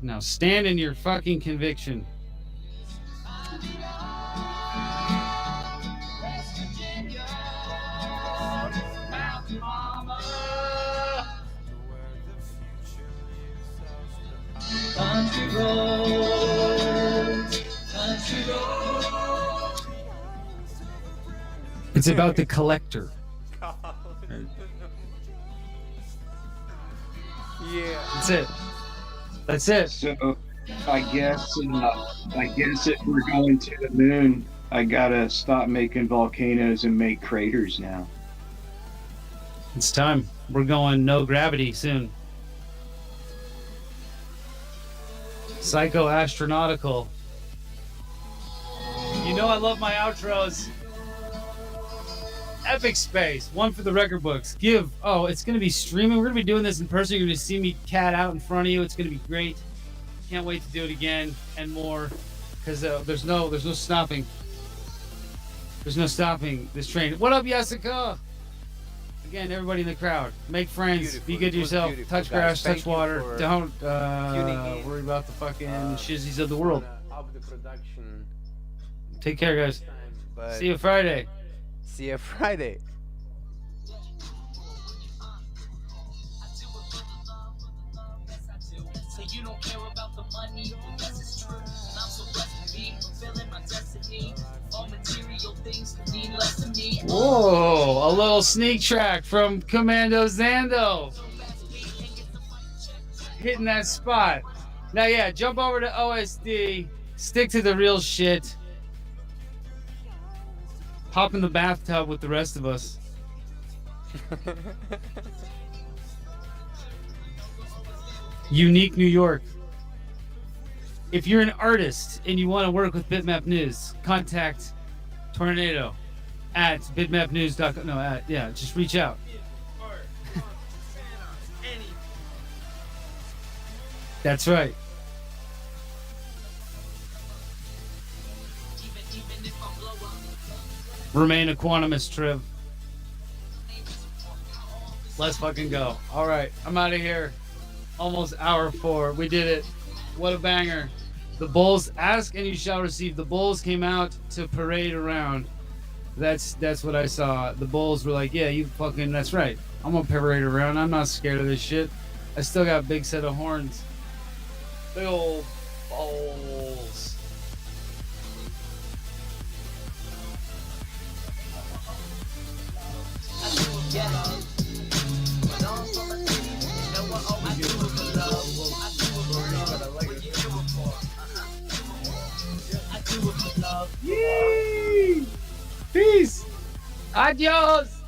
Now stand in your fucking conviction. Country roads, country roads. It's about the collector. Yeah. That's it. That's it. So I guess if we're going to the moon, I gotta stop making volcanoes and make craters now. It's time. We're going no gravity soon. Psycho astronautical. You know I love my outros. Epic space. One for the record books. It's going to be streaming. We're going to be doing this in person. You're going to see me cat out in front of you. It's going to be great. Can't wait to do it again and more because there's no stopping. There's no stopping this train. What up, Jessica? Again, everybody in the crowd. Make friends. Beautiful. Be good to It was yourself. beautiful, Touch guys. grass. Thank Touch you water. for Don't tuning in. worry about the fucking shizzies of the world. Up the production. Take care, guys. But See you Friday. See you Friday. So you don't care about the money, yes it's true. And I'm so blessed to be fulfilling my destiny. All material things mean less to me. Whoa, a little sneak track from Commando Zando. Hitting that spot. Now, yeah, jump over to OSD, stick to the real shit. Hop in the bathtub with the rest of us. Unique New York. If you're an artist and you want to work with Bitmap News, contact Tornado at bitmapnews.com. No, just reach out. That's right. Remain equanimous, Triv. Let's fucking go. All right, I'm out of here. Almost hour 4. We did it. What a banger. The Bulls, ask and you shall receive. The Bulls came out to parade around. That's what I saw. The Bulls were like, yeah, you fucking, that's right. I'm gonna parade around. I'm not scared of this shit. I still got a big set of horns. Big old balls. Yee! Peace. Adios.